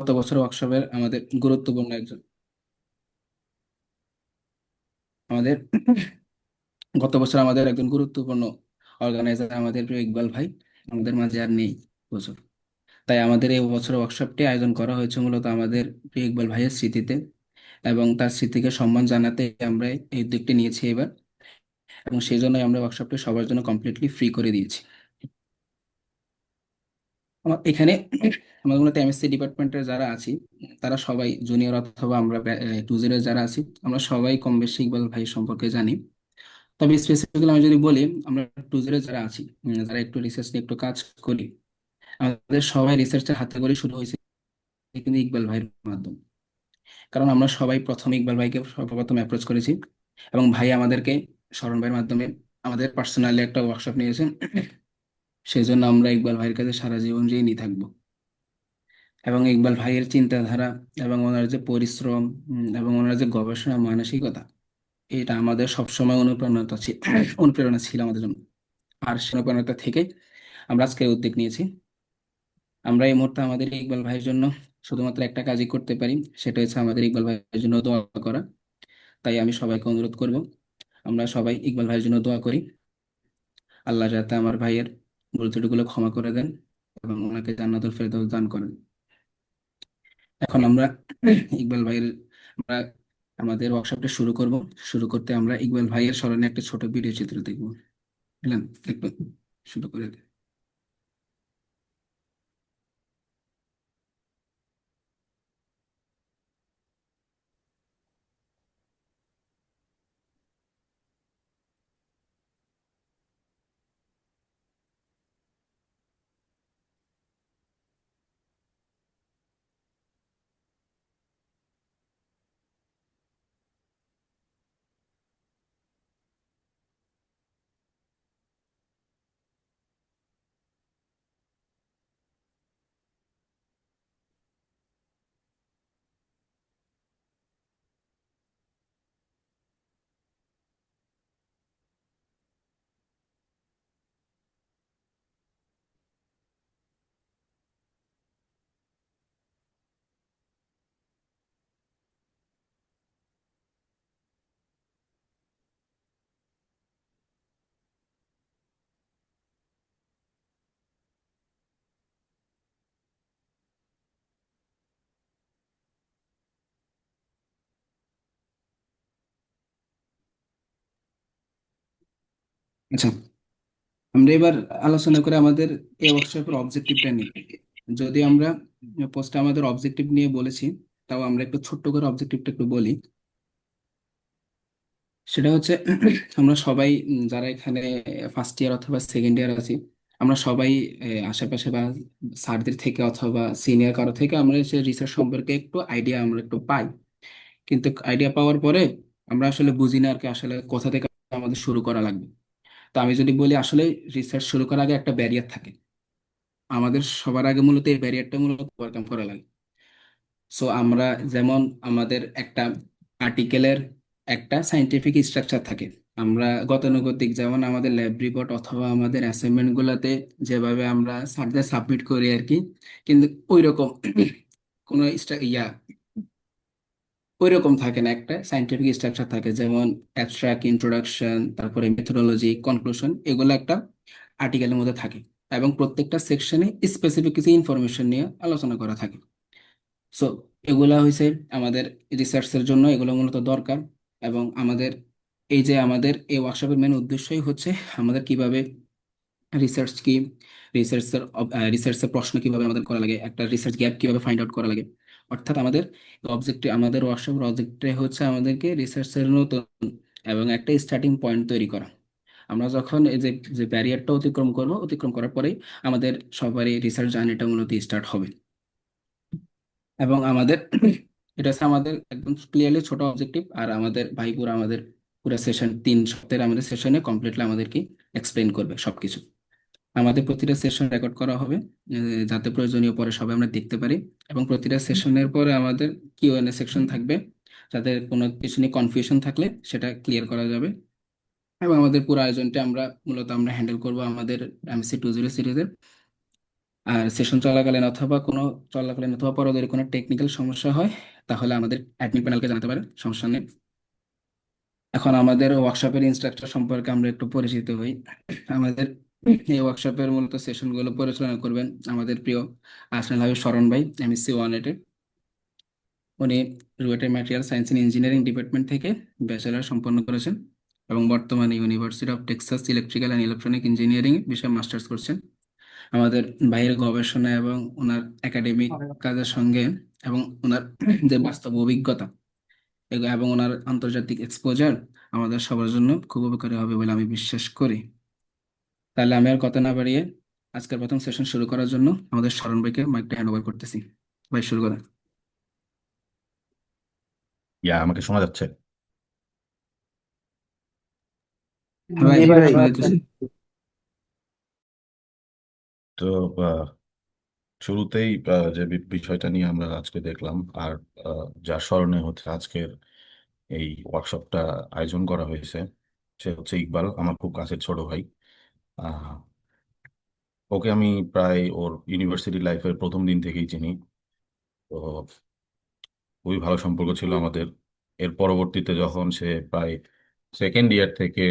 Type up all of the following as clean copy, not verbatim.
গত বছর ওয়ার্কশপের আমাদের গুরুত্বপূর্ণ একজন আমাদের গত বছর আমাদের একজন গুরুত্বপূর্ণ অর্গানাইজার আমাদের প্রিয় ইকবাল ভাই আমাদের মাঝে আর নেই বছর। তাই আমাদের এই বছর ওয়ার্কশপটি আয়োজন করা হয়েছে মূলত আমাদের প্রিয় ইকবাল ভাইয়ের স্মৃতিতে এবং তার স্মৃতিকে সম্মান জানাতে আমরা এই উদ্যোগটি নিয়েছি এবার। এবং সেই জন্যই আমরা ওয়ার্কশপটি সবার জন্য কমপ্লিটলি ফ্রি করে দিয়েছি। আমার এখানে আমাদের মূলত এমএসসি ডিপার্টমেন্টের যারা আছি তারা সবাই জুনিয়র অথবা আমরা টু জিরো যারা আছি আমরা সবাই কম বেশি ইকবাল ভাই সম্পর্কে জানি। তবে স্পেসিফিক্যালি আমি যদি বলি, আমরা টু জিরো যারা আছি, যারা একটু রিসার্চ নিয়ে একটু কাজ করি, আমাদের সবাই রিসার্চের হাতে করে শুরু হয়েছে কিন্তু ইকবাল ভাইয়ের মাধ্যমে। কারণ আমরা সবাই প্রথম ইকবাল ভাইকে সর্বপ্রথম অ্যাপ্রোচ করেছি এবং ভাই আমাদেরকে স্মরণ ভাইয়ের মাধ্যমে আমাদের পার্সোনালি একটা ওয়ার্কশপ নিয়েছেন। সেই জন্য আমরা ইকবাল ভাইয়ের কাছে সারা জীবন ঋণী থাকবো। এবং ইকবাল ভাইয়ের চিন্তাধারা এবং ওনার যে পরিশ্রম, এবং ওনার যে গবেষণা মানসিকতা, এটা আমাদের সবসময় অনুপ্রেরণা ছিল অনুপ্রেরণা ছিল আমাদের জন্য। আর সেই অনুপ্রেরণা থেকে আমরা আজকে উদ্যোগ নিয়েছি। আমরা এই মুহূর্তে আমাদের ইকবাল ভাইয়ের জন্য শুধুমাত্র একটা কাজই করতে পারি, সেটা হচ্ছে আমাদের ইকবাল ভাইয়ের জন্য দোয়া করা। তাই আমি সবাইকে অনুরোধ করব, আমরা সবাই ইকবাল ভাইয়ের জন্য দোয়া করি। আল্লাহ যাতে আমার ভাইয়ের ভুল ত্রুটিগুলো ক্ষমা করে দেন এবং ওনাকে জান্নাতুল ফেরদৌস দান করেন। এখন আমরা ইকবাল ভাইয়ের আমরা আমাদের ওয়ার্কশপটা শুরু করব। শুরু করতে আমরা ইকবাল ভাইয়ের স্মরণে একটা ছোট ভিডিও চিত্র দেখব। বুঝলেন? একটু শুরু করে দিই। আচ্ছা, আমরা এবার আলোচনা করে আমাদের এই ওয়ার্কশপের অবজেক্টিভটা নিয়ে। যদি আমরা পোস্টে আমাদের অবজেক্টিভ নিয়ে বলেছি, তাও আমরা একটু ছোট্ট করে অবজেক্টিভটা একটু বলি। সেটা হচ্ছে আমরা সবাই যারা এখানে ফার্স্ট ইয়ার অথবা সেকেন্ড ইয়ার আছি, আমরা সবাই আশেপাশে বা স্যারদের থেকে অথবা সিনিয়র কারো থেকে আমরা সে রিসার্চ সম্পর্কে একটু আইডিয়া আমরা একটু পাই। কিন্তু আইডিয়া পাওয়ার পরে আমরা আসলে বুঝি না আর কি আসলে কোথা থেকে আমাদের শুরু করা লাগবে। তো আমি যদি বলি, আসলে রিসার্চ শুরু করার আগে একটা ব্যারিয়ার থাকে। আমাদের সবার আগে মূলত এই ব্যারিয়ারটা মূলত ওভারকাম করা লাগে। সো আমরা যেমন আমাদের একটা আর্টিকেলের একটা সাইন্টিফিক স্ট্রাকচার থাকে। আমরা গতানুগতিক যেমন আমাদের ল্যাব রিপোর্ট অথবা আমাদের অ্যাসাইনমেন্ট গুলাতে যেভাবে আমরা স্যারদের সাবমিট করি আর কি, কিন্তু ওই রকম কোনো ওই রকম থাকে না। একটা সাইন্টিফিক স্ট্রাকচার থাকে, যেমন অ্যাবস্ট্রাক্ট, ইন্ট্রোডাকশন, তারপরে মেথোডোলজি, কনক্লুশন, এগুলো একটা আর্টিকেলের মধ্যে থাকে। এবং প্রত্যেকটা সেকশনে স্পেসিফিক কিছু ইনফরমেশন নিয়ে আলোচনা করা থাকে। সো এগুলা হয়েছে আমাদের রিসার্চের জন্য, এগুলো মূলত দরকার। এবং আমাদের এই যে আমাদের এই ওয়ার্কশপের মেন উদ্দেশ্যই হচ্ছে আমাদের কিভাবে রিসার্চ কি, রিসার্চের রিসার্চের প্রশ্ন কিভাবে আমাদের করা লাগে, একটা রিসার্চ গ্যাপ কিভাবে ফাইন্ড আউট করা লাগে। অর্থাৎ আমাদের অবজেক্টিভ, আমাদের ওয়ার্কশপের অবজেক্টে হচ্ছে আমাদেরকে রিসার্চের নতুন এবং একটা স্টার্টিং পয়েন্ট তৈরি করা। আমরা যখন এই যে যে ব্যারিয়ারটা অতিক্রম করব, অতিক্রম করার পরেই আমাদের সবারই রিসার্চ জার্নিটা মূলত স্টার্ট হবে। এবং আমাদের এটা হচ্ছে আমাদের একদম ক্লিয়ারলি ছোট অবজেক্টিভ। আর আমাদের ভাই পুরো আমাদের পুরো সেশন 3 সপ্তাহের আমাদের সেশনে কমপ্লিটলি আমাদেরকে এক্সপ্লেন করবে সবকিছু। আমাদের প্রতিটা সেশন রেকর্ড করা হবে, যাতে প্রয়োজনীয় পরে সবাই আমরা দেখতে পারি। এবং প্রতিটা সেশনের পরে আমাদের কিউএনএ সেকশন থাকবে, যাতে কোনো কিছু নিয়ে কনফিউশন থাকলে সেটা ক্লিয়ার করা যাবে। এবং আমাদের পুরো আয়োজনটা আমরা মূলত আমরা হ্যান্ডেল করব আমাদের এমসি 20 সিরিজের আর সেশন চলাকালীন অথবা পরে যদি কোনো টেকনিক্যাল সমস্যা হয়, তাহলে আমাদের অ্যাডমিন প্যানেলকে জানাতে পারে, সমস্যা নেই। এখন আমাদের ওয়ার্কশপের ইনস্ট্রাকচার সম্পর্কে আমরা একটু পরিচিত হই। আমাদের এই ওয়ার্কশপের মূলত সেশনগুলো পরিচালনা করবেন আমাদের প্রিয় আসনাল হাবিব স্মরণ ভাই, এমএসসি 180। উনি রুয়েটের material science and engineering department থেকে ব্যাচেলর সম্পন্ন করেছেন এবং বর্তমানে university of Texas electrical and electronic engineering বিষয়ে মাস্টার্স করছেন। আমাদের বাইরের গবেষণা এবং ওনার একাডেমিক কাজের সঙ্গে এবং ওনার যে বাস্তব অভিজ্ঞতা এবং ওনার আন্তর্জাতিক এক্সপোজার আমাদের সবার জন্য খুব উপকারী হবে বলে আমি বিশ্বাস করি। তাহলে আমি আর কথা না বাড়িয়ে আজকের প্রথম সেশন শুরু করার জন্য আমাদের স্মরণ ভাইকে মাইকটা হ্যান্ড ওভার করতেছি। ভাই, শুরু করেন। আমাকে শোনা যাচ্ছে? হ্যাঁ ভাই, জি ভাই। শোনা যাইতেছে। তো আহ, শুরুতেই যে বিষয়টা নিয়ে আমরা আজকে দেখলাম, আর যার স্মরণে হচ্ছে আজকের এই ওয়ার্কশপটা আয়োজন করা হয়েছে, সে হচ্ছে ইকবাল, আমার খুব কাছের ছোট ভাই। আহ, ওকে আমি প্রায় ওর ইউনিভার্সিটি লাইফের প্রথম দিন থেকেই চিনি। তো খুবই ভালো সম্পর্ক ছিল আমাদের। এর পরবর্তীতে যখন সে প্রায় সেকেন্ড ইয়ার থেকে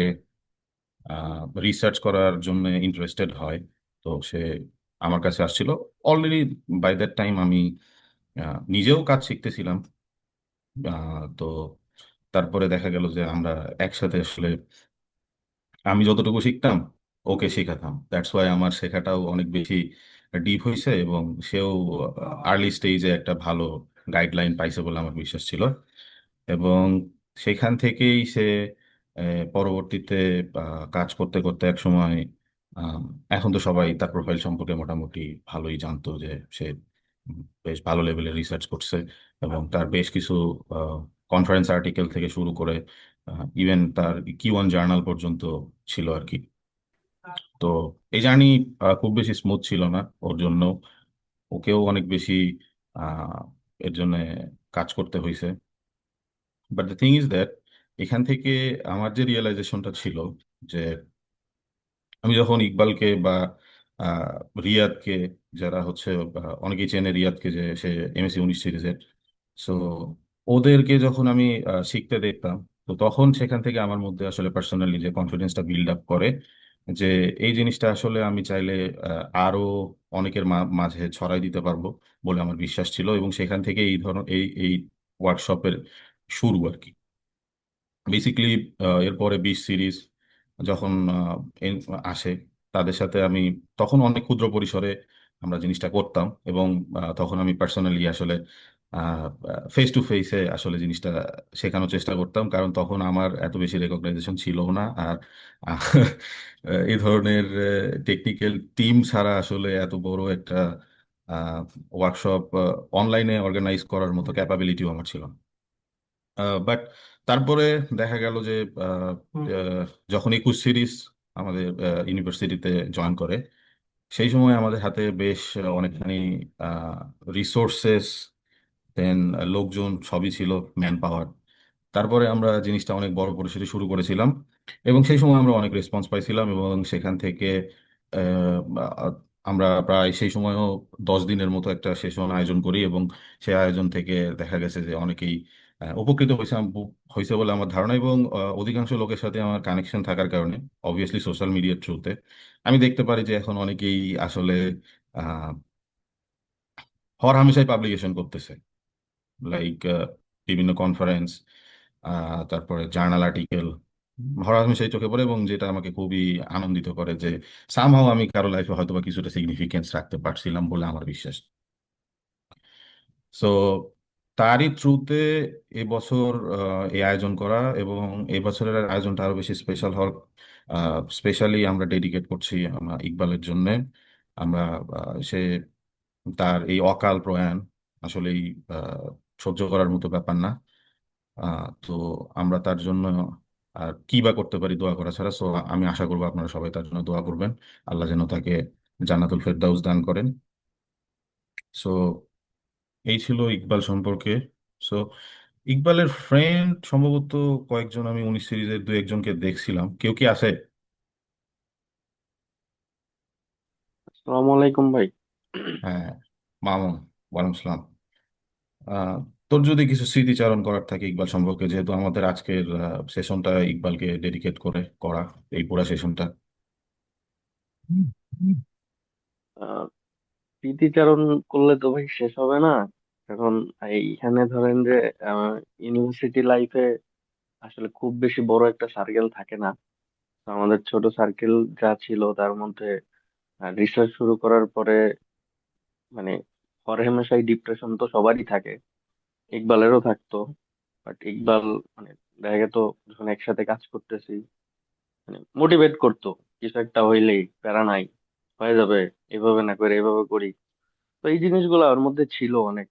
রিসার্চ করার জন্য ইন্টারেস্টেড হয়, তো সে আমার কাছে আসছিল। অলরেডি বাই দ্যাট টাইম আমি নিজেও কাজ শিখতেছিলাম। তো তারপরে দেখা গেল যে আমরা একসাথে আসলে আমি যতটুকু শিখতাম ওকে শেখাতাম। দ্যাটস ওয়াই আমার শেখাটাও অনেক বেশি ডিপ হয়েছে, এবং সেও আর্লি স্টেজে একটা ভালো গাইডলাইন পাইছে বলে আমার বিশ্বাস ছিল। এবং সেখান থেকেই সে পরবর্তীতে কাজ করতে করতে এক সময়, আম, এখন তো সবাই তার প্রোফাইল সম্পর্কে মোটামুটি ভালোই জানতো যে সে বেশ ভালো লেভেলের রিসার্চ করছে, এবং তার বেশ কিছু কনফারেন্স আর্টিকেল থেকে শুরু করে ইভেন তার Q1 জার্নাল পর্যন্ত ছিল আর কি। তো এই জার্নি খুব বেশি স্মুথ ছিল না ওর জন্য। ওকেও অনেক বেশি আহ, এর জন্য কাজ করতে হয়েছে। But the thing is that এখান থেকে আমার যে রিয়েলাইজেশনটা ছিল, যে আমি যখন ইকবালকে বা আহ, রিয়াদকে, যারা হচ্ছে অনেকেই চেনে রিয়াদকে, যে সে এমএসসি 19 সিরিজের, সো ওদেরকে যখন আমি শিখতে দেখতাম, তো তখন সেখান থেকে আমার মধ্যে আসলে পার্সোনালি যে কনফিডেন্সটা বিল্ড আপ করে, যে এই জিনিসটা আসলে আমি চাইলে আরো অনেকের মাঝে ছড়াই দিতে পারবো বলে আমার বিশ্বাস ছিল। এবং সেখান থেকে এই ধরনের এই ওয়ার্কশপের শুরু আর কি। বেসিক্যালি এরপরে 20 সিরিজ যখন আসে, তাদের সাথে আমি তখন অনেক ক্ষুদ্র পরিসরে আমরা জিনিসটা করতাম। এবং তখন আমি পার্সোনালি আসলে ফেস টু ফেসে আসলে জিনিসটা শেখানোর চেষ্টা করতাম, কারণ তখন আমার এত বেশি রেকগনাইজেশন ছিল না। আর আহ, এই ধরনের টেকনিক্যাল টিম ছাড়া আসলে এত বড় একটা ওয়ার্কশপ অনলাইনে অর্গানাইজ করার মতো ক্যাপাবিলিটিও আমার ছিল না। বাট তারপরে দেখা গেল যে আহ, আহ, যখন 21 সিরিজ আমাদের ইউনিভার্সিটিতে জয়েন করে, সেই সময় আমাদের হাতে বেশ অনেকখানি রিসোর্সেস, দেন লোকজন সবই ছিল, ম্যান পাওয়ার। তারপরে আমরা জিনিসটা অনেক বড় পরিসরে শুরু করেছিলাম, এবং সেই সময় আমরা অনেক রেসপন্স পাইছিলাম। এবং সেখান থেকে আহ, আহ, আমরা প্রায় সেই সময়ও 10 দিনের মতো একটা সেশন আয়োজন করি, এবং সেই আয়োজন থেকে দেখা গেছে যে অনেকেই উপকৃত হয়েছে হয়েছে বলে আমার ধারণা। এবং অধিকাংশ লোকের সাথে আমার কানেকশন থাকার কারণে, অবভিয়াসলি সোশ্যাল মিডিয়ার থ্রুতে, আমি দেখতে পারি যে এখন অনেকেই আসলে আহ, হর হামেশাই পাবলিকেশন করতেছে, লাইক বিভিন্ন কনফারেন্স, তারপরে জার্নাল আর্টিকেল হরহামেশাই চোখে পড়ে। এবং যেটা আমাকে খুবই আনন্দিত করে যে সামহাও আমি কারো লাইফে হয়তো বা কিছুটা সিগনিফিকেন্স রাখতে পারছিলাম বলে আমার বিশ্বাস। সো তারই থ্রুতে এবছর এই আয়োজন করা, এবং এই বছরের আয়োজনটা আরো বেশি স্পেশাল হওয়ার, স্পেশালি আমরা ডেডিকেট করছি আমরা ইকবালের জন্য। আমরা সে তার এই অকাল প্রয়াণ আসলেই সহ্য করার মতো ব্যাপার না। তো আমরা তার জন্য আর কি বা করতে পারি দোয়া করা ছাড়া। সো আমি আশা করবো আপনারা সবাই তার জন্য দোয়া করবেন, আল্লাহ যেন তাকে জান্নাতুল ফেরদাউস দান করেন। সো এই ছিল ইকবাল সম্পর্কে। সো ইকবালের ফ্রেন্ড সম্ভবত কয়েকজন, আমি 19 সিরিজের দু একজনকে দেখছিলাম, কেউ কি আছে? আসসালামু আলাইকুম ভাই। হ্যাঁ, মামুন, ওয়ালাইকুম সালাম। আহ, তোর যদি কিছু স্মৃতিচারণ করার থাকে ইকবাল সম্পর্কে, যেহেতু আমাদের আজকের সেশনটা ইকবালকে ডেডিকেট করে করা, এই পুরা সেশনটা। আহ, স্মৃতিচারণ করলে তো ভাই শেষ হবে না। এখন এইখানে ধরেন যে ইউনিভার্সিটি লাইফে আসলে খুব বেশি বড় একটা সার্কেল থাকে না। তো আমাদের ছোট সার্কেল যা ছিল তার মধ্যে রিসার্চ শুরু করার পরে মানে হরহামেশাই ডিপ্রেশন তো সবারই থাকে, ইকবালেরও থাকতো। বাট ইকবাল মানে দেখা যেত যখন একসাথে কাজ করতেছি মানে মোটিভেট করতো, কিছু একটা হইলেই প্যারা নাই, হয়ে যাবে, এভাবে না করে এভাবে করি। তো এই জিনিসগুলো ওর মধ্যে ছিল অনেক।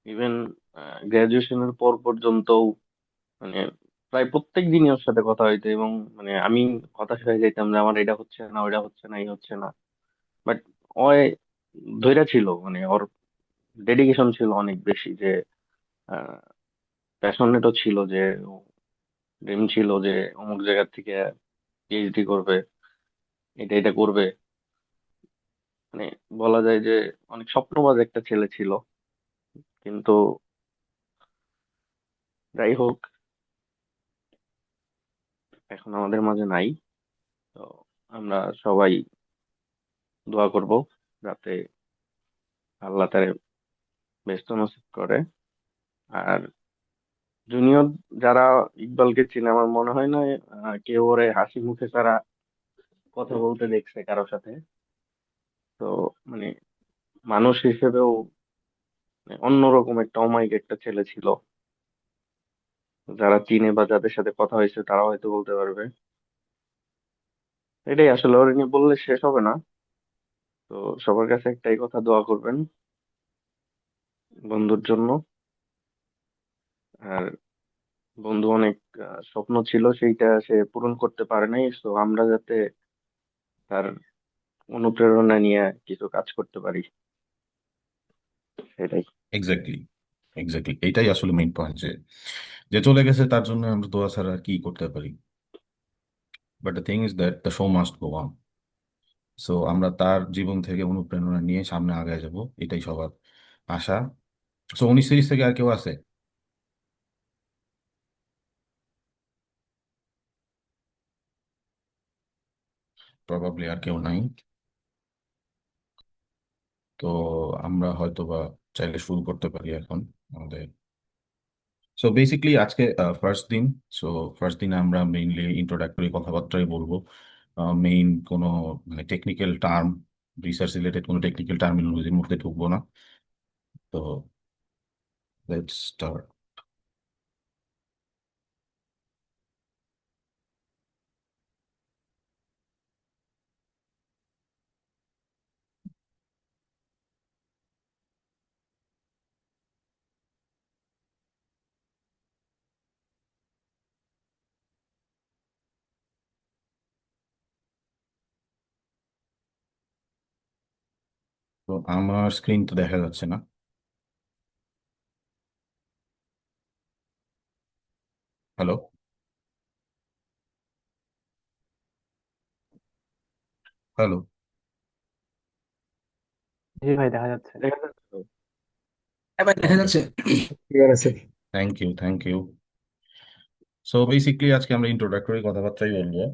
ইভেন গ্রাজুয়েশনের পর পর্যন্ত মানে প্রায় প্রত্যেক দিনই ওর সাথে কথা হইতো, এবং মানে আমি হতাশ হয়ে যেতাম যে আমার এটা হচ্ছে না, ওইটা হচ্ছে না, এই হচ্ছে না। বাট ওই ধৈর্য ছিল, মানে ওর ডেডিকেশন ছিল অনেক বেশি, যে প্যাশনেটও ছিল, যে ড্রিম ছিল যে অমুক জায়গা থেকে পিএইচডি করবে, এটা এটা করবে। মানে বলা যায় যে অনেক স্বপ্নবাজ একটা ছেলে ছিল। কিন্তু যাই হোক, এখন আমাদের মাঝে নাই। তো আমরা সবাই দোয়া করব যাতে আল্লাহ তারে ব্যস্ত নসিব করে। আর জুনিয়র যারা ইকবালকে চিনে, আমার মনে হয় না কেউ ওরে হাসি মুখে ছাড়া কথা বলতে দেখছে কারোর সাথে। তো মানে মানুষ হিসেবেও মানে অন্যরকম একটা অমায়িক একটা ছেলে ছিল। যারা চিনে বা যাদের সাথে কথা হয়েছে তারা হয়তো বলতে পারবে। এটাই আসলে, ওর নিয়ে বললে শেষ হবে না। তো সবার কাছে একটাই কথা, দোয়া করবেন বন্ধুর জন্য। আর বন্ধু অনেক স্বপ্ন ছিল, সেইটা সে পূরণ করতে পারে নাই। তো আমরা যাতে তার অনুপ্রেরণা নিয়ে কিছু কাজ করতে পারি, সেটাই। এক্স্যাক্টলি, এক্স্যাক্টলি, এইটাই আসলে মেইন পয়েন্ট, যে যে চলে গেছে তার জন্য আমরা দোয়া ছাড়া আর কি করতে পারি। But the thing is that the show must go on. So আমরা তার জীবন থেকে অনুপ্রেরণা নিয়ে সামনে আগায় যাব, এটাই সবার আশা। সো 19 সিরিজ থেকে আর কেউ আছে? প্রবাবলি আর কেউ নাই। তো আমরা হয়তো বা চাইলে শুরু করতে পারি এখন আমাদের। সো বেসিকলি আজকে ফার্স্ট দিন। সো ফার্স্ট দিনে আমরা মেইনলি ইন্ট্রোডাক্টরি কথাবার্তাই বলবো। মেইন কোনো মানে টেকনিক্যাল টার্ম, রিসার্চ রিলেটেড কোনো টেকনিক্যাল টার্মিনোলজির মধ্যে ঢুকবো না। তো লেটস স্টার্ট। তো আমার স্ক্রিন তো দেখা যাচ্ছে না। হ্যালো? হ্যালো? জি ভাই, দেখা যাচ্ছে। দেখা যাচ্ছে তো? হ্যাঁ ভাই, দেখা ওকে, যাচ্ছে। ক্লিয়ার আছে। Thank you, thank you. So basically আজকে আমরা ইন্ট্রোডাক্টরি কথাবার্তাই বলবো।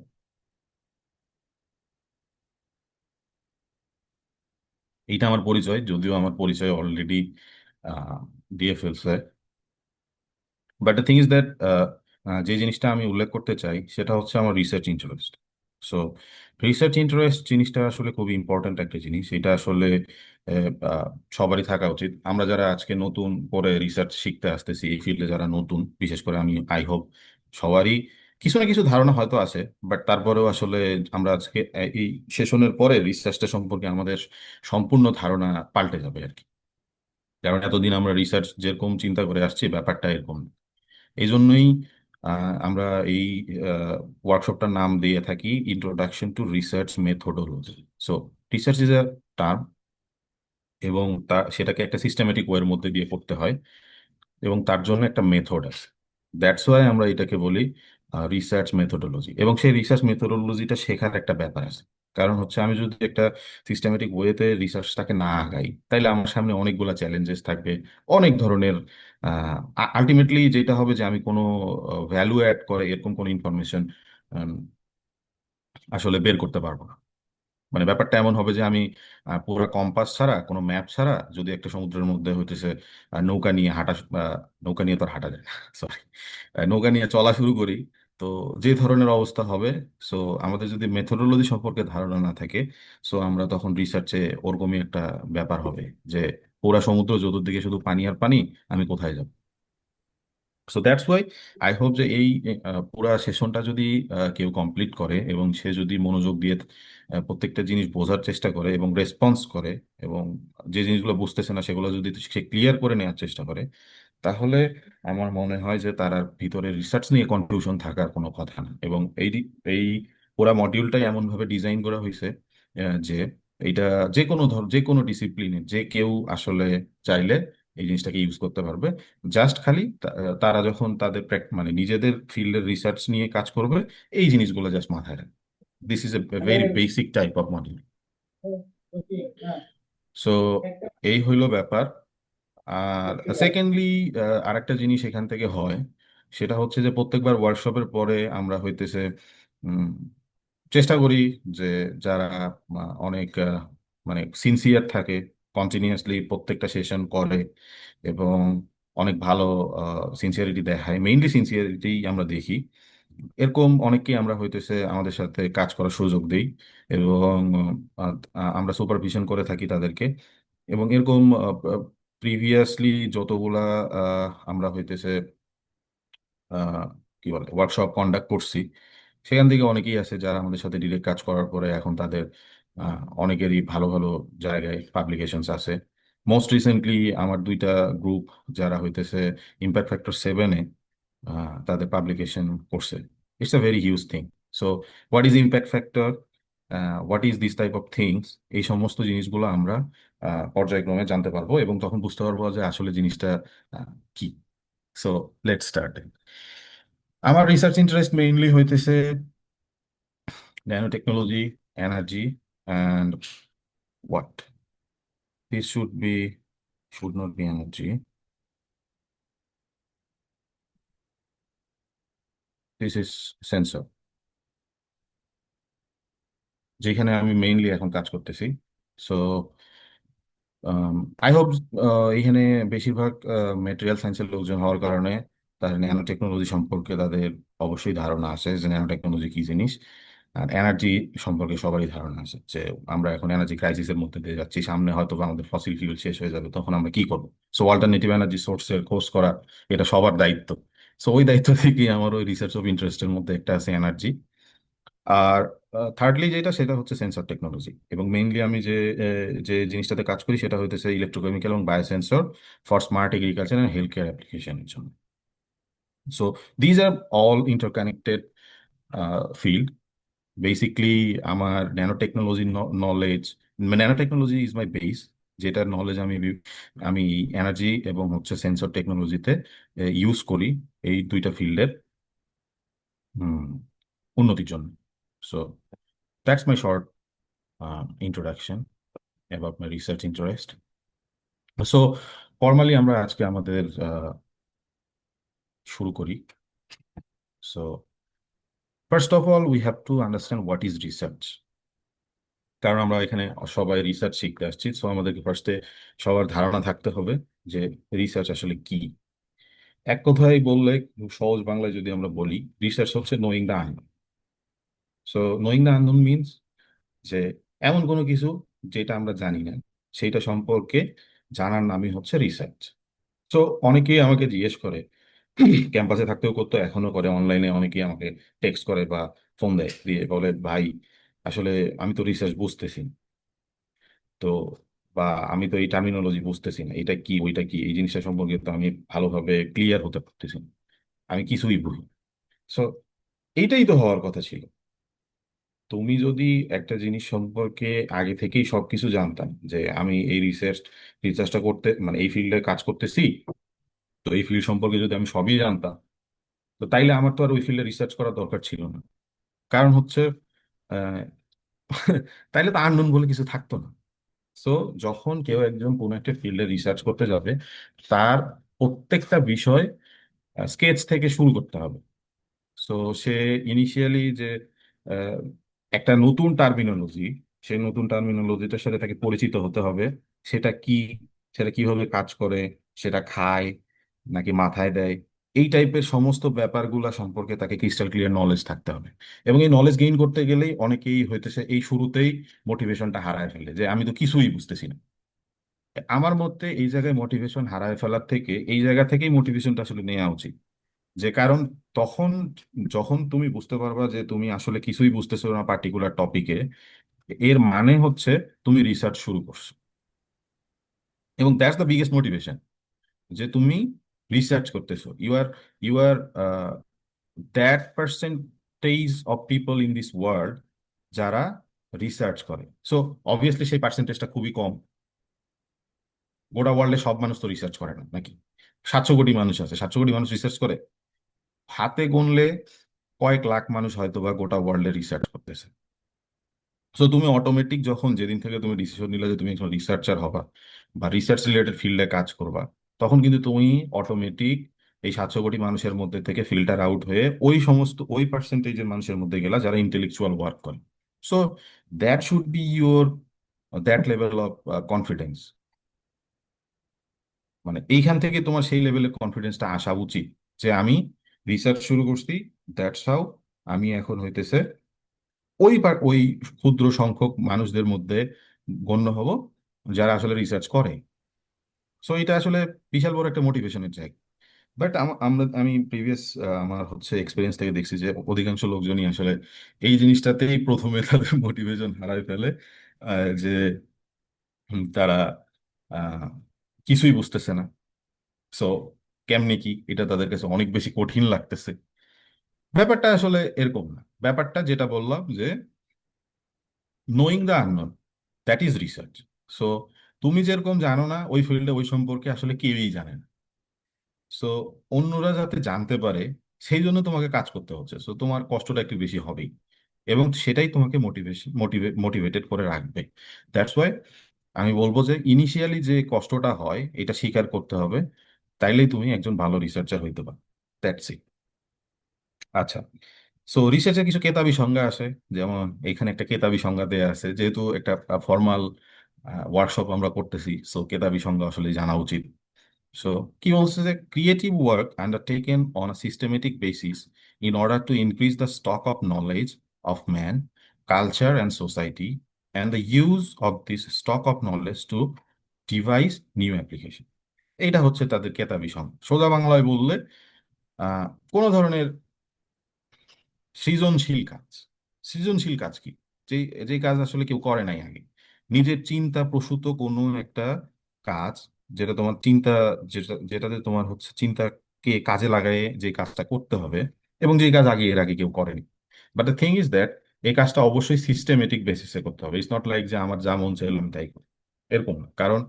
এইটা আমার পরিচয়, যদিও আমার পরিচয় অলরেডি দিয়ে ফেলছে। But the thing is that যে জিনিসটা আমি উল্লেখ করতে চাই সেটা হচ্ছে আমার research interest. So research interest জিনিসটা আসলে খুবই ইম্পর্ট্যান্ট একটা জিনিস। এটা আসলে সবারই থাকা উচিত। আমরা যারা আজকে নতুন করে রিসার্চ শিখতে আসতেছি এই ফিল্ডে, যারা নতুন, বিশেষ করে আমি আই হোপ সবারই কিছু না কিছু ধারণা হয়তো আছে। বাট তারপরেও আসলে আমরা আজকে এই সেশনের পরে রিসার্চটা সম্পর্কে আমাদের সম্পূর্ণ ধারণা পাল্টে যাবে আর কি। কারণ এতদিন আমরা রিসার্চ যেরকম চিন্তা করে আসছি ব্যাপারটা এরকম না। এই জন্যই আমরা এই ওয়ার্কশপটার নাম দিয়ে থাকি introduction to research methodology. So research is a term, এবং সেটাকে একটা সিস্টেমেটিক ওয়ের মধ্যে দিয়ে করতে হয়, এবং তার জন্য একটা মেথড আছে। দ্যাটস ওয়াই আমরা এটাকে বলি রিসার্চ মেথোডোলজি, এবং সেই রিসার্চ মেথোডোলজিটা শেখার একটা ব্যাপার আছে। কারণ হচ্ছে আমি যদি একটা সিস্টেমেটিক ওয়েতে রিসার্চটাকে না আগাই, তাইলে আমার সামনে অনেকগুলা চ্যালেঞ্জেস থাকবে, অনেক ধরনের। আলটিমেটলি যেটা হবে যে আমি কোনো ভ্যালু অ্যাড করে এরকম কোনো ইনফরমেশন আসলে বের করতে পারবো না। মানে ব্যাপারটা এমন হবে যে আমি পুরো কম্পাস ছাড়া, কোনো ম্যাপ ছাড়া যদি একটা সমুদ্রের মধ্যে হইতেছে নৌকা নিয়ে হাঁটা, নৌকা নিয়ে তো আর হাঁটা যায় না, সরি, নৌকা নিয়ে চলা শুরু করি, তো যে ধরনের অবস্থা হবে। সো আমাদের যদি মেথোডোলজি সম্পর্কে ধারণা না থাকে, সো আমরা তখন রিসার্চে ওরকমই একটা ব্যাপার হবে যে পুরা সমুদ্র চতুর্দিকে শুধু পানি আর পানি, আমি কোথায় যাব। So that's why I hope যে এই পুরা সেশনটা যদি কেউ কমপ্লিট করে এবং সে যদি মনোযোগ দিয়ে প্রত্যেকটা জিনিস বোঝার চেষ্টা করে এবং রেসপন্স করে, এবং যে জিনিসগুলো বুঝতেছে না সেগুলো যদি সে ক্লিয়ার করে নেওয়ার চেষ্টা করে, তাহলে আমার মনে হয় যে তার আর ভিতরে রিসার্চ নিয়ে কনফিউশন থাকার কোনো কথা না। এবং এই পুরা মডিউলটাই এমনভাবে ডিজাইন করা হয়েছে যে এইটা যে কোনো ডিসিপ্লিনে যে কেউ আসলে চাইলে এই জিনিসটাকে ইউজ করতে পারবে। জাস্ট খালি তারা যখন তাদের মানে নিজেদের ফিল্ডের রিসার্চ নিয়ে কাজ করবে, এই জিনিসগুলো জাস্ট মাথায় রাখবে। This is a very basic type of module. So এই হইলো ব্যাপার। আর সেকেন্ডলি আরেকটা জিনিস এখান থেকে হয়, সেটা হচ্ছে যে প্রত্যেকবার ওয়ার্কশপের পরে আমরা হইতেছে উম, চেষ্টা করি যে যারা অনেক মানে সিনসিয়ার থাকে, কন্টিনিউয়াসলি প্রত্যেকটা সেশন করে এবং অনেক ভালো সিনসিয়ারিটি দেখায়, মেইনলি সিনসিয়ারিটি আমরা দেখি, এরকম অনেককেই আমরা হইতেছে আমাদের সাথে কাজ করার সুযোগ দিই এবং আমরা সুপারভিশন করে থাকি তাদেরকে। এবং এরকম প্রিভিয়াসলি যতগুলা আমরা হইতেছে আহ, কি বলে ওয়ার্কশপ কন্ডাক্ট করছি, সেখান থেকে অনেকেই আছে যারা আমাদের সাথে ডিরেক্ট কাজ করার পরে এখন তাদের অনেকেরই ভালো ভালো জায়গায় পাবলিকেশনস আছে। মোস্ট রিসেন্টলি আমার দুইটা গ্রুপ যারা হইতেছে ইম্প্যাক্ট ফ্যাক্টর 7-এ তাদের পাবলিকেশন করছে। It's a very huge thing. So what is impact factor, what is this type of things, এই সমস্ত জিনিসগুলো আমরা পর্যায়ক্রমে জানতে পারবো এবং তখন বুঝতে পারবো যে আসলে জিনিসটা কি। So let's start. আমার রিসার্চ ইন্টারেস্ট মেইনলি হইতেছে nano technology, energy, and what this should not be energy, this is sensor, যেখানে আমি মেইনলি এখন কাজ করতেছি। সো আই হোপ এখানে বেশিরভাগ মেটেরিয়াল সায়েন্সের লোকজন হওয়ার কারণে তাদের ন্যানো টেকনোলজি সম্পর্কে তাদের অবশ্যই ধারণা আছে যে ন্যানো টেকনোলজি কি জিনিস। আর এনার্জি সম্পর্কে সবারই ধারণা আছে যে আমরা এখন এনার্জি ক্রাইসিসের মধ্যে দিয়ে যাচ্ছি, সামনে হয়তো বা আমাদের ফসিল ফিউল শেষ হয়ে যাবে, তখন আমরা কি করবো। সো অল্টারনেটিভ এনার্জি সোর্সের খোঁজ করা, এটা সবার দায়িত্ব। সো ওই দায়িত্ব থেকে আমার ওই রিসার্চ অফ ইন্টারেস্টের মধ্যে একটা আছে এনার্জি। আর থার্ডলি যেটা, সেটা হচ্ছে সেন্সর টেকনোলজি, এবং মেইনলি আমি যে জিনিসটাতে কাজ করি সেটা হইতেছে ইলেকট্রোকেমিক্যাল এবং biosensor for smart agriculture and health care অ্যাপ্লিকেশনের জন্য। So these are all interconnected field. Basically আমার nano technology knowledge, nano technology is my base, যেটার নলেজ আমি এনার্জি এবং হচ্ছে সেন্সর টেকনোলজিতে ইউজ করি, এই দুইটা ফিল্ডের উন্নতির জন্য। So that's my short introduction about my research interest. So formally আমরা আজকে আমাদের শুরু করি। So first of all we have to understand what is research. কারণ আমরা এখানে সবাই রিসার্চ শিখতে আসছি, সো আমাদেরকে ফার্স্টে সবার ধারণা থাকতে হবে যে রিসার্চ আসলে কি। এক কথায় বললে, খুব সহজ বাংলায় যদি আমরা বলি, রিসার্চ হচ্ছে knowing the unknown. So knowing the unknown means যে এমন কোনো কিছু যেটা আমরা জানি না, সেইটা সম্পর্কে জানার নামই হচ্ছে রিসার্চ। তো অনেকেই আমাকে জিজ্ঞেস করে, ক্যাম্পাসে থাকতেও করতো, এখনো করে, অনলাইনে অনেকেই আমাকে টেক্সট করে বা ফোন দেয়, দিয়ে বলে ভাই আসলে আমি তো রিসার্চ বুঝতেছি না, তো বা আমি তো এই টার্মিনোলজি বুঝতেছি না, এটা কি ওইটা কি, এই জিনিসটা সম্পর্কে তো আমি ভালোভাবে ক্লিয়ার হতে পারতেছি না, আমি কিছুই বুঝি। সো এইটাই তো হওয়ার কথা ছিল। তুমি যদি একটা জিনিস সম্পর্কে আগে থেকেই সবকিছু জানতাম যে আমি এই রিসার্চটা করতে, মানে এই ফিল্ডে কাজ করতেছি, তো এই ফিল্ড সম্পর্কে যদি আমি সবই জানতাম, তো তাইলে আমার তো আর ওই ফিল্ডে রিসার্চ করার দরকার ছিল না। কারণ হচ্ছে তাইলে তো আননোন বলে কিছু থাকতো না। সো যখন কেউ একজন কোনো একটা ফিল্ডে রিসার্চ করতে যাবে, তার প্রত্যেকটা বিষয় স্কেচ থেকে শুরু করতে হবে। সো সে ইনিশিয়ালি যে আহ, একটা নতুন টার্মিনোলজি, সেই নতুন টার্মিনোলজিটার সাথে তাকে পরিচিত হতে হবে। সেটা কি, সেটা কিভাবে কাজ করে, সেটা খায় নাকি মাথায় দেয়, এই টাইপের সমস্ত ব্যাপারগুলা সম্পর্কে তাকে ক্রিস্টাল ক্লিয়ার নলেজ থাকতে হবে। এবং এই নলেজ গেইন করতে গেলেই অনেকেই হইতেছে এই শুরুতেই মোটিভেশনটা হারায় ফেলে, যে আমি তো কিছুই বুঝতেছি না। আমার মতে এই জায়গায় মোটিভেশন হারায় ফেলার থেকে এই জায়গা থেকেই মোটিভেশনটা আসলে নেওয়া উচিত। যে কারণ তখন যখন তুমি বুঝতে পারবা যে তুমি আসলে কিছুই বুঝতেছো না পার্টিকুলার টপিকে, এর মানে হচ্ছে তুমি রিসার্চ শুরু করছো। এবং দ্যাটস দ্য বিগেস্ট মোটিভেশন, যে তুমি রিসার্চ করতেছো। You are that percentage of people in this world যারা রিসার্চ করে। সো অবভিয়াসলি সেই পার্সেন্টেজটা খুবই কম। গোটা ওয়ার্ল্ডে সব মানুষ তো রিসার্চ করে না নাকি? 700 কোটি মানুষ আছে, 700 কোটি মানুষ রিসার্চ করে? হাতে গুনলে কয়েক লাখ মানুষ হয়তো বা গোটা ওয়ার্ল্ডে রিসার্চ করতেছে। সো তুমি অটোমেটিক যখন যেদিন থেকে তুমি ডিসিশন নিলে যে তুমি একজন রিসার্চার হবা বা রিসার্চ রিলেটেড ফিল্ডে কাজ করবা, তখন কিন্তু তুমি অটোমেটিক এই 700 কোটি মানুষের মধ্যে থেকে ফিল্টার আউট হয়ে ওই সমস্ত ওই পার্সেন্টেজের মানুষের মধ্যে গেলা যারা ইন্টেলেকচুয়াল ওয়ার্ক করে। So that should be your, that level of confidence. মানে এইখান থেকে তোমার সেই লেভেলের কনফিডেন্সটা আসা উচিত যে আমি রিসার্চ শুরু করছি, দ্যাটস হাউ আমি এখন হইতেছে ওই ক্ষুদ্র সংখ্যক মানুষদের মধ্যে গণ্য হব যারা আসলে রিসার্চ করে। সো এটা আসলে বিশাল বড় একটা মোটিভেশনের জায়গা। বাট আমি প্রিভিয়াস আমার হচ্ছে এক্সপিরিয়েন্স থেকে দেখছি যে অধিকাংশ লোকজনই আসলে এই জিনিসটাতেই প্রথমে তাদের মোটিভেশন হারায় ফেলে। যে তারা আহ, কিছুই বুঝতেছে না। সো কেমনে কি এটা তাদের কাছে অনেক বেশি কঠিন লাগতেছে। ব্যাপারটা আসলে এরকম না। ব্যাপারটা যেটা বললাম যে knowing the unknown, that is research. So তুমি যেরকম জানো না ওই ফিল্ডে, ওই সম্পর্কে আসলে কেউই জানে না। সো অন্যরা যাতে জানতে পারে সেই জন্য তোমাকে কাজ করতে হচ্ছে। সো তোমার কষ্টটা একটু বেশি হবেই, এবং সেটাই তোমাকে মোটিভেটেড করে রাখবে। দ্যাটস ওয়াই আমি বলবো যে ইনিশিয়ালি যে কষ্টটা হয় এটা স্বীকার করতে হবে, তাইলেই তুমি একজন ভালো রিসার্চার হইতে পারো। That's it. আচ্ছা, সো রিসার্চের কিছু কেতাবি সংজ্ঞা আছে। যেমন এখানে একটা কেতাবি সংজ্ঞা দেয়া আছে, যেহেতু একটা ফর্মাল ওয়ার্কশপ আমরা করতেছি, সো কেতাবি সংজ্ঞা আসলে জানা উচিত। সো কি বলছে যে creative work undertaken on a systematic basis in order to increase the stock of knowledge of man, culture and society, and the use of this stock of knowledge two device new application. এইটা হচ্ছে তাদের কেতাবি সংজ্ঞা। সোজা বাংলায় বললে কোনো ধরনের সৃজনশীল কাজ। সৃজনশীল কাজ কি? যে যে কাজ আসলে কেউ করে নাই আগে, নিজের চিন্তা প্রসূত কোনো একটা কাজ, যেটা তোমার চিন্তা, যেটাতে তোমার হচ্ছে চিন্তাকে কাজে লাগায় যে কাজটা করতে হবে, এবং যে কাজ আগে এর আগে কেউ করেনি। But the thing is that এই কাজটা অবশ্যই সিস্টেমেটিক বেসিসে করতে হবে। ইটস নট লাইক যে আমার যা মন চাইলো আমি তাই করি, এরকম না। কারণ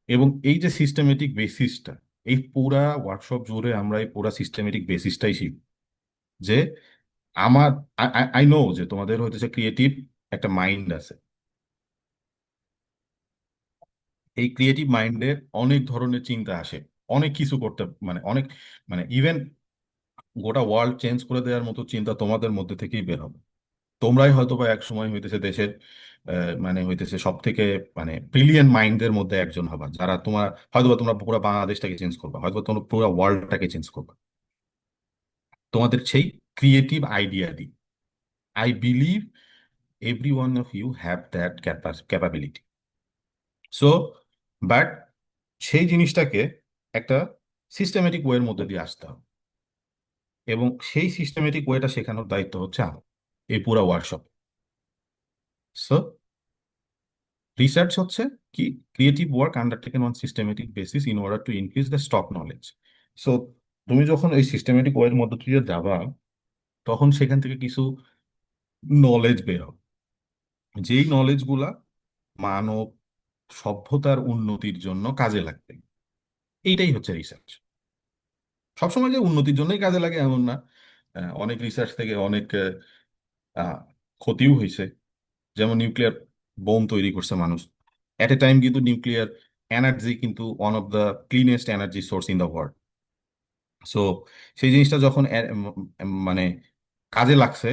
এবং এই যে সিস্টেমেটিক বেসিসটা, এই পুরা ওয়ার্কশপ জুড়ে আমরা এই পুরা সিস্টেমেটিক বেসিসটাই শিখব। যে আমার আই নো যে তোমাদের হইতেছে ক্রিয়েটিভ একটা মাইন্ড আছে। এই ক্রিয়েটিভ মাইন্ডের অনেক ধরনের চিন্তা আসে, অনেক কিছু করতে, মানে অনেক, মানে ইভেন গোটা ওয়ার্ল্ড চেঞ্জ করে দেওয়ার মতো চিন্তা তোমাদের মধ্যে থেকেই বের হবে। তোমরাই হয়তো বা এক সময় হইতেছে দেশের মানে হইতেছে সব থেকে মানে ব্রিলিয়েন্ট মাইন্ডের মধ্যে একজন হবা, যারা তোমার হয়তো বা তোমরা পুরো বাংলাদেশটাকে চেঞ্জ করবা, হয়তো বা তোমরা পুরো ওয়ার্ল্ডটাকে চেঞ্জ করবা তোমাদের সেই ক্রিয়েটিভ আইডিয়া দিয়ে। I believe every one of you have that capability. So but সেই জিনিসটাকে একটা সিস্টেমেটিক ওয়ের মধ্যে দিয়ে আসতে হবে, এবং সেই সিস্টেমেটিক ওয়েটা শেখানোর দায়িত্ব হচ্ছে আমার এই পুরো ওয়ার্কশপ। সো রিসার্চ হচ্ছে কি? Creative work undertaken on systematic basis in order to increase the stock knowledge. So তুমি যখন এই সিস্টেমেটিক ওয়ের মধ্যে দিয়ে যাবা, তখন সেখান থেকে কিছু নলেজ বের হবে, যেই নলেজগুলা মানব সভ্যতার উন্নতির জন্য কাজে লাগবে। এইটাই হচ্ছে রিসার্চ। সবসময় যে উন্নতির জন্যই কাজে লাগে এমন না। অনেক রিসার্চ থেকে অনেক আহ, ক্ষতিও হয়েছে। যেমন নিউক্লিয়ার বোম তৈরি করছে মানুষ, এট এ টাইম কিন্তু নিউক্লিয়ার এনার্জি কিন্তু one of the cleanest energy source in the world. So সেই জিনিসটা যখন মানে কাজে লাগছে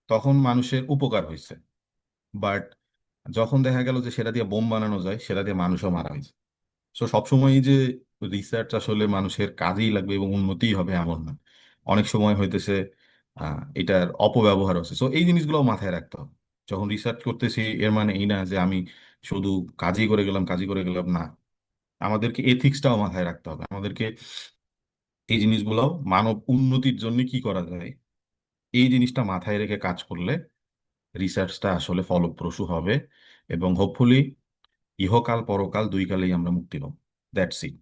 তখন মানুষের উপকার হয়েছে, বাট যখন দেখা গেল যে সেটা দিয়ে বোম বানানো যায় সেটা দিয়ে মানুষও মারা হয়েছে। সো সবসময় যে রিসার্চ আসলে মানুষের কাজেই লাগবে এবং উন্নতিই হবে এমন না, অনেক সময় হইতেছে এটার অপব্যবহার হচ্ছে। সো এই জিনিসগুলো মাথায় রাখতে হবে যখন রিসার্চ করতেছি। এর মানে এই না যে আমি শুধু কাজই করে গেলাম কাজই করে গেলাম, না, আমাদেরকে এথিক্সটাও মাথায় রাখতে হবে। আমাদেরকে এই জিনিসগুলো মানব উন্নতির জন্য কি করা যায় এই জিনিসটা মাথায় রেখে কাজ করলে রিসার্চটা আসলে ফলপ্রসূ হবে, এবং হোপফুলি ইহকাল পরকাল দুই কালেই আমরা মুক্তি পাবো। That's it.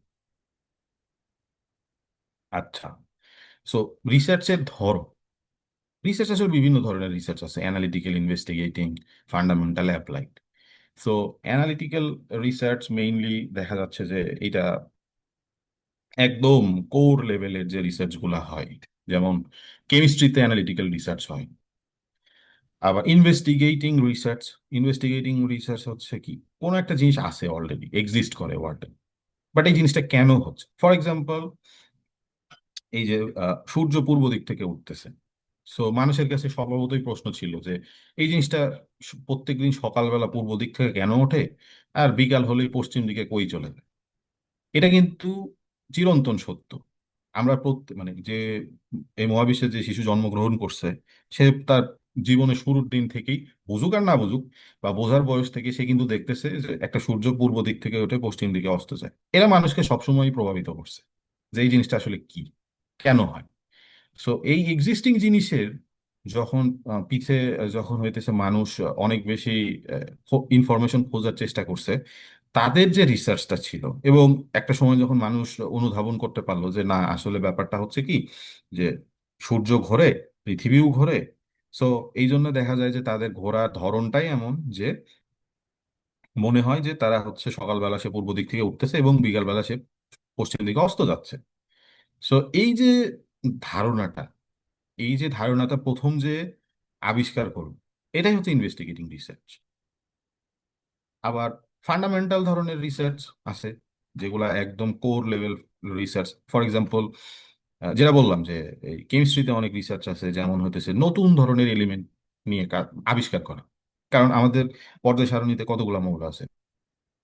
আচ্ছা, সো রিসার্চের ধরন, রিসার্চ আসলে বিভিন্ন ধরনের রিসার্চ আছে: analytical, investigating, fundamental, applied. So analytical research mainly দেখা যাচ্ছে যে এটা একদম কোর লেভেলের যে রিসার্চ গুলা হয়, যেমন কেমিস্ট্রিতে অ্যানালিটিক্যাল রিসার্চ হয়। আবার ইনভেস্টিগেটিং রিসার্চ হচ্ছে কি, কোনো একটা জিনিস আছে অলরেডি এক্সিস্ট করে ওয়ার্ল্ডে, বাট এই জিনিসটা কেন হচ্ছে। ফর এক্সাম্পল, এই যে সূর্য পূর্ব দিক থেকে উঠতেছে, সো মানুষের কাছে স্বভাবতই প্রশ্ন ছিল যে এই জিনিসটা প্রত্যেকদিন সকালবেলা পূর্ব দিক থেকে কেন ওঠে আর বিকাল হলেই পশ্চিম দিকে কই চলে যায়। এটা কিন্তু চিরন্তন সত্য। আমরা মানে যে এই মহাবিশ্বে যে শিশু জন্মগ্রহণ করছে, সে তার জীবনের শুরুর দিন থেকেই, বুঝুক আর না বুঝুক, বা বোঝার বয়স থেকে সে কিন্তু দেখতেছে যে একটা সূর্য পূর্ব দিক থেকে উঠে পশ্চিম দিকে অস্ত যায়। এরা মানুষকে সবসময় প্রভাবিত করছে যে এই জিনিসটা আসলে কি, কেন হয়। সো এই এক্সিস্টিং জিনিসের যখন পিছে যখন হইতেছে মানুষ অনেক বেশি ইনফরমেশন খোঁজার চেষ্টা করছে, তাদের যে রিসার্চটা ছিল, এবং একটা সময় যখন মানুষ অনুধাবন করতে পারলো যে না, আসলে ব্যাপারটা হচ্ছে কি, যে সূর্য ঘোরে, পৃথিবীও ঘোরে। সো এই জন্য দেখা যায় যে তাদের ঘোরার ধরনটাই এমন যে মনে হয় যে তারা হচ্ছে সকালবেলা সে পূর্ব দিক থেকে উঠতেছে এবং বিকালবেলা সে পশ্চিম দিকে অস্ত যাচ্ছে। সো ধারণাটা এই যে ধারণাটা প্রথম যে আবিষ্কার করলো, এটাই হচ্ছে ইনভেস্টিগেটিং রিসার্চ। আবার ফান্ডামেন্টাল ধরনের রিসার্চ আছে, যেগুলা একদম core level research. For example, যেটা বললাম যে এই কেমিস্ট্রিতে অনেক রিসার্চ আছে, যেমন হতেছে নতুন ধরনের এলিমেন্ট নিয়ে আবিষ্কার করা। কারণ আমাদের পর্যায় সারণীতে কতগুলা মৌল আছে,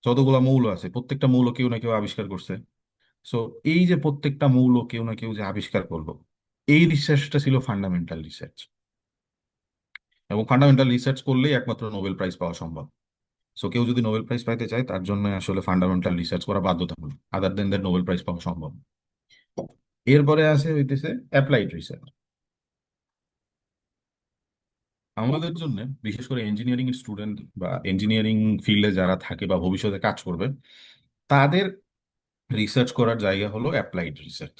যতগুলা মৌল আছে প্রত্যেকটা মৌল কেউ না কেউ আবিষ্কার করছে। সো এই যে প্রত্যেকটা মৌল কেউ না কেউ যে আবিষ্কার করলো, এই রিসার্চটা ছিল ফান্ডামেন্টাল রিসার্চ। এবং ফান্ডামেন্টাল রিসার্চ করলেই একমাত্র নোবেল প্রাইজ পাওয়া সম্ভব। সো কেউ যদি নোবেল প্রাইজ পাইতে চায় তার জন্য আসলে ফান্ডামেন্টাল রিসার্চ করা বাধ্যতামূলক, আদার দেন দ্যাট নোবেল প্রাইজ পাওয়া সম্ভব। এরপরে আছে হইতেছে অ্যাপ্লাইড রিসার্চ। আমাদের জন্য, বিশেষ করে ইঞ্জিনিয়ারিং স্টুডেন্ট বা ইঞ্জিনিয়ারিং ফিল্ডে যারা থাকে বা ভবিষ্যতে কাজ করবে, তাদের রিসার্চ করার জায়গা হলো অ্যাপ্লাইড রিসার্চ।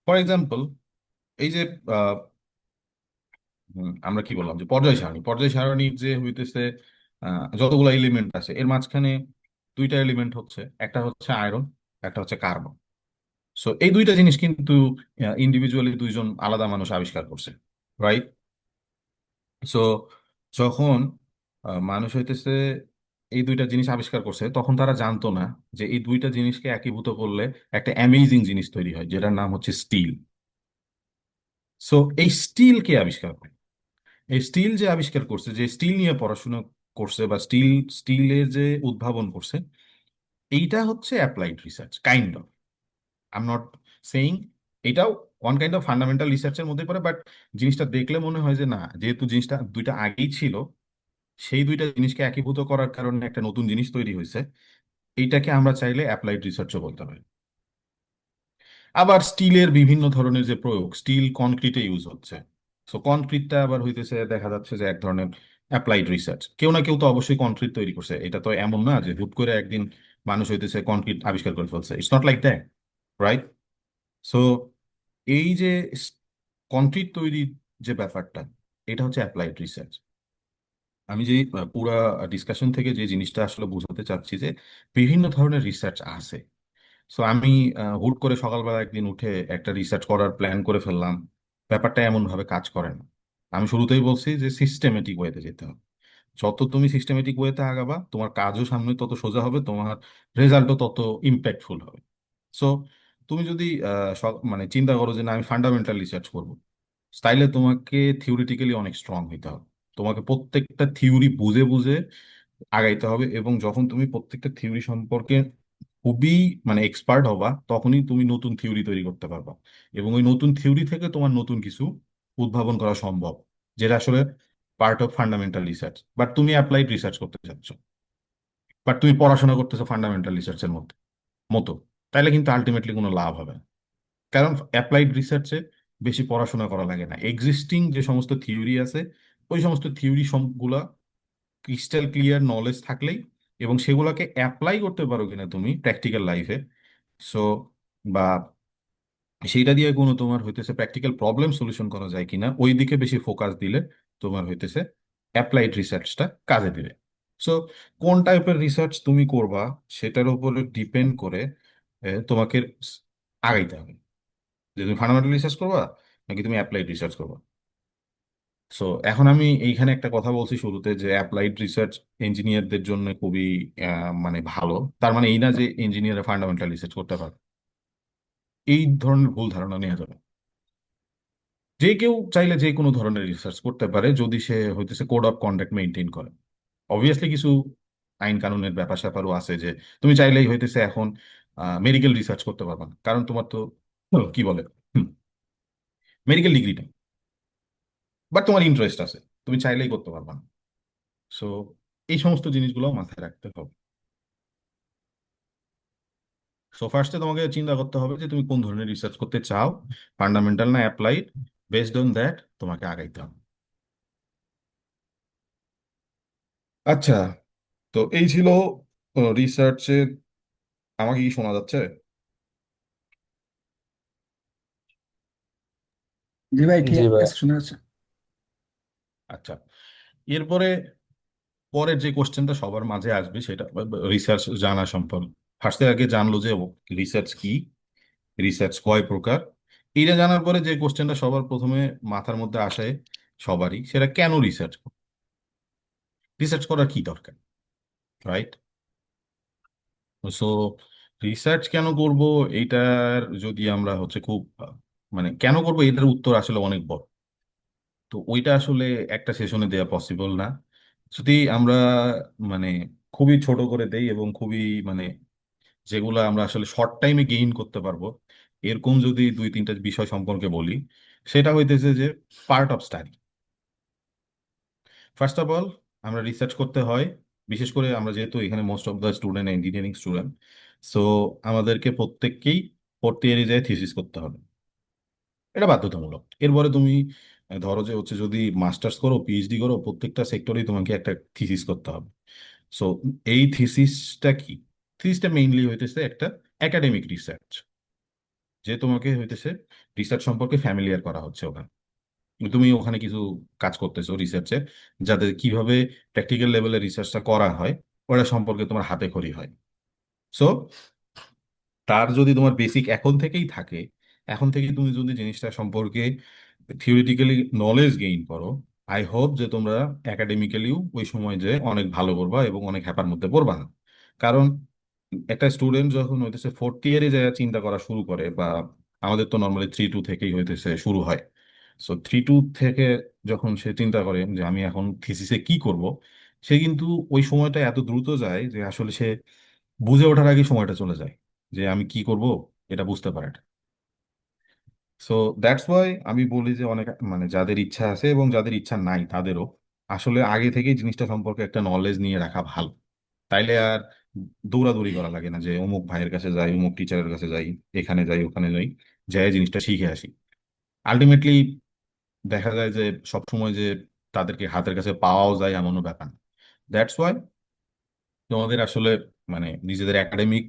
ফর এক্সাম্পল, এই যে আহ, আমরা কি বললাম যে পর্যায় সারণীর যে হইতেছে যতগুলো এলিমেন্ট আছে এর মাঝখানে দুইটা এলিমেন্ট হচ্ছে, একটা হচ্ছে আয়রন, একটা হচ্ছে কার্বন। সো এই দুইটা জিনিস কিন্তু ইন্ডিভিজুয়ালি দুইজন আলাদা মানুষ আবিষ্কার করছে, রাইট? সো যখন মানুষ হইতেছে এই দুইটা জিনিস আবিষ্কার করছে, তখন তারা জানতো না যে এই দুইটা জিনিসকে একীভূত করলে একটা অ্যামেজিং জিনিস তৈরি হয়, যেটার নাম হচ্ছে স্টিল। সো এই স্টিল কে আবিষ্কার করে, এই স্টিল যে আবিষ্কার করছে, যে স্টিল নিয়ে পড়াশোনা করছে বা স্টিলের যে উদ্ভাবন করছে, এইটা হচ্ছে applied research kind of. I am not saying এটাও ওয়ান কাইন্ড অফ ফান্ডামেন্টাল রিসার্চের মধ্যে পড়ে, বাট জিনিসটা দেখলে মনে হয় যে না, যেহেতু জিনিসটা দুইটা আগেই ছিল, সেই দুইটা জিনিসকে একীভূত করার কারণে একটা নতুন জিনিস তৈরি হয়েছে, এইটাকে আমরা চাইলে অ্যাপ্লাইড রিসার্চও বলতে পারি। আবার স্টিলের বিভিন্ন ধরনের যে প্রয়োগ, স্টিল কনক্রিটে ইউজ হচ্ছে। সো কনক্রিটটা আবার হইতেছে দেখা যাচ্ছে যে এক ধরনের অ্যাপ্লাইড রিসার্চ। কেউ না কেউ তো অবশ্যই কনক্রিট তৈরি করছে, এটা তো এমন না যে হুট করে একদিন মানুষ হইতেছে কনক্রিট আবিষ্কার করে ফেলছে। It's not like that, right? So এই যে কনক্রিট তৈরির যে ব্যাপারটা, এটা হচ্ছে অ্যাপ্লাইড রিসার্চ। আমি যে পুরা ডিসকাশন থেকে যে জিনিসটা আসলে বোঝাতে চাচ্ছি যে বিভিন্ন ধরনের রিসার্চ আছে। সো আমি হুট করে সকালবেলা একদিন উঠে একটা রিসার্চ করার প্ল্যান করে ফেললাম, ব্যাপারটা এমন ভাবে কাজ করে না। আমি শুরুতেই বলছি যে সিস্টেমেটিক ওয়েতে যেতে হবে। যত তুমি সিস্টেমেটিক ওয়েতে আগাবা, তোমার কাজও সামনে তত সোজা হবে, তোমার রেজাল্টও তত ইম্প্যাক্টফুল হবে। সো তুমি যদি মানে চিন্তা করো যে না আমি ফান্ডামেন্টাল রিসার্চ করবো, তাইলে তোমাকে থিওরিটিক্যালি অনেক স্ট্রং হইতে হবে। তোমাকে প্রত্যেকটা থিওরি বুঝে বুঝে আগাইতে হবে, এবং যখন তুমি প্রত্যেকটা থিওরি সম্পর্কে খুবই মানে এক্সপার্ট হবা, তখনই তুমি নতুন থিওরি তৈরি করতে পারবা, এবং ওই নতুন থিওরি থেকে তোমার নতুন কিছু উদ্ভাবন করা সম্ভব, যেটা আসলে part of fundamental research. But তুমি অ্যাপ্লাইড রিসার্চ করতে চাচ্ছ, বাট তুমি পড়াশোনা করতেছো ফান্ডামেন্টাল রিসার্চের মধ্যে মতো, তাইলে কিন্তু আলটিমেটলি কোনো লাভ হবে না। কারণ অ্যাপ্লাইড রিসার্চে বেশি পড়াশোনা করা লাগে না, এক্সিস্টিং যে সমস্ত থিওরি আছে ওই সমস্ত থিওরি সবগুলা ক্রিস্টাল ক্লিয়ার নলেজ থাকলেই, এবং সেগুলোকে অ্যাপ্লাই করতে পারো কিনা তুমি প্র্যাকটিক্যাল লাইফে, সো বা সেইটা দিয়ে কোনো তোমার হইতেছে প্র্যাকটিক্যাল প্রবলেম সলিউশন করা যায় কিনা, ওই দিকে বেশি ফোকাস দিলে তোমার হইতেছে অ্যাপ্লাইড রিসার্চটা কাজে দিবে। সো কোন টাইপের রিসার্চ তুমি করবা সেটার উপরে ডিপেন্ড করে তোমাকে আগাইতে হবে, যে তুমি ফান্ডামেন্টাল রিসার্চ করবা নাকি তুমি অ্যাপ্লাইড রিসার্চ করবা। সো এখন আমি এইখানে একটা কথা বলছি শুরুতে, যে অ্যাপ্লাইড রিসার্চ ইঞ্জিনিয়ারদের জন্য খুবই মানে ভালো। তার মানে এই না যে ইঞ্জিনিয়ার ফান্ডামেন্টাল রিসার্চ করতে পারে, এই ধরনের ভুল ধারণা নেওয়া যাবে। যে কেউ চাইলে যে কোনো ধরনের রিসার্চ করতে পারে, যদি সে হইতেছে কোড অফ কন্ডাক্ট মেনটেন করে। অবভিয়াসলি কিছু আইন কানুনের ব্যাপার স্যাপারও আছে, যে তুমি চাইলেই হইতেছে এখন মেডিকেল রিসার্চ করতে পারবে না, কারণ তোমার তো কি বলে মেডিকেল ডিগ্রিটা, বাট তোমার ইন্টারেস্ট আছে, তুমি চাইলেই করতে পারবে না। সো এই সমস্ত জিনিসগুলো মাথায় রাখতে হবে। সো ফার্স্টে তোমাকে চিন্তা করতে হবে যে তুমি কোন ধরনের রিসার্চ করতে চাও, ফান্ডামেন্টাল না অ্যাপ্লাইড। বেসড অন দ্যাট তোমাকে আগাইতে হবে। আচ্ছা, তো এই ছিল রিসার্চের। আমাকে কি শোনা যাচ্ছে? জি ভাই, ঠিক জি ভাই। আছে, শোনা যাচ্ছে। আচ্ছা, এরপরে পরের যে কোশ্চেনটা সবার মাঝে আসবে সেটা রিসার্চ জানা সম্পর্কে। ফার্স্টে আগে জানলো যে রিসার্চ কি, রিসার্চ কয় প্রকার। এইটা জানার পরে যে কোশ্চেনটা সবার প্রথমে মাথার মধ্যে আসে সবারই, সেটা কেন রিসার্চ, রিসার্চ করার কি দরকার, রাইট? সো রিসার্চ কেন করব, এইটার যদি আমরা হচ্ছে খুব মানে কেন করব এটার উত্তর আসলে অনেক বড়। তো ওইটা আসলে একটা সেশনে দেওয়া পসিবল না। যদি আমরা মানে খুবই ছোট করে দেই এবং খুবই মানে যেগুলো আমরা আসলে শর্ট টাইমে গেইন করতে পারবো, এরকম যদি দুই তিনটা বিষয় সম্পর্কে বলি, সেটা হইতেছে যে part of study. First of all, আমরা রিসার্চ করতে হয়, বিশেষ করে আমরা যেহেতু এখানে most of the student engineering student, so আমাদেরকে প্রত্যেককেই ফোর্থ ইয়ারে যায় থিসিস করতে হবে। এটা বাধ্যতামূলক। এরপরে তুমি ধরো যে হচ্ছে যদি মাস্টার্স করো পিএইচডি করো, প্রত্যেকটা সেক্টরেই তোমাকে একটা থিসিস করতে হবে। সো এই থিসিসটা কি? থিসিসটা মেইনলি হইতেছে একটা একাডেমিক রিসার্চ, যে তোমাকে হইতেছে রিসার্চ সম্পর্কে ফ্যামিলিয়ার করা হচ্ছে ওখানে। তুমি ওখানে কিছু কাজ করতেছো রিসার্চে, যাতে কিভাবে প্র্যাকটিক্যাল লেভেলে রিসার্চটা করা হয় ওটা সম্পর্কে তোমার হাতে খড়ি হয়। সো তার যদি তোমার বেসিক এখন থেকেই থাকে, এখন থেকেই তুমি যদি জিনিসটা সম্পর্কে থিওরিটিক্যালি নলেজ গেইন করো, আই হোপ যে তোমরা একাডেমিক্যালিও ওই সময় যে অনেক ভালো করবা এবং অনেক হ্যাপার মধ্যে পড়বা না। কারণ একটা স্টুডেন্ট যখন হইতেছে ফোর্থ ইয়ারে যায় চিন্তা করা শুরু করে, বা আমাদের তো নর্মালি 3-2 থেকেই হইতেছে শুরু হয়। সো 3-2 থেকে যখন সে চিন্তা করে যে আমি এখন থিসিসে কি করব, সে কিন্তু ওই সময়টা এত দ্রুত যায় যে আসলে সে বুঝে ওঠার আগে সময়টা চলে যায়, যে আমি কি করব এটা বুঝতে পারে না। সো দ্যাটস ওয়াই আমি বলি যে অনেক মানে যাদের ইচ্ছা আছে এবং যাদের ইচ্ছা নাই তাদেরও আসলে আগে থেকেই জিনিসটা সম্পর্কে একটা নলেজ নিয়ে রাখা ভালো। তাইলে আর দৌড়াদৌড়ি করা লাগে না যে অমুক ভাইয়ের কাছে যাই, অমুক টিচারের কাছে যাই, এখানে যাই ওখানে যাই, যাই জিনিসটা শিখে আসি। আলটিমেটলি দেখা যায় যে সবসময় যে তাদেরকে হাতের কাছে পাওয়াও যায় এমনও ব্যাপার। দ্যাটস ওয়াই তোমাদের আসলে মানে নিজেদের একাডেমিক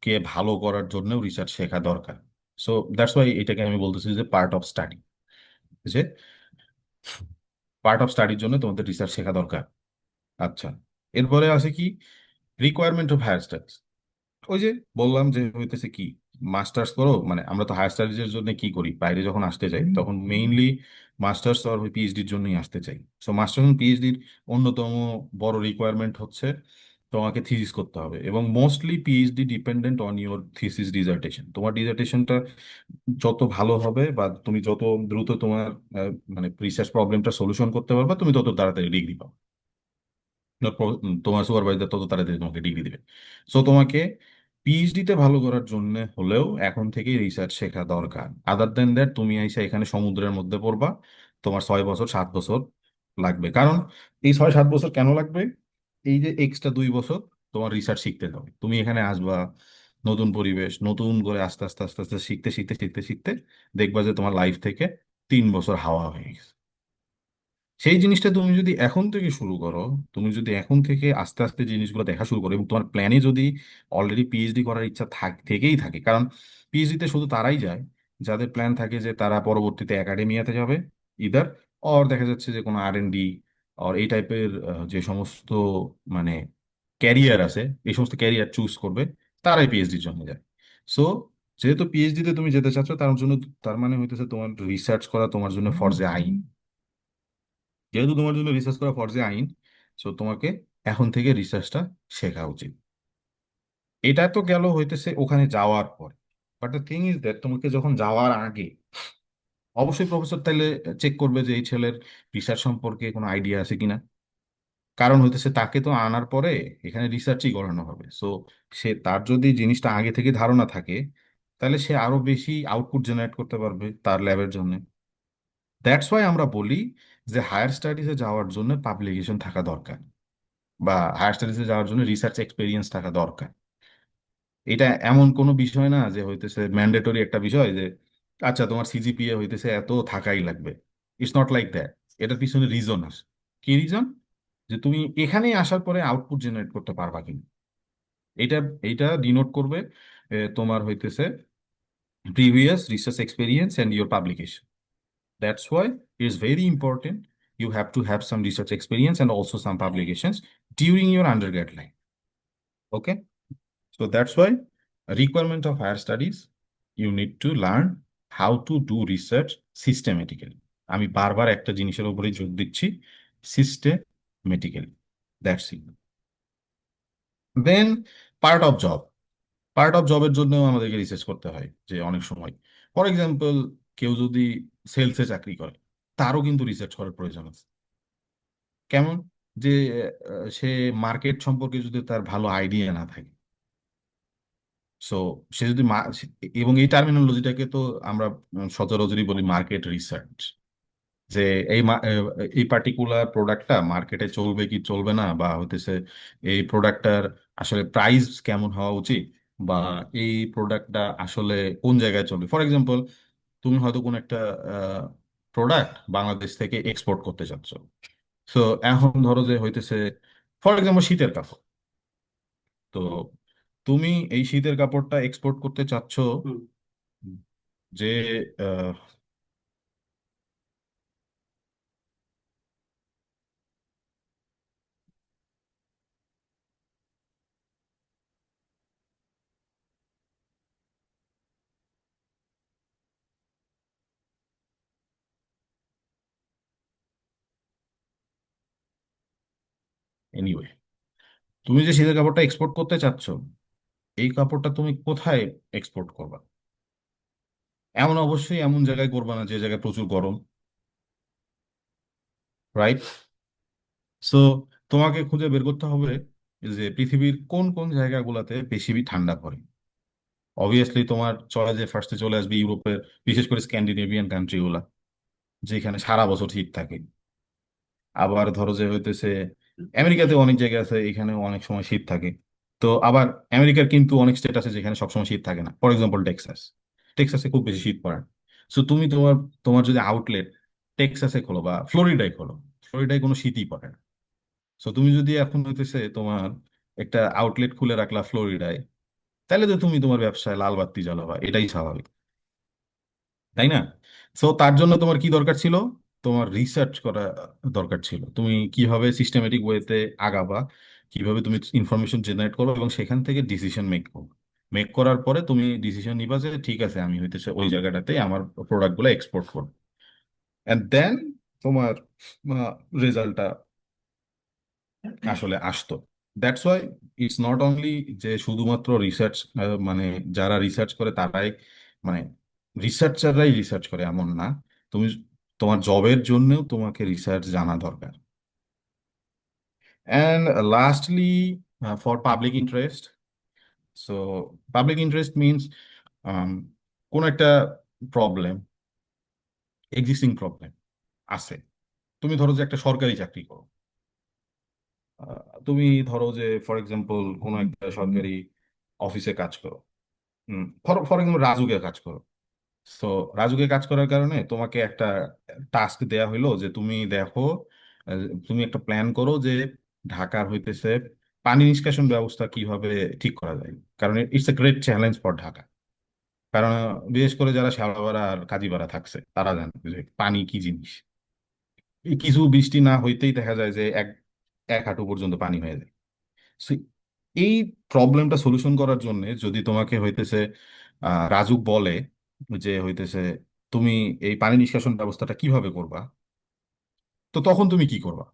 কে ভালো করার জন্যও রিসার্চ শেখা দরকার। সো দ্যাটস ওয়াই এটাকে আমি বলতেছি যে পার্ট অফ স্টাডি, যে পার্ট অফ স্টাডির জন্য তোমাদের রিসার্চ শেখা দরকার। আচ্ছা, এরপরে আছে কি রিকোয়ারমেন্ট অফ হায়ার স্টাডিজ। ওই যে বললাম যে হইতেছে কি মাস্টার্স করো, মানে আমরা তো হায়ার স্টাডিজের জন্য কি করি, বাইরে যখন আসতে যাই তখন মেইনলি মাস্টার্স আর পিএইচডির জন্যই আসতে চাই। সো মাস্টার্স এবং পিএইচডির অন্যতম বড় রিকোয়ারমেন্ট হচ্ছে তোমাকে থিসিস করতে হবে, এবং mostly PhD dependent on your thesis dissertation. তোমার ডিজার্টেশনটা যত ভালো হবে বা তুমি যত দ্রুত তোমার মানে রিসার্চ প্রবলেমটা সলিউশন করতে পারবে, তুমি তত তাড়াতাড়ি ডিগ্রি পাও। তোমার সুপারভাইজার তত তাড়াতাড়ি তোমাকে ডিগ্রি দিবে। সো তোমাকে পিএইচডিতে ভালো করার জন্য হলেও এখন থেকে রিসার্চ শেখা দরকার। আদার দেন দ্যাট তুমি এসে এখানে সমুদ্রের মধ্যে পড়বা, তোমার 6 বছর 7 বছর লাগবে। কারণ এই 6 7 বছর কেন লাগবে? এই যে এক্সট্রা 2 বছর তোমার রিসার্চ শিখতে হবে, তুমি এখানে আসবা, নতুন পরিবেশ, নতুন করে আস্তে আস্তে আস্তে আস্তে শিখতে শিখতে শিখতে শিখতে দেখবা যে তোমার লাইফ থেকে 3 বছর হাওয়া হয়ে গেছে। সেই জিনিসটা তুমি যদি এখন থেকে শুরু করো, তুমি যদি এখন থেকে আস্তে আস্তে জিনিসগুলো দেখা শুরু করো, এবং তোমার প্ল্যানে যদি অলরেডি পিএইচডি করার ইচ্ছা থেকেই থাকে, কারণ পিএইচডিতে শুধু তারাই যায় যাদের প্ল্যান থাকে যে তারা পরবর্তীতে একাডেমিয়াতে যাবে, ইদার অর দেখা যাচ্ছে যে কোনো R&D আর এই টাইপের যে সমস্ত মানে ক্যারিয়ার আছে, এই সমস্ত ক্যারিয়ার চুজ করবে, তারাই পিএইচডির জন্য যায়। সো যেহেতু পিএইচডিতে তুমি যেতে চাচ্ছ, তার জন্য তার মানে হইতেছে তোমার রিসার্চ করা তোমার জন্য ফরজে আইন। যেহেতু তোমার জন্য রিসার্চ করা ফরজে আইন, সো তোমাকে এখন থেকে রিসার্চটা শেখা উচিত। এটা তো গেল হইতেছে ওখানে যাওয়ার পর। But the thing is that তোমাকে যখন যাওয়ার আগে অবশ্যই প্রফেসর তাইলে চেক করবে যে এই ছেলের রিসার্চ সম্পর্কে কোনো আইডিয়া আছে কিনা। কারণ হইতেছে তাকে তো আনার পরে এখানে রিসার্চই করানো হবে। সো সে, তার যদি জিনিসটা আগে থেকে ধারণা থাকে, তাহলে সে আরো বেশি আউটপুট জেনারেট করতে পারবে তার ল্যাবের জন্য। দ্যাটস ওয়াই আমরা বলি যে হায়ার স্টাডিজে যাওয়ার জন্য পাবলিকেশন থাকা দরকার, বা হায়ার স্টাডিজে যাওয়ার জন্য রিসার্চ এক্সপিরিয়েন্স থাকা দরকার। এটা এমন কোনো বিষয় না যে হইতেছে ম্যান্ডেটরি একটা বিষয় যে আচ্ছা তোমার সিজিপিএ হইতেছে এত থাকাই লাগবে। It's not like that. এটার পিছনে রিজন আছে। কি রিজন? যে তুমি এখানে আসার পরে আউটপুট জেনারেট করতে পারবা কিনা। এটা এইটা ডিনোট করবে তোমার হইতেছে previous research experience and your publication. That's why it is very important you have to have some research experience and also some publications during your undergrad life. Okay? So that's why a requirement of higher studies, you need to learn how to do research systematically. আমি বারবার একটা জিনিসের উপরে জোর দিচ্ছি, systematically. That's it. Then part of job. Part of জবের জন্য আমাদেরকে রিসার্চ করতে হয় যে অনেক সময়, ফর এক্সাম্পল কেউ যদি সেলসে চাকরি করে, তারও কিন্তু রিসার্চ করার প্রয়োজন আছে। কেমন? যে সে মার্কেট সম্পর্কে যদি তার ভালো আইডিয়া না থাকে, সো সে যদি এবং এই টার্মিনোলজিটাকে তো আমরা সচরাচরই বলি মার্কেট রিসার্চ, যে এই এই পার্টিকুলার প্রোডাক্টটা মার্কেটে চলবে কি চলবে না, বা হতেছে এই প্রোডাক্টটার আসলে প্রাইস কেমন হওয়া উচিত, বা এই প্রোডাক্টটা আসলে কোন জায়গায় চলবে। ফর এক্সাম্পল তুমি হয়তো কোনো একটা প্রোডাক্ট বাংলাদেশ থেকে এক্সপোর্ট করতে চাচ্ছ। সো এখন ধরো যে হইতেছে ফর এক্সাম্পল শীতের কাপড়, তো তুমি এই শীতের কাপড়টা এক্সপোর্ট করতে চাচ্ছ যে এনিওয়ে, তুমি যে শীতের কাপড়টা এক্সপোর্ট করতে চাচ্ছ, এই কাপড়টা তুমি কোথায় এক্সপোর্ট করবা? এমন অবশ্যই এমন জায়গায় করবা না যে জায়গায় প্রচুর গরম, রাইট? সো তোমাকে খুঁজে বের করতে হবে যে পৃথিবীর কোন কোন জায়গাগুলোতে বেশি ঠান্ডা পড়ে। অবভিয়াসলি তোমার চয়েসে ফার্স্টে চলে আসবে ইউরোপের, বিশেষ করে স্ক্যান্ডিনেভিয়ান কান্ট্রি গুলা, যেখানে সারা বছর শীত থাকে। আবার ধরো যে হইতেছে আমেরিকাতে অনেক জায়গা আছে, এখানে অনেক সময় শীত থাকে। তো আবার আমেরিকার কিন্তু অনেক স্টেট আছে যেখানে সবসময় শীত থাকে না, ফর এক্সাম্পল টেক্সাস। টেক্সাসে খুব বেশি শীত পড়ে। সো তুমি তোমার তোমার যদি আউটলেট টেক্সাসে খোলো বা ফ্লোরিডায় খোলো, ফ্লোরিডায় কোনো শীতই পড়ে না। সো তুমি যদি এখন হইতেছে তোমার একটা আউটলেট খুলে রাখলা ফ্লোরিডায়, তাহলে তো তুমি তোমার ব্যবসায় লাল বাতি জ্বালাবা, এটাই স্বাভাবিক, তাই না? সো তার জন্য তোমার কি দরকার ছিল? তোমার রিসার্চ করা দরকার ছিল, তুমি কিভাবে সিস্টেমেটিক ওয়েতে আগাবা, কিভাবে তুমি ইনফরমেশন জেনারেট করো এবং সেখান থেকে ডিসিশন মেক করো। মেক করার পরে তুমি ডিসিশন নিবা যে ঠিক আছে আমি হইতেছে ওই জায়গাটাতে আমার প্রোডাক্টগুলো এক্সপোর্ট করবো, এন্ড দেন তোমার রেজাল্টটা আসলে আসতো। That's why it's not only যে শুধুমাত্র রিসার্চ, মানে যারা রিসার্চ করে তারাই, মানে রিসার্চাররাই রিসার্চ করে এমন না। তুমি তোমার জবের জন্যও তোমাকে রিসার্চ জানা দরকার। And lastly, for public interest, so public interest means কোন একটা প্রবলেম, এক্সিস্টিং প্রবলেম আছে। তুমি ধরো যে একটা সরকারি চাকরি করো, তুমি ধরো যে ফর এক্সাম্পল কোনো একটা সরকারি অফিসে কাজ করো, ফর ফর এক্সাম্পল রাজুকে কাজ করো। তো রাজুকে কাজ করার কারণে তোমাকে একটা টাস্ক দেয়া হইলো যে তুমি দেখো, তুমি একটা প্ল্যান করো যে ঢাকার হইতেছে পানি নিষ্কাশন ব্যবস্থা কিভাবে ঠিক করা যায়। কারণ it's a great challenge for Dhaka. কারণ বিশেষ করে যারা শালাবাড়া আর কাজীপাড়া থাকছে তারা জানে যে পানি কি জিনিস। এই কিছু বৃষ্টি না হইতেই দেখা যায় যে এক এক হাঁটু পর্যন্ত পানি হয়ে যায়। So, এই প্রবলেমটা সলিউশন করার জন্য যদি তোমাকে হইতেছে রাজুক বলে যে হইতেছে তুমি এই পানি নিষ্কাশন ব্যবস্থাটা কিভাবে করবা, তো তখন তুমি কি করবা?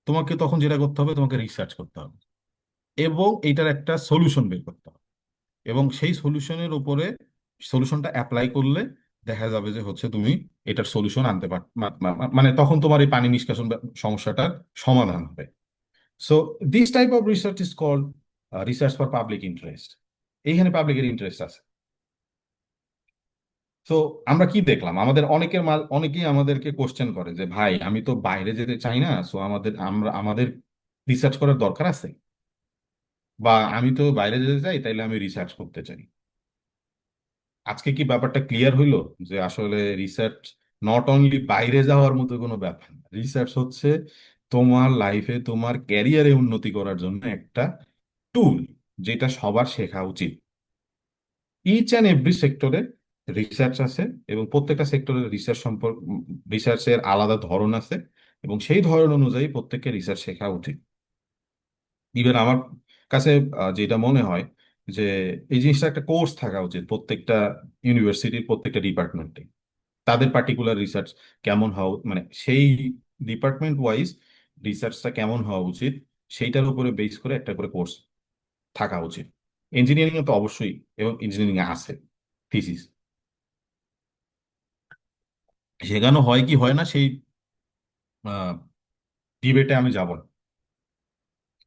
তোমাকে তখন যেটা করতে হবে, তোমাকে রিসার্চ করতে হবে এবং এটার একটা সলিউশন বের করতে হবে, এবং সেই সলিউশনের উপরে সলিউশনটা অ্যাপ্লাই করলে দেখা যাবে যে হচ্ছে তুমি এটার সলিউশন আনতে পার, মানে তখন তোমার এই পানি নিষ্কাশন সমস্যাটার সমাধান হবে। So this type of research is called research for public interest. এইখানে পাবলিকের ইন্টারেস্ট আছে। তো আমরা কি দেখলাম, আমাদের অনেকেই আমাদেরকে কোশ্চেন করে যে ভাই আমি তো বাইরে যেতে চাই না, সো আমাদের রিসার্চ করার দরকার আছে, বা আমি তো বাইরে যেতে চাই তাইলে আমি রিসার্চ করতে চাই। আজকে কি ব্যাপারটা ক্লিয়ার হইলো যে আসলে রিসার্চ নট অনলি বাইরে যাওয়ার মতো কোনো ব্যাপার না। রিসার্চ হচ্ছে তোমার লাইফে তোমার ক্যারিয়ারে উন্নতি করার জন্য একটা টুল, যেটা সবার শেখা উচিত। ইচ অ্যান্ড এভরি সেক্টরে রিসার্চ আছে, এবং প্রত্যেকটা সেক্টরের রিসার্চের আলাদা ধরন আছে, এবং সেই ধরন অনুযায়ী প্রত্যেককে রিসার্চ শেখা উচিত। ইভেন আমার কাছে যেটা মনে হয় যে এই জিনিসটা একটা কোর্স থাকা উচিত প্রত্যেকটা ইউনিভার্সিটির প্রত্যেকটা ডিপার্টমেন্টে। তাদের পার্টিকুলার রিসার্চ কেমন হওয়া, মানে সেই ডিপার্টমেন্ট ওয়াইজ রিসার্চটা কেমন হওয়া উচিত, সেইটার উপরে বেস করে একটা করে কোর্স থাকা উচিত। ইঞ্জিনিয়ারিং এ তো অবশ্যই, এবং ইঞ্জিনিয়ারিং এ আছে থিসিস, শেখানো হয় কি হয় না সেই ডিবেটে আমি যাব না।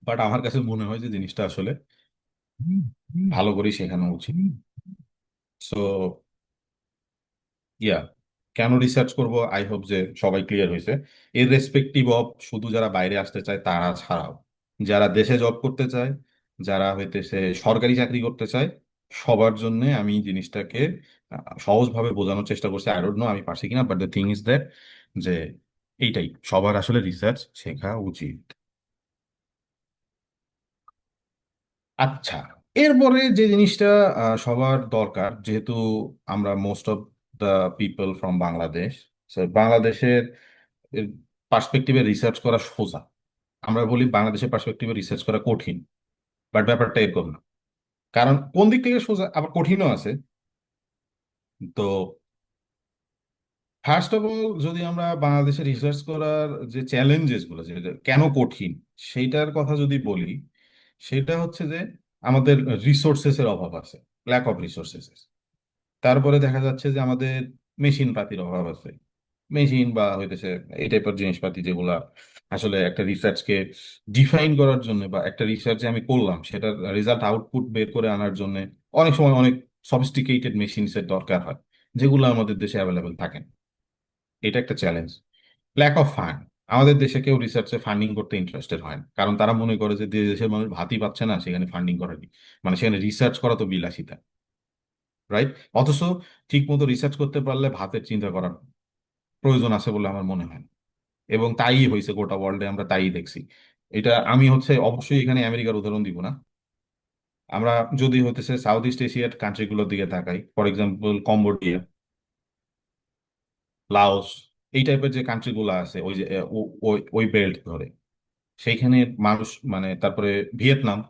বাট আমার কাছে মনে হয় যে জিনিসটা আসলে ভালো করে শেখানো উচিত। সো ইয়া, কেন রিসার্চ করব, আই হোপ যে সবাই ক্লিয়ার হয়েছে। এর রেসপেক্টিভ অফ শুধু যারা বাইরে আসতে চায় তারা ছাড়াও, যারা দেশে জব করতে চায়, যারা হইতেছে সরকারি চাকরি করতে চায়, সবার জন্য আমি জিনিসটাকে সহজভাবে বোঝানোর চেষ্টা করছি। আই ডোন্ট নো আমি পারছি কিনা, but the thing is that যে এইটাই, সবার আসলে রিসার্চ শেখা উচিত। আচ্ছা, এরপরে যে জিনিসটা সবার দরকার, যেহেতু আমরা most of the people from Bangladesh, বাংলাদেশের পার্সপেক্টিভে রিসার্চ করা সোজা। আমরা বলি বাংলাদেশের পার্সপেক্টিভে রিসার্চ করা কঠিন, বাট ব্যাপারটা এরকম না। কারণ কোন দিক থেকে সোজা আবার কঠিনও আছে। তো ফার্স্ট অফ অল যদি আমরা বাংলাদেশে রিসার্চ করার যে চ্যালেঞ্জেস গুলো, যে কেন কঠিন সেইটার কথা যদি বলি, সেটা হচ্ছে যে আমাদের রিসোর্সেস এর অভাব আছে, ল্যাক অফ রিসোর্সেস। তারপরে দেখা যাচ্ছে যে আমাদের মেশিন পাতির অভাব আছে, মেশিন বা হইতেছে এই টাইপের জিনিসপাতি যেগুলা আসলে একটা রিসার্চকে ডিফাইন করার জন্য, বা একটা রিসার্চ যে আমি করলাম সেটার রেজাল্ট আউটপুট বের করে আনার জন্য অনেক সময় অনেক সফিস্টিকেটেড মেশিনস এর দরকার হয়, যেগুলো আমাদের দেশে অ্যাভেলেবেল থাকে না। এটা একটা চ্যালেঞ্জ। ল্যাক অফ ফান্ড, আমাদের দেশে কেউ রিসার্চে ফান্ডিং করতে ইন্টারেস্টেড হয় না, কারণ তারা মনে করে যে দেশের মানুষ ভাতই পাচ্ছে না, সেখানে ফান্ডিং করা কি, মানে সেখানে রিসার্চ করা তো বিলাসিতা, রাইট? অথচ ঠিক মতো রিসার্চ করতে পারলে ভাতের চিন্তা করার প্রয়োজন আছে বলে আমার মনে হয় না। এবং তাই হয়েছে গোটা ওয়ার্ল্ডে, আমরা তাই দেখছি। এটা আমি হচ্ছে অবশ্যই এখানে আমেরিকার উদাহরণ দিব না। আমরা যদি হতেছে সাউথ ইস্ট এশিয়ার কান্ট্রিগুলোর দিকে তাকাই, ফর এক্সাম্পল কম্বোডিয়া, লাওস, এই টাইপের যে কান্ট্রিগুলো আছে ওই যে ওই বেল্ট ধরে, সেইখানে মানুষ, মানে তারপরে ভিয়েতনাম,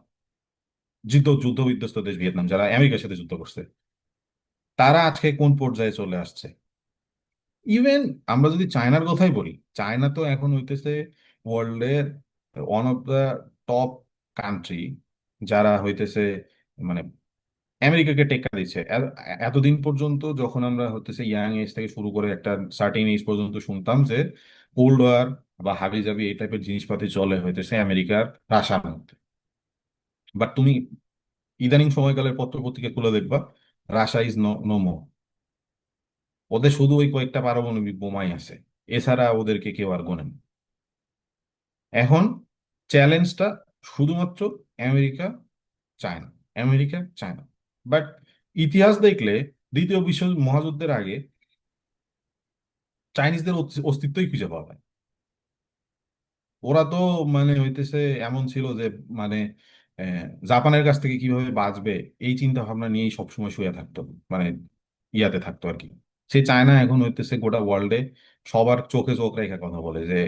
যুদ্ধ বিধ্বস্ত দেশ ভিয়েতনাম, যারা আমেরিকার সাথে যুদ্ধ করছে, তারা আজকে কোন পর্যায়ে চলে আসছে। ইভেন আমরা যদি চায়নার কথাই বলি, চায়না তো এখন হইতেছে ওয়ার্ল্ডের one of the top country, যারা হইতেছে মানে আমেরিকাকে টেক্কা দিচ্ছে। এতদিন পর্যন্ত যখন আমরা হতেছে ইয়াং এজ থেকে শুরু করে একটা সার্টেন এজ পর্যন্ত শুনতাম যে কোল্ড ওয়ার বা হাবিজাবি এই টাইপের জিনিসপাতি চলে হইতেছে আমেরিকার রাশার মধ্যে। বাট তুমি ইদানিং সময়কালের পত্র পত্রিকা খুলে দেখবা রাশা ইজ নো মোর। ওদের শুধু ওই কয়েকটা পারমাণবিক বোমাই আছে, এছাড়া ওদেরকে কেউ আর গোনে না। এখন চ্যালেঞ্জটা শুধুমাত্র America China, America China. But ইতিহাস দেখলে দ্বিতীয় বিশ্ব মহাযুদ্ধের আগে চাইনিজদের অস্তিত্বই খুঁজে পাওয়া যায়। ওরা তো হইতেছে এমন ছিল যে মানে জাপানের কাছ থেকে কিভাবে বাঁচবে এই চিন্তা ভাবনা নিয়েই সবসময় শুয়ে থাকতো, মানে ইয়াতে থাকতো আর কি। সেই চায়না এখন হইতেছে গোটা ওয়ার্ল্ডে সবার চোখে চোখ রেখে কথা বলে যে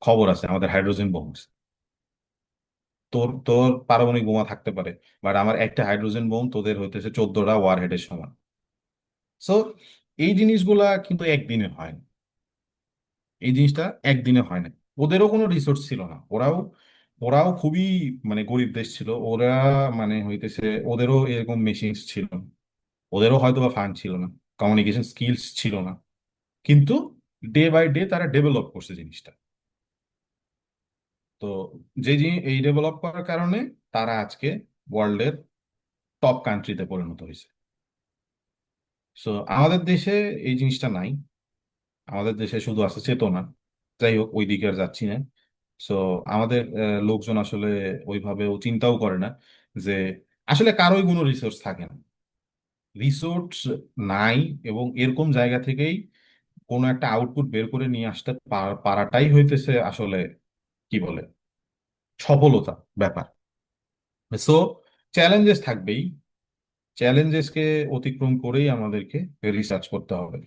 খবর আছে, আমাদের হাইড্রোজেন বোম আছে। তোর তোর পারমাণবিক বোমা থাকতে পারে, বাট আমার একটা হাইড্রোজেন বোম তোদের হইতেছে 14টা ওয়ার হেডের সমান। সো এই জিনিসগুলা কিন্তু একদিনে হয় না, এই জিনিসটা একদিনে হয় না। ওদেরও কোনো রিসোর্স ছিল না, ওরাও ওরাও খুবই গরিব দেশ ছিল ওরা। হইতেছে ওদেরও এরকম মেশিনস ছিল না, ওদেরও হয়তো বা ফান্ড ছিল না, কমিউনিকেশন স্কিলস ছিল না। কিন্তু ডে বাই ডে তারা ডেভেলপ করছে জিনিসটা। তো এই ডেভেলপ করার কারণে তারা আজকে ওয়ার্ল্ডের টপ কান্ট্রিতে পরিণত হয়েছে। সো আমাদের দেশে এই জিনিসটা নাই, আমাদের দেশে শুধু আছে চেতনা। যাই হোক, ওই দিকে আর যাচ্ছি না। সো আমাদের লোকজন আসলে ওইভাবেও চিন্তাও করে না যে আসলে কারোই কোনো রিসোর্স থাকে না, রিসোর্স নাই। এবং এরকম জায়গা থেকেই কোনো একটা আউটপুট বের করে নিয়ে আসতে পারাটাই হইতেছে আসলে কি বলে সফলতা ব্যাপার। সো চ্যালেঞ্জেস থাকবেই, চ্যালেঞ্জেসকে অতিক্রম করেই আমাদেরকে রিসার্চ করতে হবে।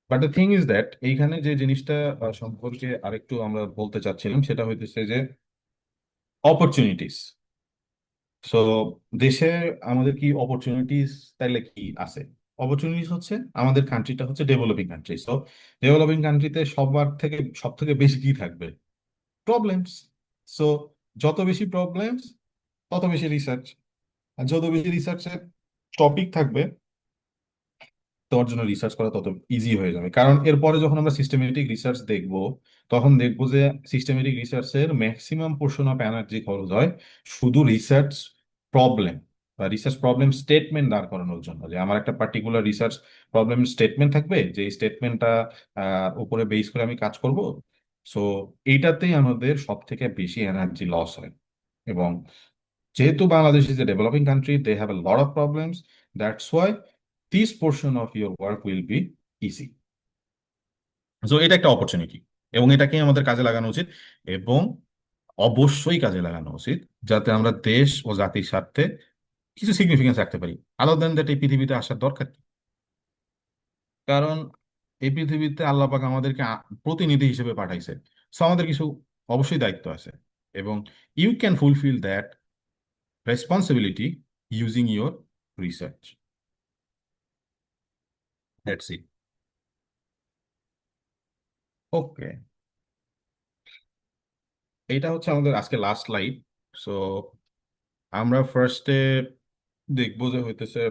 But the thing is that এইখানে যে জিনিসটা সম্পর্কে আরেকটু আমরা বলতে চাচ্ছিলাম সেটা হইতেছে যে অপরচুনিটিস। সো দেশে আমাদের কি অপরচুনিটিস তাইলে কি আছে? অপরচুনিটিস হচ্ছে আমাদের কান্ট্রিটা হচ্ছে ডেভেলপিং কান্ট্রি। সো ডেভেলপিং কান্ট্রিতে সব থেকে বেশি কি থাকবে? প্রবলেমস। সো যত বেশি প্রবলেমস তত বেশি রিসার্চ, আর যত বেশি রিসার্চের টপিক থাকবে তোমার জন্য রিসার্চ করা তত ইজি হয়ে যাবে। কারণ এরপরে যখন আমরা সিস্টেমেটিক রিসার্চ দেখব, তখন দেখব যে সিস্টেমেটিক রিসার্চের ম্যাক্সিমাম পোর্শন অফ এনার্জি খরচ হয় শুধু রিসার্চ প্রবলেম বা রিসার্চ প্রবলেম স্টেটমেন্ট দাঁড় করানোর জন্য। যে আমার একটা পার্টিকুলার রিসার্চ প্রবলেম স্টেটমেন্ট থাকবে, যে স্টেটমেন্টটা উপরে বেস করে আমি কাজ করব। সো এইটাতেই আমাদের সব থেকে বেশি এনার্জি লস হয়। এবং যেহেতু Bangladesh is a developing country, they have a lot of problems, that's why this portion of your work will be easy. So এটা একটা অপরচুনিটি, এবং এটাকে আমাদের কাজে লাগানো উচিত। এবং অবশ্যই কাজে লাগানো উচিত যাতে আমরা দেশ ও জাতির স্বার্থে কিছু সিগনিফিকেন্স রাখতে পারি। আদার দেন দ্যাট এই পৃথিবীতে আসার দরকার কি? কারণ এই পৃথিবীতে আল্লাহ পাক আমাদেরকে প্রতিনিধি হিসেবে পাঠাইছে। সো আমাদের কিছু অবশ্যই দায়িত্ব আছে, এবং you can fulfil that responsibility using your research. That's it. Okay, এইটা হচ্ছে আমাদের আজকে লাস্ট স্লাইড। সো আমরা ফার্স্টে দেখবো যে হইতেছে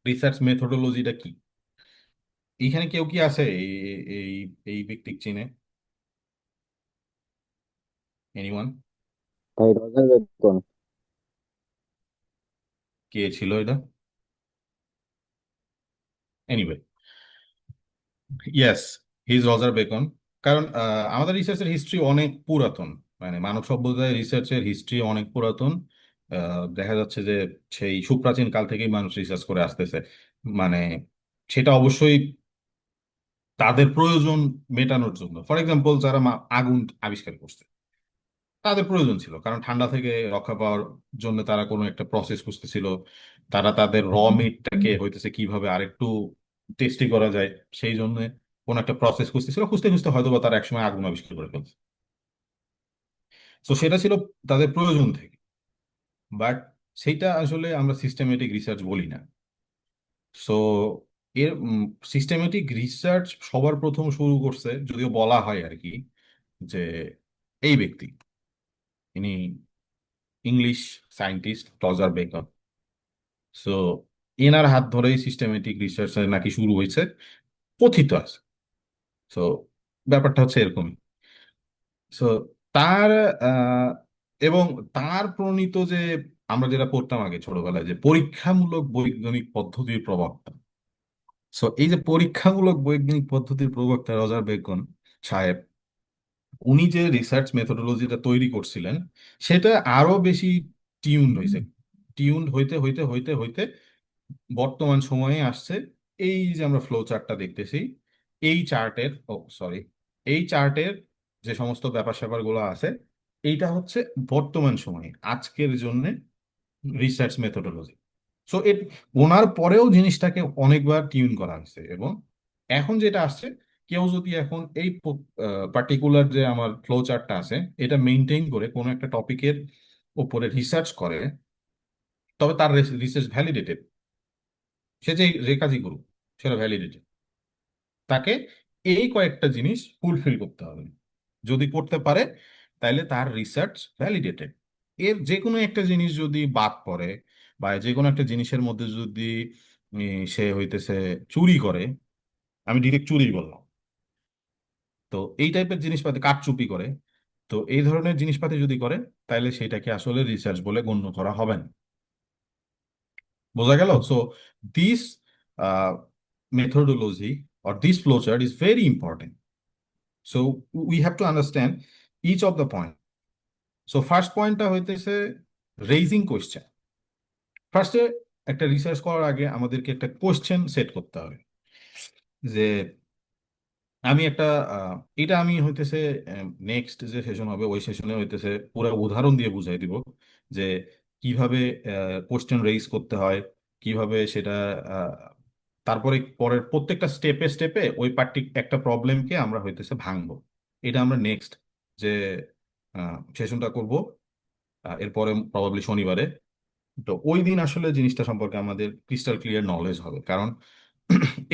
রিসার্চ মেথোডোলজিটা কি। এইখানে কেউ কি আছে এই এই এই ব্যক্তি চিনে? এনিওয়ান? ভাই রজার বেকন। কে ছিল এটা? Anyway, yes, his Roger beacon. কারণ আমাদের রিসার্চের হিস্ট্রি অনেক পুরাতন, মানব সভ্যতায় রিসার্চের হিস্ট্রি অনেক পুরাতন। দেখা যাচ্ছে যে সেই সুপ্রাচীন কাল থেকেই মানুষ রিসার্চ করে আসতেছে। মানে সেটা অবশ্যই তাদের প্রয়োজন মেটানোর জন্য। ফর এক্সাম্পল, যারা আগুন আবিষ্কার করছে তাদের প্রয়োজন ছিল, কারণ ঠান্ডা থেকে রক্ষা পাওয়ার জন্য তারা কোনো একটা প্রসেস খুঁজতেছিল। তারা তাদের মিটটাকে হইতেছে কিভাবে আরেকটু টেস্টি করা যায় সেই জন্য কোন একটা প্রসেস খুঁজতেছিল। খুঁজতে খুঁজতে হয়তো বা তারা একসময় আগুন আবিষ্কার করে ফেলছে। তো সেটা ছিল তাদের প্রয়োজন থেকে। বাট সেইটা আসলে আমরা সিস্টেমেটিক রিসার্চ বলি না। সো এর সিস্টেমেটিক রিসার্চ সবার প্রথম শুরু করছে, যদিও বলা হয় আর কি, যে এই ব্যক্তি, ইনি English scientist Roger beacon. So এনার হাত ধরেই সিস্টেমেটিক রিসার্চ নাকি শুরু হয়েছে, কথিত আছে। সো ব্যাপারটা হচ্ছে এরকম। সো তার আহ, এবং তার প্রণীত যে আমরা যেটা পড়তাম আগে ছোটবেলায়, যে পরীক্ষামূলক বৈজ্ঞানিক পদ্ধতির প্রবক্তা। সো এই যে পরীক্ষামূলক বৈজ্ঞানিক পদ্ধতির প্রবক্তা রজার বেকন সাহেব, উনি যে রিসার্চ মেথোডোলজিটা তৈরি করছিলেন, সেটা আরো বেশি টিউনড হয়েছে। টিউনড হইতে হইতে হইতে হইতে বর্তমান সময়ে আসছে এই যে আমরা ফ্লো চার্টটা দেখতেছি, এই চার্টের, ও সরি, এই চার্টের যে সমস্ত ব্যাপার স্যাপার গুলো আছে, এইটা হচ্ছে বর্তমান সময়ে আজকের জন্য রিসার্চ মেথোডোলজি। সো ওনার পরেও জিনিসটাকে অনেকবার টিউন করা হয়েছে, এবং এখন যেটা আসছে, কেউ যদি এখন এই পার্টিকুলার যে আমার ফ্লো চার্টটা আছে এটা মেনটেন করে কোনো একটা টপিকের উপরে রিসার্চ করে, তবে তার রিসার্চ ভ্যালিডেটেড, সে যে কাজই করুক সেটা ভ্যালিডেটেড। তাকে এই কয়েকটা জিনিস ফুলফিল করতে হবে। যদি করতে পারে তাহলে তার রিসার্চ ভ্যালিডেটেড। এর যে কোনো একটা জিনিস যদি বাদ পড়ে, বা যে কোনো একটা জিনিসের মধ্যে যদি সে হইতেছে চুরি করে, আমি ডিরেক্ট চুরি বললাম, তো এই টাইপের জিনিসপাতি কারচুপি করে, তো এই ধরনের জিনিসপাতি যদি করে, তাহলে সেটাকে আসলে রিসার্চ বলে গণ্য করা হবে না। বোঝা গেল? So this methodology or this flowchart is very important. So we have to understand each of the point. So first পয়েন্টটা হইতেছে রেইজিং কোয়েশ্চেন। ফার্স্টে একটা রিসার্চ করার আগে আমাদেরকে একটা কোয়েশ্চেন সেট করতে হবে, যে আমি একটা এটা আমি হইতেছে নেক্সট যে সেশন হবে ওই সেশনে হইতেছে পুরো উদাহরণ দিয়ে বুঝাই দিব যে কিভাবে কোশ্চেন রেইজ করতে হয়, কিভাবে সেটা আহ, তারপরে পরের প্রত্যেকটা স্টেপে স্টেপে ওই একটা প্রবলেমকে আমরা হইতেছে ভাঙবো। এটা আমরা নেক্সট যে সেশনটা করব, এরপরে প্রবাবলি শনিবারে, তো ওই দিন আসলে জিনিসটা সম্পর্কে আমাদের ক্রিস্টাল ক্লিয়ার নলেজ হবে। কারণ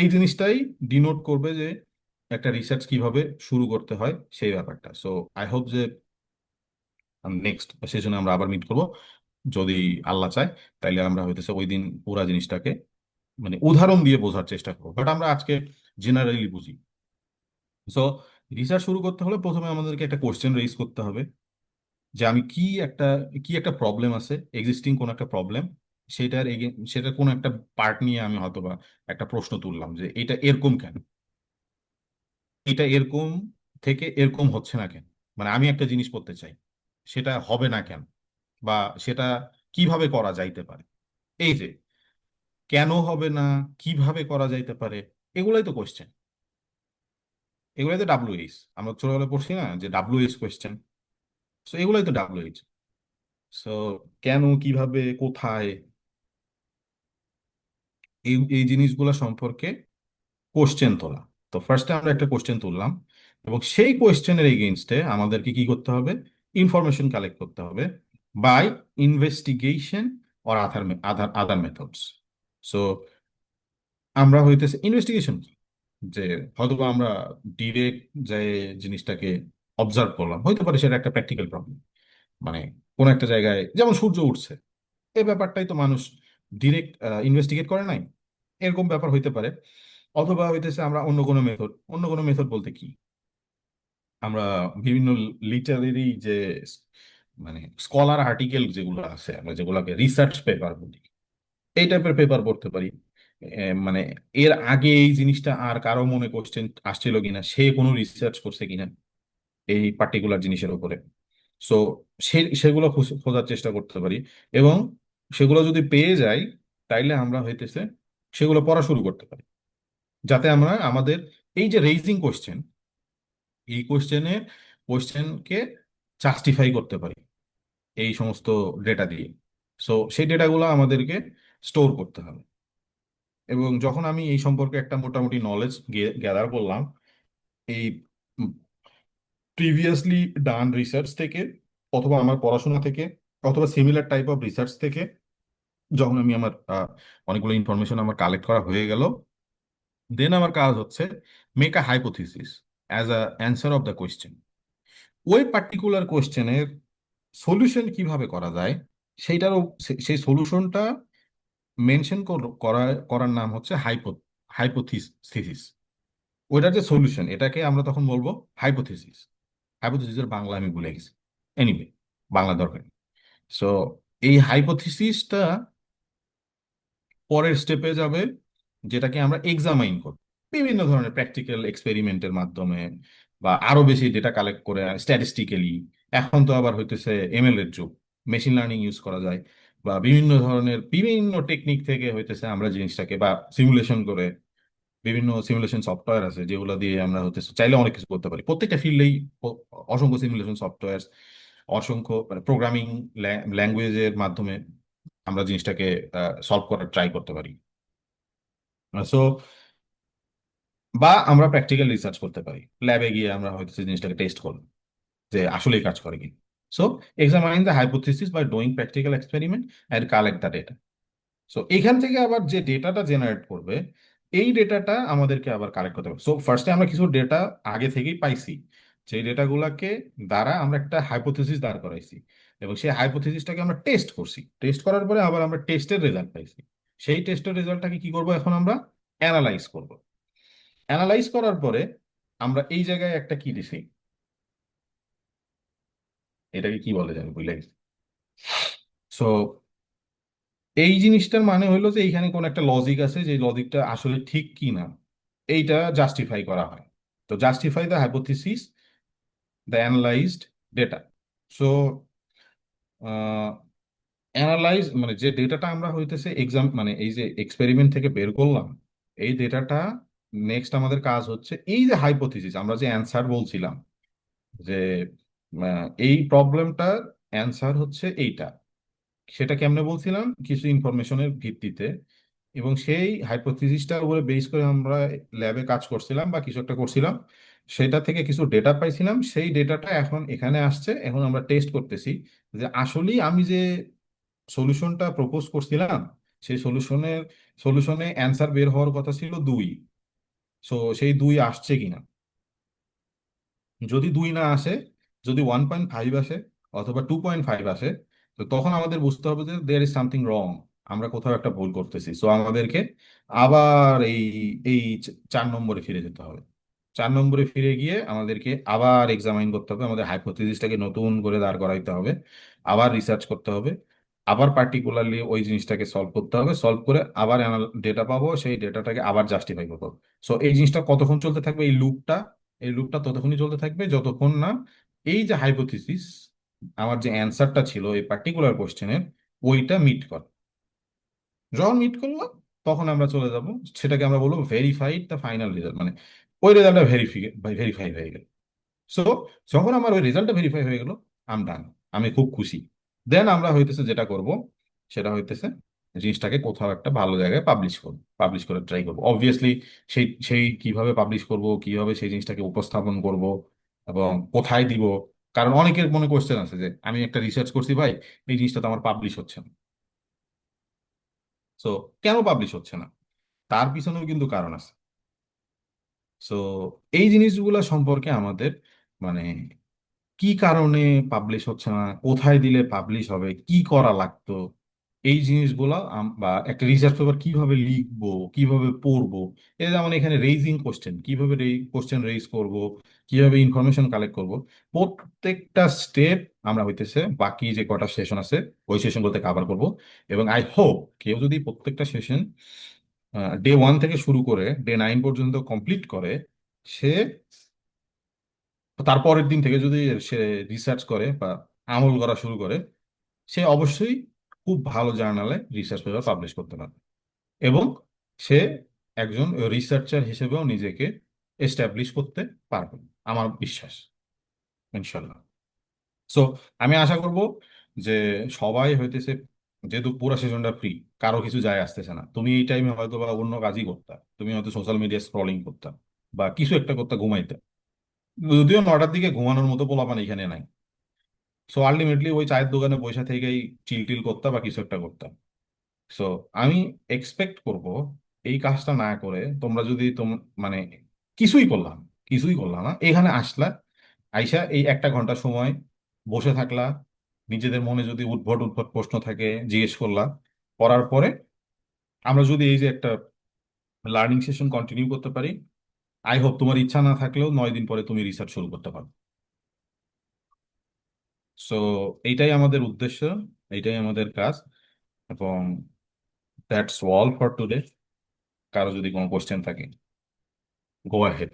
এই জিনিসটাই ডিনোট করবে যে একটা রিসার্চ কিভাবে শুরু করতে হয় সেই ব্যাপারটা। সো আই হোপ যে নেক্সট সেশনে আমরা আবার মিট করব, যদি আল্লাহ চায়। তাইলে আমরা হইতেছে ওই দিন পুরা জিনিসটাকে মানে উদাহরণ দিয়ে বোঝার চেষ্টা করবো, বাট আমরা আজকে জেনারেলি বুঝি। সো রিসার্চ শুরু করতে হলে প্রথমে আমাদেরকে একটা কোশ্চেন রেইজ করতে হবে, যে আমি কি একটা প্রবলেম আছে, এক্সিস্টিং কোন একটা প্রবলেম, সেটার কোন একটা পার্ট নিয়ে আমি হয়তোবা একটা প্রশ্ন তুললাম যে এটা এরকম কেন, এটা এরকম থেকে এরকম হচ্ছে না কেন, মানে আমি একটা জিনিস করতে চাই, সেটা হবে না কেন, বা সেটা কিভাবে করা যাইতে পারে। এই যে কেন হবে না, কিভাবে করা যাইতে পারে, এগুলাই তো কোশ্চেন, এগুলাই তো ডাব্লিউএইচ। আমরা ছোটবেলায় পড়ছি না যে ডাব্লিউএইচ কোশ্চেন, সো এগুলাই তো ডাব্লিউএইচ। সো কেন, কিভাবে, কোথায়, এই জিনিসগুলো সম্পর্কে কোশ্চেন তোলা। তো ফার্স্টে আমরা একটা কোশ্চেন তুললাম, এবং সেই কোশ্চেনের এগেইনস্টে আমাদেরকে কি করতে হবে, ইনফরমেশন কালেক্ট করতে হবে by investigation or other other other methods. So আমরা হইতেছে ইনভেস্টিগেশন, যে হয়তো বা আমরা ডিরেক্ট যে জিনিসটাকে অবজার্ভ করলাম, হইতে পারে সেটা একটা প্র্যাকটিক্যাল প্রবলেম, মানে কোন একটা জায়গায় যেমন সূর্য উঠছে, এই ব্যাপারটাই তো মানুষ ডিরেক্ট ইনভেস্টিগেট করে নাই, এরকম ব্যাপার হইতে পারে। অথবা হইতেছে আমরা অন্য কোনো মেথড বলতে কি, আমরা বিভিন্ন লিটারেরি যে মানে স্কলার আর্টিকেল যেগুলো আছে, আমরা যেগুলোকে রিসার্চ পেপার বলি, এই টাইপের পেপার পড়তে পারি। মানে এর আগে এই জিনিসটা আর কারো মনে কোশ্চেন আসছিল কিনা, সে কোনো রিসার্চ করছে কিনা এই পার্টিকুলার জিনিসের উপরে। সো সেগুলো খোঁজার চেষ্টা করতে পারি, এবং সেগুলো যদি পেয়ে যাই, তাইলে আমরা হইতেছে সেগুলো পড়া শুরু করতে পারি, যাতে আমরা আমাদের এই যে রেইজিং কোশ্চেন, এই কোশ্চেনকে জাস্টিফাই করতে পারি এই সমস্ত ডেটা দিয়ে। সো সেই ডেটাগুলো আমাদেরকে স্টোর করতে হবে, এবং যখন আমি এই সম্পর্কে একটা মোটামুটি নলেজ গ্যাদার করলাম এই প্রিভিয়াসলি ডান রিসার্চ থেকে অথবা আমার পড়াশোনা থেকে, অথবা সিমিলার টাইপ অফ রিসার্চ থেকে যখন আমি আমার অনেকগুলো ইনফরমেশন আমার কালেক্ট করা হয়ে গেল, দেন আমার কাজ হচ্ছে make a hypothesis as a answer of the question. ওই পার্টিকুলার কোয়েশ্চেনের সলিউশন কিভাবে করা যায় সেইটারও সেই সলিউশনটা মেনশন করার নাম হচ্ছে হাইপোথিসিস। ওইটার যে সলিউশন এটাকে আমরা তখন বলবো হাইপোথিসিস। হাইপোথিসিসের বাংলা আমি ভুলে গেছি, এনিওয়ে বাংলা দরকার নেই। সো এই হাইপোথিসিসটা পরের স্টেপে যাবে, যেটাকে আমরা এক্সামাইন করব বিভিন্ন ধরনের প্র্যাকটিক্যাল এক্সপেরিমেন্টের মাধ্যমে, বা আরো বেশি ডেটা কালেক্ট করে স্ট্যাটিস্টিক্যালি। এখন তো আবার হইতেছে এমএল এর যুগ, মেশিন লার্নিং ইউজ করা যায়, বা বিভিন্ন ধরনের বিভিন্ন টেকনিক থেকে হইতেছে আমরা জিনিসটাকে বা সিমুলেশন করে, বিভিন্ন সিমুলেশন সফটওয়্যার আছে যেগুলো দিয়ে আমরা হইতেছে চাইলে অনেক কিছু করতে পারি প্রত্যেকটা ফিল্ডেই। অসংখ্য সিমুলেশন সফটওয়্যার, অসংখ্য প্রোগ্রামিং ল্যাঙ্গুয়েজের মাধ্যমে আমরা জিনিসটাকে সলভ করার ট্রাই করতে পারি। সো বা আমরা প্র্যাকটিক্যাল রিসার্চ করতে পারি, ল্যাবে গিয়ে আমরা হয়তো সেই জিনিসটাকে টেস্ট করলাম যে আসলেই কাজ করে কি। So examine the hypothesis by doing practical experiment and collect the data. So এখান থেকে আবার যে ডেটাটা জেনারেট করবে, এই ডেটাটা আমাদেরকে আবার কালেক্ট করতে হবে। সো ফার্স্টে আমরা কিছু ডেটা আগে থেকেই পাইছি, সেই ডেটাগুলোকে দ্বারা আমরা একটা হাইপোথিসিস দাঁড় করাইছি, এবং সেই হাইপোথিসিসটাকে আমরা টেস্ট করছি। টেস্ট করার পরে আবার আমরা টেস্টের রেজাল্ট পাইছি। সেই টেস্টের রেজাল্টটাকে কি করব, এখন আমরা অ্যানালাইজ করব। অ্যানালাইজ করার পরে আমরা এই জায়গায় একটা কি দিছি, এটাকে কি বলে জানি বুঝলে। সো এই জিনিসটার মানে হলো যে এইখানে কোন একটা লজিক আছে, যে লজিকটা আসলে ঠিক কি না এইটা জাস্টিফাই করা হয়। তো justify the hypothesis the analysed data. So analyse মানে যে ডেটাটা আমরা হইতেছে এক্সাম মানে এই যে এক্সপেরিমেন্ট থেকে বের করলাম, এই ডেটাটা নেক্সট আমাদের কাজ হচ্ছে এই যে হাইপোথিসিস আমরা যে অ্যান্সার বলছিলাম, যে এই প্রবলেমটার অ্যান্সার হচ্ছে এইটা, সেটা কেমনে বলছিলাম কিছু ইনফরমেশনের ভিত্তিতে, এবং সেই হাইপোথিসিসটার উপরে বেস করে আমরা ল্যাবে কাজ করছিলাম বা কিছু একটা করছিলাম, সেটা থেকে কিছু ডেটা পাইছিলাম। সেই ডেটাটা এখন এখানে আসছে, এখন আমরা টেস্ট করতেছি যে আসলেই আমি যে সলিউশনটা প্রপোজ করছিলাম সেই সলিউশনে অ্যান্সার বের হওয়ার কথা ছিল 2। সো সেই 2 আসছে কিনা। যদি 2 না আসে, যদি 1.5 আসে অথবা 2.5 আসে, তো তখন আমাদের বুঝতে হবে যে দেয়ার ইজ সামথিং রং, আমরা কোথাও একটা ভুল করতেছি। সো আমাদেরকে আবার এই এই 4 নম্বরে ফিরে যেতে হবে। 4 নম্বরে ফিরে গিয়ে আমাদেরকে আবার এক্সামাইন করতে হবে, আমাদের হাইপোথিসিসটাকে নতুন করে দাঁড় করাইতে হবে, আবার রিসার্চ করতে হবে, আবার পার্টিকুলারলি ওই জিনিসটাকে সলভ করতে হবে, সলভ করে আবার ডেটা পাবো, সেই ডেটাটাকে আবার জাস্টিফাই করবো। সো এই জিনিসটা কতক্ষণ চলতে থাকবে, এই লুপটা ততক্ষণই চলতে থাকবে যতক্ষণ না এই যে হাইপোথিসিস আমার যে অ্যান্সারটা ছিল এই পার্টিকুলার কোশ্চেনের ওইটা মিট করে। যখন মিট করলো তখন আমরা চলে যাব, সেটাকে আমরা বলবো ভেরিফাইড দ্য ফাইনাল রেজাল্ট, মানে ওই রেজাল্টটা ভেরিফাই হয়ে গেল। সো যখন আমার ওই রেজাল্টটা ভেরিফাই হয়ে গেল, আম ডান, আমি খুব খুশি। দেন আমরা হইতেছে যেটা করব সেটা হইতেছে জিনিসটাকে কোথাও একটা ভালো জায়গায় পাবলিশ করে ট্রাই করবো অবভিয়াসলি। সেই সেই কিভাবে পাবলিশ করব, কিভাবে সেই জিনিসটাকে উপস্থাপন করব, এবং কোথায় দিব। কারণ অনেকের মনে কোশ্চেন আছে যে আমি একটা রিসার্চ করছি ভাই, এই জিনিসটা তো আমার পাবলিশ হচ্ছে না। সো কেন পাবলিশ হচ্ছে না, তার পিছনেও কিন্তু কারণ আছে। সো এই জিনিসগুলো সম্পর্কে আমাদের মানে কি কারণে পাবলিশ হচ্ছে না, কোথায় দিলে পাবলিশ হবে, কি করা লাগতো, এই জিনিসগুলো বা একটা রিসার্চ পেপার কিভাবে লিখবো, কিভাবে পড়বো, এই যেমন এখানে রেইজিং কোশ্চেন, কিভাবে কোশ্চেন রেইজ করব, কিভাবে ইনফরমেশন কালেক্ট করব, প্রত্যেকটা স্টেপ আমরা হইতেছে বাকি যে কটা সেশন আছে ওই সেশনগুলোতে কভার করব। এবং আই হোপ কেউ যদি প্রত্যেকটা সেশন ডে 1 থেকে শুরু করে ডে 9 পর্যন্ত কমপ্লিট করে, সে তারপরের দিন থেকে যদি সে রিসার্চ করে বা আমল করা শুরু করে, সে অবশ্যই খুব ভালো জার্নালে রিসার্চ পেপার পাবলিশ করতে পারবে, এবং সে একজন রিসার্চার হিসেবেও নিজেকে এস্টাবলিশ করতে পারবে, আমার বিশ্বাস, ইনশাল্লাহ। সো আমি আশা করব যে সবাই হইতেছে, যেহেতু পুরো সেশনটা ফ্রি, কারো কিছু যায় আসতেছে না, তুমি এই টাইমে হয়তো বা অন্য কাজই করতা, তুমি হয়তো সোশ্যাল মিডিয়া স্ক্রলিং করতা বা কিছু একটা করতে ঘুমাইতে, যদিও 9টার দিকে ঘুমানোর মতো পোলাপান এখানে নাই। সো আলটিমেটলি ওই চায়ের দোকানে বসে থেকেই চিল টিল করতাম বা কিছু একটা করতাম। সো আমি এক্সপেক্ট করব এই কাজটা না করে তোমরা যদি মানে কিছুই করলাম, কিছুই করলাম না, এখানে আসলা, আইসা এই 1 ঘন্টা সময় বসে থাকলা, নিজেদের মনে যদি উদ্ভট উদ্ভট প্রশ্ন থাকে জিজ্ঞেস করলা, করার পরে আমরা যদি এই যে একটা লার্নিং সেশন কন্টিনিউ করতে পারি, আই হোপ তোমার ইচ্ছা না থাকলেও 9 দিন পরে তুমি রিসার্চ শুরু করতে পারো। সো এইটাই আমাদের উদ্দেশ্য, এইটাই আমাদের কাজ, এবং দ্যাটস অল ফর টুডে। কারো যদি কোনো কোশ্চেন থাকে, গো অ্যাহেড।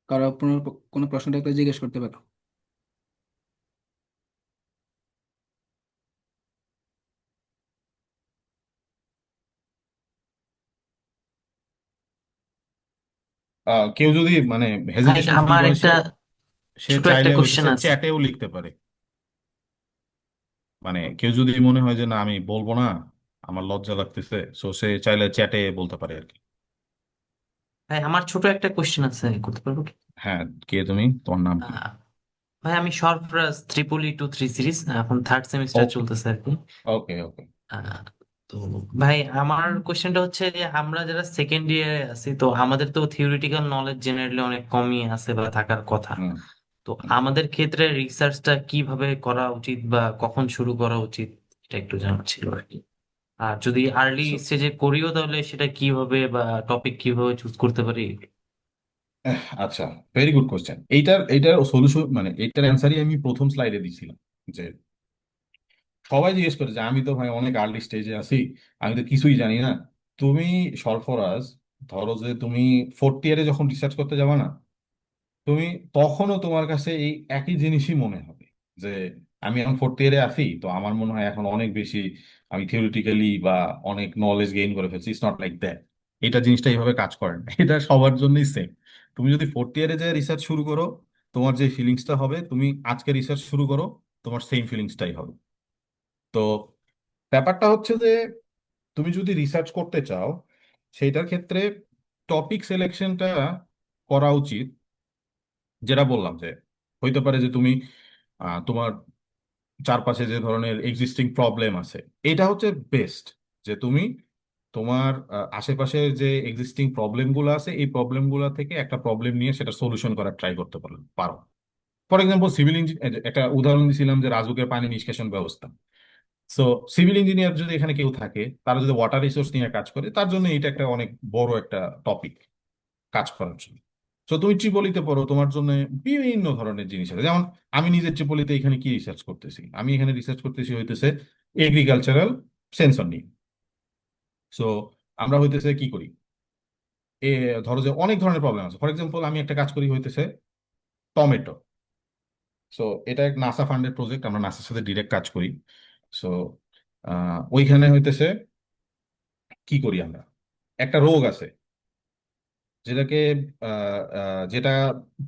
কারো কোনো প্রশ্ন থাকলে জিজ্ঞেস করতে পারো। কেউ যদি মানে ভাই হেজিটেশন ফিল আমার করে, সে একটা সে ছোট একটা চাইলে কোশ্চেন হইতেছে আছে। চ্যাটেও লিখতে পারে। মানে কেউ যদি মনে হয় যে না আমি বলবো না, আমার লজ্জা লাগতেছে, সো সে চাইলে চ্যাটে বলতে পারে আর কি। ভাই আমার ছোট একটা কোশ্চেন আছে, করতে পারবো কি? হ্যাঁ, কে তুমি, তোমার নাম কি? আহ, ভাই আমি সরফরাজ, 3+2 3 সিরিজ, এখন থার্ড সেমিস্টার ওকে, চলতেছে আর কি। ওকে, ওকে। আহ, তো ভাই আমার কোশ্চেনটা হচ্ছে যে আমরা যারা সেকেন্ড ইয়ারে আছি, তো আমাদের তো থিওরিটিক্যাল নলেজ জেনারেলি অনেক কমই আছে বা থাকার কথা। হুম, তো হুম। আমাদের ক্ষেত্রে রিসার্চটা কিভাবে করা উচিত বা কখন শুরু করা উচিত, এটা একটু জানা ছিল আর কি। আর যদি আর্লি So, স্টেজে করিও তাহলে সেটা কিভাবে বা টপিক কিভাবে চুজ করতে পারি? আচ্ছা, ভেরি গুড কোশ্চেন। এইটার সলিউশন মানে এইটার অ্যান্সারই আমি প্রথম স্লাইডে দিছিলাম, যে সবাই জিজ্ঞেস করে যে আমি তো ভাই অনেক আর্লি স্টেজে আছি, আমি তো কিছুই জানি না। তুমি সরফরাজ, ধরো যে তুমি 4th ইয়ারে যখন রিসার্চ করতে যাবে না, তুমি তখনও তোমার কাছে এই একই জিনিসই মনে হবে, যে আমি এখন 4th ইয়ারে আছি, তো আমার মনে হয় এখন অনেক বেশি আমি থিওরিটিক্যালি বা অনেক নলেজ গেইন করে ফেলছি। It's not like that. এটা জিনিসটা এইভাবে কাজ করে না। এটা সবার জন্যই সেম। তুমি যদি 4th ইয়ারে যে রিসার্চ শুরু করো, তোমার যে ফিলিংসটা হবে, তুমি আজকে রিসার্চ শুরু করো, তোমার সেম ফিলিংসটাই হবে। তো ব্যাপারটা হচ্ছে যে তুমি যদি রিসার্চ করতে চাও, সেইটার ক্ষেত্রে টপিক সিলেকশনটা করা উচিত। যেটা বললাম যে হইতে পারে যে তুমি তোমার চারপাশে যে ধরনের এক্সিস্টিং প্রবলেম আছে, এটা হচ্ছে বেস্ট, যে তুমি তোমার আশেপাশে যে এক্সিস্টিং প্রবলেমগুলো আছে, এই প্রবলেমগুলো থেকে একটা প্রবলেম নিয়ে সেটা সলিউশন করার ট্রাই করতে পারো। ফর এক্সাম্পল সিভিল ইঞ্জিনিয়ার, একটা উদাহরণ দিছিলাম যে রাজুকের পানি নিষ্কাশন ব্যবস্থা। সো সিভিল ইঞ্জিনিয়ার যদি এখানে কেউ থাকে, তারা যদি ওয়াটার রিসোর্স নিয়ে কাজ করে, তার জন্য এটা একটা অনেক বড় একটা টপিক কাজ করার জন্য। তো তুমি ট্রিপলিতে পড়ো, তোমার জন্য বিভিন্ন ধরনের জিনিস আছে। যেমন আমি নিজের ট্রিপলিতে এখানে কি রিসার্চ করতেছি, আমি এখানে রিসার্চ করতেছি হইতেছে এগ্রিকালচারাল সেন্সর নিয়ে। সো আমরা হইতেছে কি করি, এ ধরো যে অনেক ধরনের প্রবলেম আছে। ফর এক্সাম্পল আমি একটা কাজ করি হইতেছে টমেটো। সো এটা এক নাসা ফান্ডেড প্রজেক্ট, আমরা নাসার সাথে ডিরেক্ট কাজ করি। সো ওইখানে হইতেছে কি করি আমরা, একটা রোগ আছে যেটাকে যেটা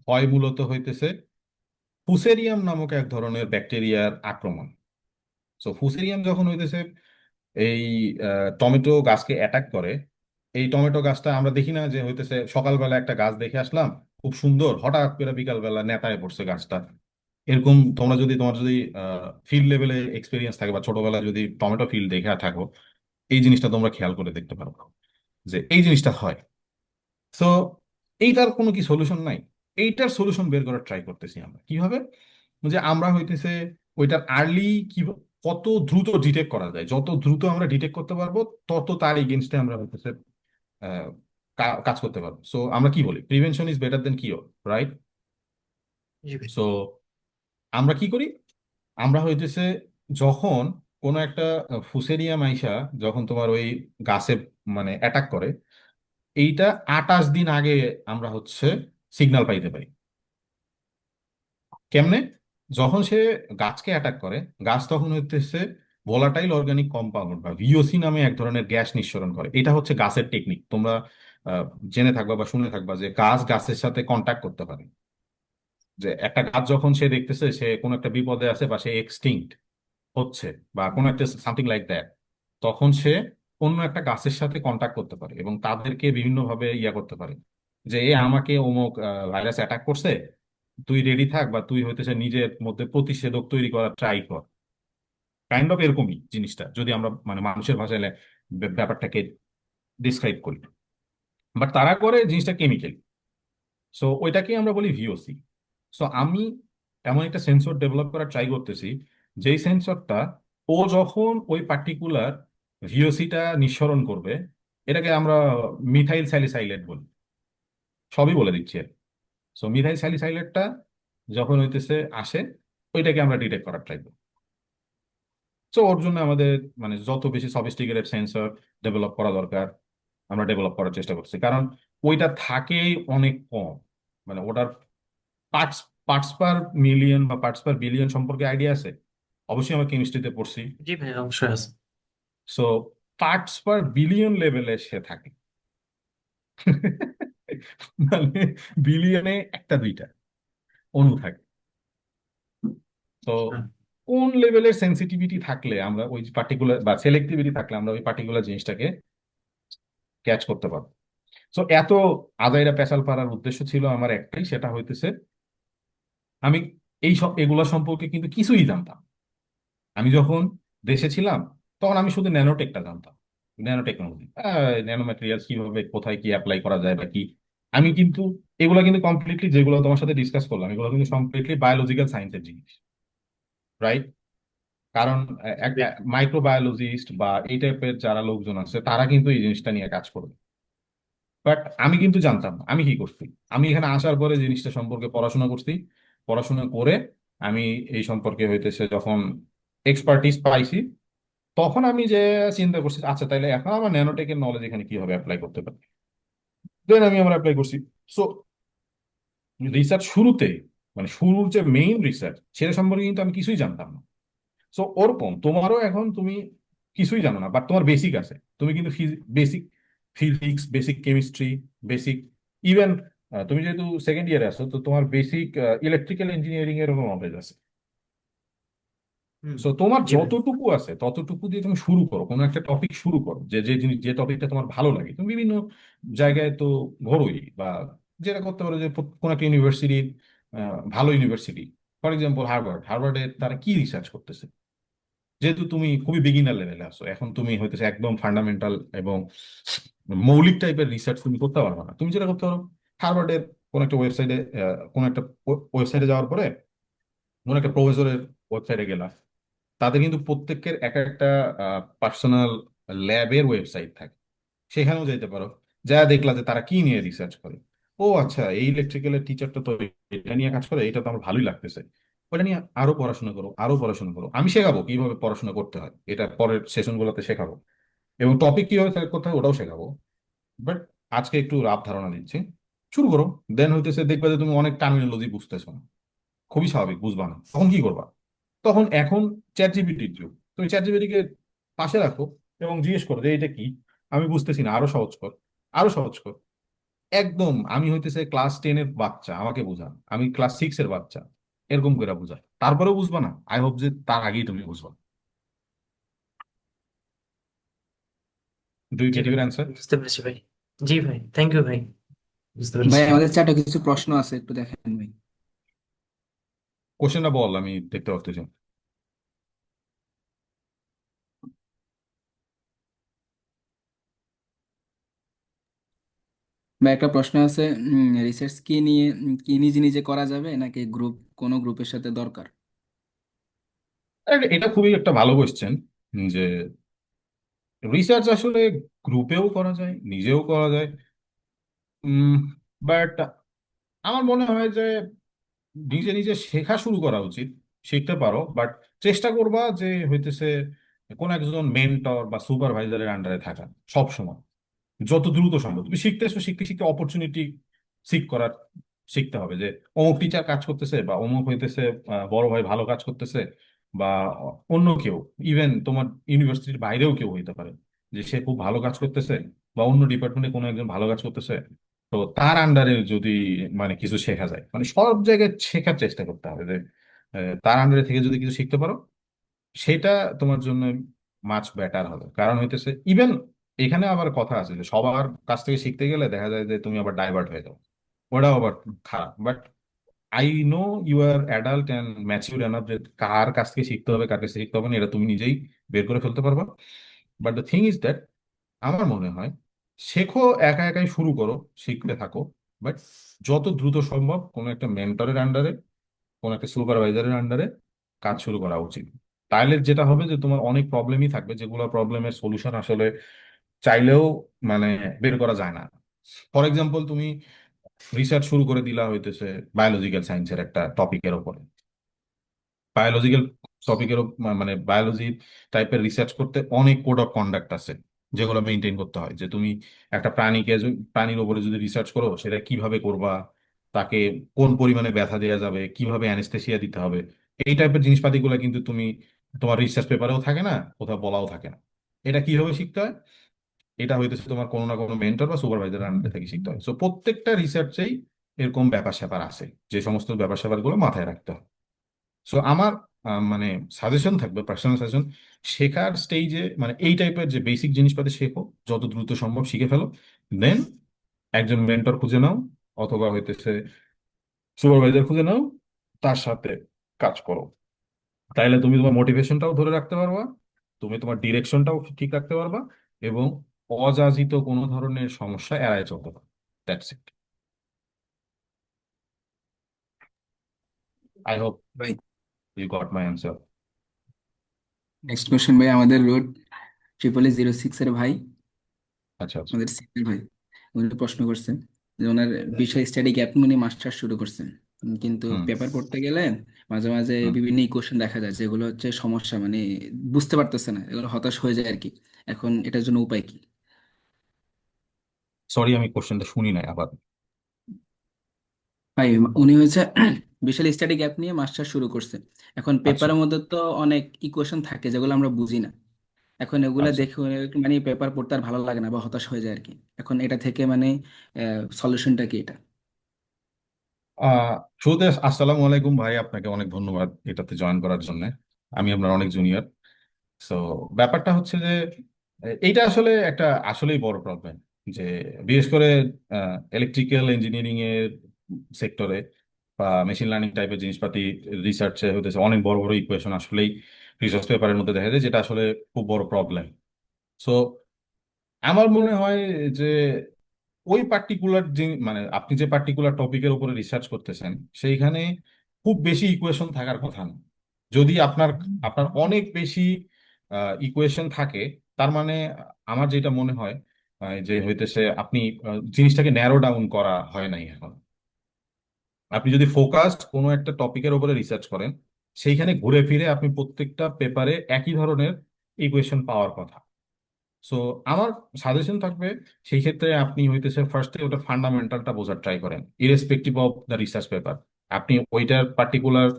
হয় মূলত হইতেছে ফুসেরিয়াম নামক এক ধরনের ব্যাকটেরিয়ার আক্রমণ। সো ফুসেরিয়াম যখন হইতেছে এই টমেটো গাছকে অ্যাটাক করে, এই টমেটো গাছটা আমরা দেখি না যে হইতেছে সকালবেলা একটা গাছ দেখে আসলাম খুব সুন্দর, হঠাৎ করে বিকালবেলা নেতায় পড়ছে গাছটা। এরকম তোমার যদি ফিল্ড লেভেলে এক্সপিরিয়েন্স থাকে বা ছোটবেলায় যদি টমেটো ফিল্ড দেখে থাকো, এই জিনিসটা তোমরা খেয়াল করে দেখতে পারো যে এই জিনিসটা হয়। সো এইটার কোনো কি সলিউশন নাই? এইটার সলিউশন বের করার ট্রাই করতেছি আমরা কিভাবে, যে আমরা হইতেছে ওইটার আর্লি কি কত দ্রুত ডিটেক্ট করা যায়, যত দ্রুত আমরা ডিটেক্ট করতে পারবো, তত তার এগেনস্টে আমরা হইতেছে আহ, কাজ করতে পারবো। সো আমরা কি বলি, prevention is better than cure, right? জি ভাই। সো আমরা কি করি, আমরা হইতেছে যখন কোনো একটা ফুসেরিয়া মাইশা যখন তোমার ওই গাছে মানে অ্যাটাক করে, এইটা 28 দিন আগে আমরা হচ্ছে সিগন্যাল পাইতে পারি। কেমনে? যখন সে গাছকে অ্যাটাক করে, গাছ তখন হইতেছে ভোলাটাইল অর্গানিক কম্পাউন্ড বা ভিওসি নামে এক ধরনের গ্যাস নিঃসরণ করে। এটা হচ্ছে গাছের টেকনিক। তোমরা আহ, জেনে থাকবা বা শুনে থাকবা যে গাছ গাছের সাথে কন্ট্যাক্ট করতে পারে। যে একটা গাছ যখন সে দেখতেছে সে কোনো একটা বিপদে আছে বা সে এক্সটিংক্ট হচ্ছে বা কোনো একটা সামথিং লাইক দ্যাট, তখন সে অন্য একটা গাছের সাথে কন্ট্যাক্ট করতে পারে এবং তাদেরকে বিভিন্নভাবে ইয়া করতে পারে যে এ আমাকে অমুক ভাইরাস অ্যাটাক করছে, তুই রেডি থাক বা তুই হইতেছে নিজের মধ্যে প্রতিষেধক তৈরি করার ট্রাই কর। কাইন্ড অফ এরকমই জিনিসটা যদি আমরা মানে মানুষের ভাষায় ব্যাপারটাকে ডিসক্রাইব করি, বাট তারা করে জিনিসটা কেমিক্যাল। সো ওইটাকে আমরা বলি ভিওসি। সো আমি এমন একটা সেন্সর ডেভেলপ করার ট্রাই করতেছি, যেই সেন্সরটা ও যখন ওই পার্টিকুলার ভিওসিটা নিঃসরণ করবে, এটাকে আমরা মিথাইল স্যালিসাইলেট বলি, সবই বলে দিচ্ছি। সো মিথাইল স্যালিসাইলেটটা যখন হইতেছে আসে, ওইটাকে আমরা ডিটেক্ট করার ট্রাই করি। সো ওর জন্য আমাদের মানে যত বেশি সফিস্টিকেটেড সেন্সর ডেভেলপ করা দরকার আমরা ডেভেলপ করার চেষ্টা করছি, কারণ ওইটা থাকেই অনেক কম। মানে ওটার পার্টস পার্টস পার মিলিয়ন বা পার্টস পার বিলিয়ন সম্পর্কে আইডিয়া আছে? অবশ্যই আমরা কেমিস্ট্রিতে পড়ছি। জি ভাই, অবশ্যই আছে। সো পার্টস পার বিলিয়ন লেভেলে সে থাকে। মানে বিলিয়নে একটা দুইটা অণু থাকে। তো আচ্ছা। কোন লেভেলের সেন্সিটিভিটি থাকলে আমরা ওই পার্টিকুলার বা সেলেক্টিভিটি থাকলে আমরা ওই পার্টিকুলার জিনিসটাকে ক্যাচ করতে পারবো। সো এত আজাইরা পেশাল পাড়ার উদ্দেশ্য ছিল আমার একটাই, সেটা হইতেছে আমি এই সব এগুলা সম্পর্কে কিন্তু কিছুই জানতাম না। আমি যখন দেশে ছিলাম তখন আমি শুধু ন্যানোটেকটা জানতাম, ন্যানো টেকনোলজি, ন্যানো ম্যাটেরিয়ালস কিভাবে কোথায় কি অ্যাপ্লাই করা যায় বা কি। আমি কিন্তু এগুলো কিন্তু কমপ্লিটলি যেগুলো তোমার সাথে ডিসকাস করলাম এগুলো কিন্তু কমপ্লিটলি বায়োলজিক্যাল সায়েন্সের জিনিস, রাইট? কারণ মাইক্রোবায়োলজিস্ট বা এই টাইপের যারা লোকজন আছে তারা কিন্তু এই জিনিসটা নিয়ে কাজ করবে। বাট আমি কিন্তু জানতাম না। আমি কি করছি, আমি এখানে আসার পরে জিনিসটা সম্পর্কে পড়াশোনা করছি। পড়াশোনা করে আমি এই সম্পর্কে হইতেছে যখন এক্সপার্টিস পাইছি, তখন আমি যে চিন্তা করছি আচ্ছা তাইলে এখন আমার ন্যানোটেকের নলেজ এখানে কিভাবে অ্যাপ্লাই করতে পারি, দেন আমি আমার অ্যাপ্লাই করছি। সো রিসার্চ শুরুতে মানে শুরুর যে মেইন রিসার্চ সেটা সম্পর্কে কিন্তু আমি কিছুই জানতাম না। সো ওরকম তোমারও এখন তুমি কিছুই জানো না বাট তোমার বেসিক আছে, তুমি কিন্তু basic physics, basic chemistry, basic even তুমি যেহেতু সেকেন্ড ইয়ারে আছো তো তোমার বেসিক ইলেকট্রিক্যাল ইঞ্জিনিয়ারিং এর নলেজ আছে। হুম। সো তোমার জি ভাই। যতটুকু আছে ততটুকু দিয়ে তুমি শুরু করো, কোনো একটা টপিক শুরু করো, যে যে জিনিস যে টপিকটা তোমার ভালো লাগে। তুমি বিভিন্ন জায়গায় তো ঘোরোই বা যেটা করতে পারো যে কোনো একটা ইউনিভার্সিটির ভালো ইউনিভার্সিটি, ফর এক্সাম্পল হার্ভার্ডে তারা কি রিসার্চ করতেছে। যেহেতু তুমি খুবই বিগিনার লেভেলে আছো, এখন তুমি হইতেছে একদম ফান্ডামেন্টাল এবং মৌলিক টাইপের রিসার্চ তুমি করতে পারবে না। তুমি যেটা করতে পারো, হার্ভার্ডের কোন একটা ওয়েবসাইটে কোন একটা ওয়েবসাইটে যাওয়ার পরে কোন একটা প্রফেসরের ওয়েবসাইটে গেলা, তাদের কিন্তু প্রত্যেকের এক একটা পার্সোনাল ল্যাবের ওয়েবসাইট থাকে, সেখানেও যেতে পারো। যা দেখলা যে তারা কি নিয়ে রিসার্চ করে, ও আচ্ছা এই ইলেকট্রিক্যালের টিচারটা তো এটা নিয়ে কাজ করে, এটা তো আমার ভালোই লাগতেছে, ওটা নিয়ে আরো পড়াশোনা করো, আরো পড়াশোনা করো। আমি শেখাবো কিভাবে পড়াশোনা করতে হয়, এটা পরের সেশন গুলোতে শেখাবো, এবং টপিক কিভাবে সিলেক্ট করতে হয় ওটাও শেখাবো। বাট আজকে একটু রাফ ধারণা দিচ্ছি, শুরু করো। দেন হইতেছে দেখবে যে তুমি অনেক টার্মিনোলজি বুঝতেছো না, খুবই স্বাভাবিক, বুঝবা না, তখন কি করবা? তখন এখন চ্যাট জিপিটির যুগ, তুমি চ্যাট জিপিটিকে পাশে রাখো এবং জিজ্ঞেস করো যে এটা কি, আমি বুঝতেছি না, আরো সহজ কর, আরো সহজ কর। একদম আমি হইতেছে ক্লাস 10-এর বাচ্চা, আমাকে বুঝান, আমি ক্লাস 6-এর বাচ্চা, এরকম করে বুঝায়, তারপরেও বুঝবা না। আই হোপ যে তার আগেই তুমি বুঝবা। ডু ইউ জি গেট ভাই, ইউর অ্যান্সার? বুঝতে পেরেছি ভাই। জি ভাই, থ্যাংক ইউ ভাই, বুঝতে ভাই পেরেছি। আমাদের চারটা কিছু প্রশ্ন আছে, একটু দেখেন ভাই। কোশ্চেনটা বল, আমি দেখতে পারতেছি। বা একটা প্রশ্ন আছে, রিসার্চ কি নিয়ে, কি নিজে নিজে করা যাবে নাকি কোনো গ্রুপের সাথে দরকার? এটা খুবই একটা ভালো কোশ্চেন, যে রিসার্চ আসলে গ্রুপেও করা যায়, নিজেও করা যায়। বাট আমার মনে হয় যে নিজে নিজে শেখা শুরু করা উচিত। শিখতে পারো বাট চেষ্টা করবা যে হইতেছে কোন একজন মেন্টর বা সুপারভাইজারের আন্ডারে থাকা সব সময়, যত দ্রুত সম্ভব। তুমি শিখতেছো, শিখতে শিখতে অপরচুনিটি সিক করার শিখতে হবে, যে অমুক টিচার কাজ করতেছে বা অমুক হইতেছে বড় ভাই ভালো কাজ করতেছে, বা অন্য কেউ, ইভেন তোমার ইউনিভার্সিটির বাইরেও কেউ হইতে পারে যে সে খুব ভালো কাজ করতেছে বা অন্য ডিপার্টমেন্টে কোনো একজন ভালো কাজ করতেছে, তো তার আন্ডারে যদি মানে কিছু শেখা যায়, মানে সব জায়গায় শেখার চেষ্টা করতে হবে যে তার আন্ডারে থেকে যদি কিছু শিখতে পারো, সেটা তোমার জন্য মাচ বেটার হবে। কারণ হইতেছে ইভেন এখানে আবার কথা আছে যে সবার কাছ থেকে শিখতে গেলে দেখা যায় যে তুমি আবার ডাইভার্ট হয়ে যাও, ওটাও আবার খারাপ। But I know you are adult and mature enough যে কার কাছ থেকে শিখতে হবে কার কাছ থেকে শিখতে হবে না এটা তুমি নিজেই বের করে ফেলতে পারবা। But the thing is that আমার মনে হয় শেখো, একা একাই শুরু করো, শিখতে থাকো। বাট যত দ্রুত সম্ভব কোনো একটা মেন্টরের আন্ডারে, কোনো একটা সুপারভাইজারের আন্ডারে কাজ শুরু করা উচিত। তাইলে যেটা হবে যে তোমার অনেক প্রবলেমই থাকবে যেগুলো প্রবলেমের সলিউশন আসলে চাইলেও মানে বের করা যায় না। ফর এক্সাম্পল তুমি রিসার্চ শুরু করে দিলা হইতেছে বায়োলজিক্যাল সায়েন্সের একটা টপিকের ওপরে, বায়োলজিক্যাল টপিকের মানে বায়োলজি টাইপের রিসার্চ করতে অনেক কোড অফ কন্ডাক্ট আছে যেগুলো মেনটেন করতে হয়। যে তুমি একটা প্রাণীর উপরে যদি রিসার্চ করো সেটা কিভাবে করবা, তাকে কোন পরিমাণে ব্যথা দেওয়া যাবে, কিভাবে অ্যানেস্থেসিয়া দিতে হবে, এই টাইপের জিনিসপাতিগুলো কিন্তু তুমি তোমার রিসার্চ পেপারেও থাকে না, কোথাও বলাও থাকে না। এটা কিভাবে শিখতে হয়, এটা হইতেছে তোমার কোনো না কোনো মেন্টর বা সুপারভাইজার আন্ডারে থেকে শিখতে হয়। সো প্রত্যেকটা রিসার্চেই এরকম ব্যাপার স্যাপার আছে, যে সমস্ত ব্যাপার স্যাপার গুলো মাথায় রাখতে হয়। সো আমার মানে সাজেশন থাকবে, পার্সোনাল সাজেশন, শেখার স্টেজে মানে এই টাইপের যে বেসিক জিনিসপাতি শেখো, যত দ্রুত সম্ভব শিখে ফেলো। দেন একজন মেন্টর খুঁজে নাও, অথবা হইতেছে সুপারভাইজার খুঁজে নাও, তার সাথে কাজ করো। তাইলে তুমি তোমার মোটিভেশনটাও ধরে রাখতে পারবা, তুমি তোমার ডিরেকশনটাও ঠিক রাখতে পারবা, এবং অযাচিত কোনো ধরনের সমস্যা এড়ায় চলতে পারবে। That's it. আই হোপ ভাই you got my answer. Next question ভাই, আমাদের রোড 0006 এর ভাই, আচ্ছা আচ্ছা। আমাদের সিনিয়র ভাই, উনি প্রশ্ন করছেন যে ওনার বিষয় স্টাডি গ্যাপ নিয়ে মাস্টার্স শুরু করছেন। কিন্তু হুম পেপার পড়তে গেলে মাঝে মাঝে হুম। বিভিন্ন ইকুয়েশন দেখা যায় যেগুলো হচ্ছে সমস্যা, মানে বুঝতে পারতেছে না, এগুলো হতাশ হয়ে যায় আর কি। এখন এটার জন্য উপায় কি? সরি, আমি কোশ্চেনটা শুনি নাই আবার। ভাই উনি হচ্ছে বিশাল স্টাডি গ্যাপ নিয়ে মাস্টার শুরু করছে। এখন আচ্ছা পেপারের মধ্যে তো অনেক ইকুয়েশন থাকে যেগুলো আমরা বুঝি না। এখন এগুলা আচ্ছা। দেখে মানে পেপার পড়তে আর ভালো লাগে না বা হতাশ হয়ে যায় আর কি। এখন এটা থেকে মানে সলিউশনটা কি এটা? আহ শুরুতে আসসালামু আলাইকুম ভাই, আপনাকে অনেক ধন্যবাদ এটাতে জয়েন করার জন্য। আমি আপনার অনেক জুনিয়র। সো ব্যাপারটা হচ্ছে যে এইটা আসলে একটা আসলেই বড় প্রবলেম, যে বিশেষ করে ইলেকট্রিক্যাল ইঞ্জিনিয়ারিং এর সেক্টরে বা মেশিন লার্নিং টাইপের জিনিসপাতি রিসার্চে হতেছে অনেক বড় বড় ইকুয়েশন আসলেই রিসার্চ পেপারের মধ্যে দেখা যায়, যেটা আসলে খুব বড় প্রবলেম। সো আমার মনে হয় যে ওই পার্টিকুলার যে মানে আপনি যে পার্টিকুলার টপিকের উপরে রিসার্চ করতেছেন সেইখানে খুব বেশি ইকুয়েশন থাকার কথা না। যদি আপনার আপনার অনেক বেশি ইকুয়েশন থাকে, তার মানে আমার যেটা মনে হয় যে হইতেছে আপনি জিনিসটাকে ন্যারো ডাউন করা হয় নাই এখন। আপনি যদি ফোকাসড কোনো একটা টপিকের উপরে রিসার্চ করেন, সেইখানে ঘুরে ফিরে আপনি প্রত্যেকটা পেপারে একই ধরনের ইকুয়েশন পাওয়ার কথা। সো আমার সাজেশন থাকবে সেই ক্ষেত্রে আপনি হইতেছে ফার্স্টে ওটা ফান্ডামেন্টালটা বোঝার ট্রাই করেন, irrespective of the research paper. আপনি ওইটার পার্টিকুলার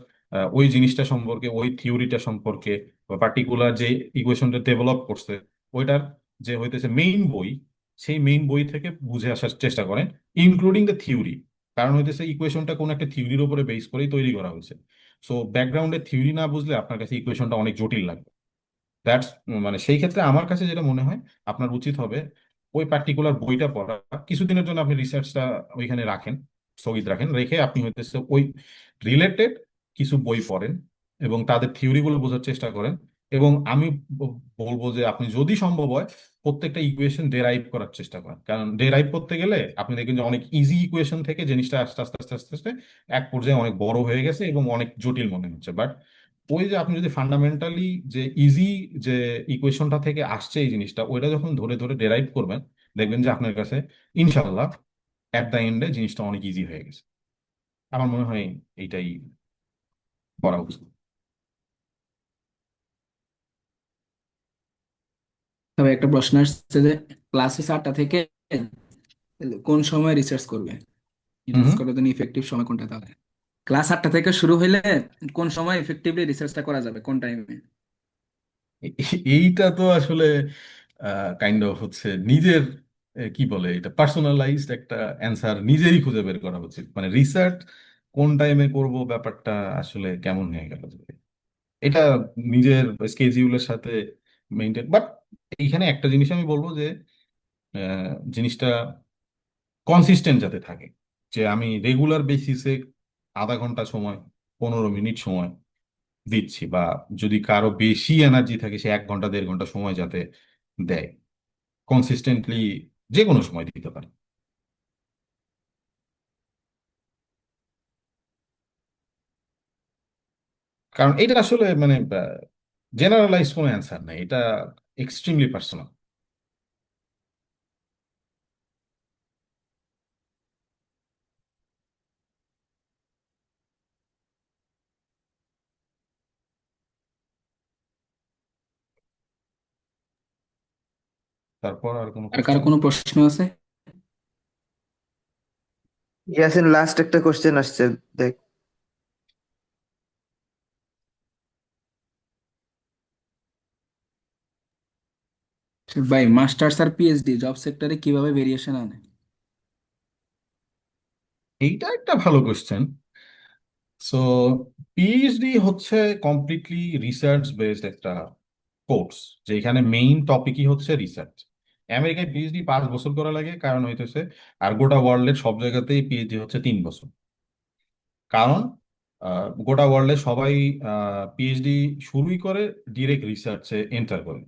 ওই জিনিসটা সম্পর্কে, ওই থিওরিটা সম্পর্কে, বা পার্টিকুলার যে ইকুয়েশনটা ডেভেলপ করছে ওইটার যে হইতেছে মেইন বই, সেই মেইন বই থেকে বুঝে আসার চেষ্টা করেন, ইনক্লুডিং দ্য থিওরি। কারণ হইতেছে ইকুয়েশনটা কোনো একটা থিওরির উপরে বেস করেই তৈরি করা হয়েছে। সো ব্যাকগ্রাউন্ডে থিওরি না বুঝলে আপনার কাছে ইকুয়েশনটা অনেক জটিল লাগবে। দ্যাটস মানে সেই ক্ষেত্রে আমার কাছে যেটা মনে হয় আপনার উচিত হবে ওই পার্টিকুলার বইটা পড়া, কিছুদিনের জন্য আপনি রিসার্চটা ওইখানে রাখেন, স্থগিত রাখেন, রেখে আপনি হইতেছে ওই রিলেটেড কিছু বই পড়েন এবং তাদের থিওরিগুলো বোঝার চেষ্টা করেন। এবং আমি বলবো যে আপনি যদি সম্ভব হয় প্রত্যেকটা ইকুয়েশন ডেরাইভ করার চেষ্টা করেন, কারণ ডেরাইভ করতে গেলে আপনি দেখবেন যে অনেক ইজি ইকুয়েশন থেকে জিনিসটা আস্তে আস্তে আস্তে আস্তে আস্তে এক পর্যায়ে অনেক বড় হয়ে গেছে এবং অনেক জটিল মনে হচ্ছে। বাট ওই যে আপনি যদি ফান্ডামেন্টালি যে ইজি যে ইকুয়েশনটা থেকে আসছে এই জিনিসটা, ওইটা যখন ধরে ধরে ডেরাইভ করবেন, দেখবেন যে আপনার কাছে ইনশাল্লাহ অ্যাট দ্য এন্ডে জিনিসটা অনেক ইজি হয়ে গেছে। আমার মনে হয় এইটাই করা উচিত। তবে একটা প্রশ্ন আসছে যে ক্লাসে 4টা থেকে কোন সময় রিসার্চ করবে? হুম রিসার্চ হুম। করার জন্য ইফেক্টিভ সময় কোনটা তাহলে? ক্লাস 8টা থেকে শুরু হইলে কোন সময় ইফেক্টিভলি রিসার্চটা করা যাবে, কোন টাইমে? এইটা তো আসলে কাইন্ড অফ হচ্ছে নিজের কি বলে এটা, পার্সোনালাইজড একটা অ্যান্সার নিজেরই খুঁজে বের করা উচিত। মানে রিসার্চ কোন টাইমে করব ব্যাপারটা আসলে কেমন হয়ে গেল যে এটা নিজের স্কেজিউলের সাথে মেনটেন। বাট এইখানে একটা জিনিস আমি বলবো যে জিনিসটা কনসিস্টেন্ট যাতে থাকে, যে আমি রেগুলার বেসিসে আধা ঘন্টা সময়, 15 মিনিট সময় দিচ্ছি, বা যদি কারো বেশি এনার্জি থাকে সে 1 ঘন্টা 1.5 ঘন্টা সময় যাতে দেয় কনসিস্টেন্টলি, যে কোনো সময় দিতে পারে। কারণ এটা আসলে মানে জেনারেলাইজ কোনো অ্যান্সার নাই, এটা এক্সট্রিমলি পার্সোনাল। তারপর আর কোনো আর কারো কোশ্চেন? কোনো প্রশ্ন আছে? ইয়াসিন, লাস্ট একটা কোশ্চেন আসছে, দেখ। ভাই, মাস্টার্স আর পিএইচডি জব সেক্টরে কিভাবে ভেরিয়েশন আনে? এইটা একটা ভালো কোশ্চেন। সো পিএইচডি হচ্ছে কমপ্লিটলি রিসার্চ বেসড একটা কোর্স, যেখানে মেইন টপিকই হচ্ছে রিসার্চ। আমেরিকায় পিএইচডি 5 বছর করা লাগে, কারণ হইতেছে আর গোটা ওয়ার্ল্ডের সব জায়গাতেই পিএইচডি হচ্ছে 3 বছর। কারণ গোটা ওয়ার্ল্ডে সবাই পিএইচডি শুরুই করে ডিরেক্ট রিসার্চে এন্টার করে,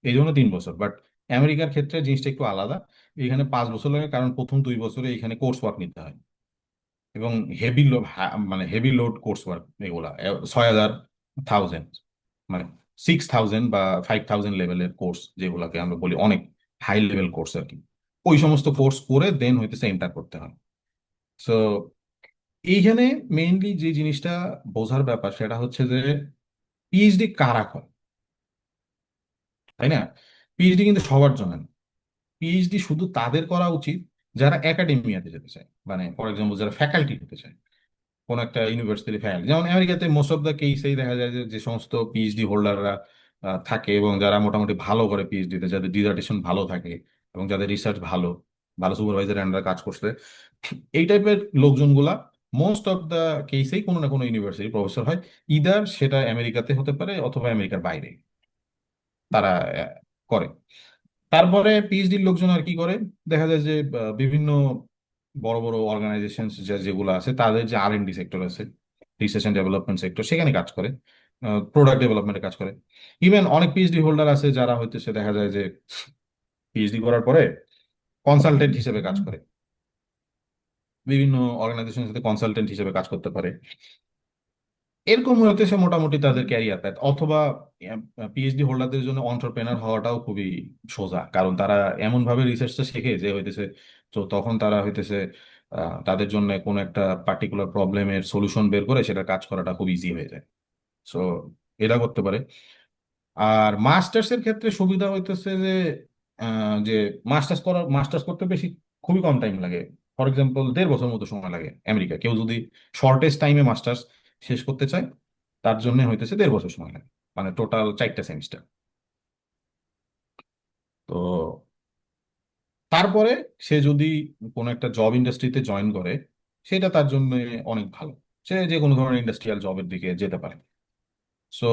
এই জন্য 3 বছর। বাট আমেরিকার ক্ষেত্রে জিনিসটা একটু আলাদা, এখানে 5 বছর লাগে, কারণ প্রথম 2 বছরে এখানে কোর্স ওয়ার্ক নিতে হয়, এবং হেভি মানে হেভি লোড কোর্স ওয়ার্ক এগুলা 6,000 মানে 6,000 বা 5,000 লেভেলের কোর্স, যেগুলাকে আমরা বলি অনেক হাই লেভেল কোর্স আর কি। ওই সমস্ত কোর্স করে দেন হইতেছে এন্টার করতে হয়। সো এইখানে মেইনলি যে জিনিসটা বোঝার ব্যাপার সেটা হচ্ছে যে পিএইচডি কারা করে, তাই না? পিএইচডি কিন্তু সবার জন্য না। পিএইচডি শুধু তাদের করা উচিত যারা একাডেমিয়াতে যেতে চায়, মানে ফর এক্সাম্পল যারা ফ্যাকাল্টি হতে চায় কোন একটা ইউনিভার্সিটি ফ্যাকাল্টি। যেমন আমেরিকাতে মোস্ট অফ দ্য কেসেই দেখা যায় যে যে সমস্ত পিএইচডি হোল্ডাররা থাকে এবং যারা মোটামুটি ভালো করে পিএইচডিতে, যাদের ডিজার্টেশন ভালো থাকে এবং যাদের রিসার্চ ভালো, ভালো সুপারভাইজার আন্ডারে কাজ করছে, এই টাইপের লোকজনগুলা মোস্ট অফ দ্য কেসেই কোনো না কোনো ইউনিভার্সিটি প্রফেসর হয়। ইদার সেটা আমেরিকাতে হতে পারে অথবা আমেরিকার বাইরে তারা করে। তারপরে পিএইচডির লোকজন আর কি করে, দেখা যায় যে বিভিন্ন বড় বড় অর্গানাইজেশন যেগুলো আছে তাদের যে আর&ডি সেক্টর আছে, রিসার্চ এন্ড ডেভেলপমেন্ট সেক্টর, সেখানে কাজ করে, প্রোডাক্ট ডেভেলপমেন্টে কাজ করে। ইভেন অনেক পিএইচডি হোল্ডার আছে যারা হইতেছে দেখা যায় যে পিএইচডি করার পরে কনসালটেন্ট হিসেবে কাজ করে, বিভিন্ন অর্গানাইজেশনের সাথে কনসালটেন্ট হিসেবে কাজ করতে পারে। এরকম হইতেছে মোটামুটি তাদের ক্যারিয়ার পাথ। অথবা পিএইচডি হোল্ডারদের জন্য অন্টারপ্রেনার হওয়াটাও খুবই সোজা, কারণ তারা এমন ভাবে রিসার্চটা শেখে যে হইতেছে, তো তখন তারা হইতেছে তাদের জন্য কোনো একটা পার্টিকুলার প্রবলেমের সলিউশন বের করে সেটা কাজ করাটা খুব ইজি হয়ে যায়। সো এটা করতে পারে। আর মাস্টার্স এর ক্ষেত্রে সুবিধা হইতেছে যে যে মাস্টার্স করতে বেশি খুবই কম টাইম লাগে। ফর এক্সাম্পল 1.5 বছর মতো সময় লাগে আমেরিকা। কেউ যদি শর্টেস্ট টাইমে মাস্টার্স শেষ করতে চায় তার জন্য হইতেছে 1.5 বছর সময় লাগে, মানে টোটাল 4টা সেমিস্টার। তো তারপরে সে যদি কোনো একটা জব ইন্ডাস্ট্রিতে জয়েন করে সেটা তার জন্য অনেক ভালো, সে যে কোনো ধরনের ইন্ডাস্ট্রিয়াল জবের দিকে যেতে পারে। সো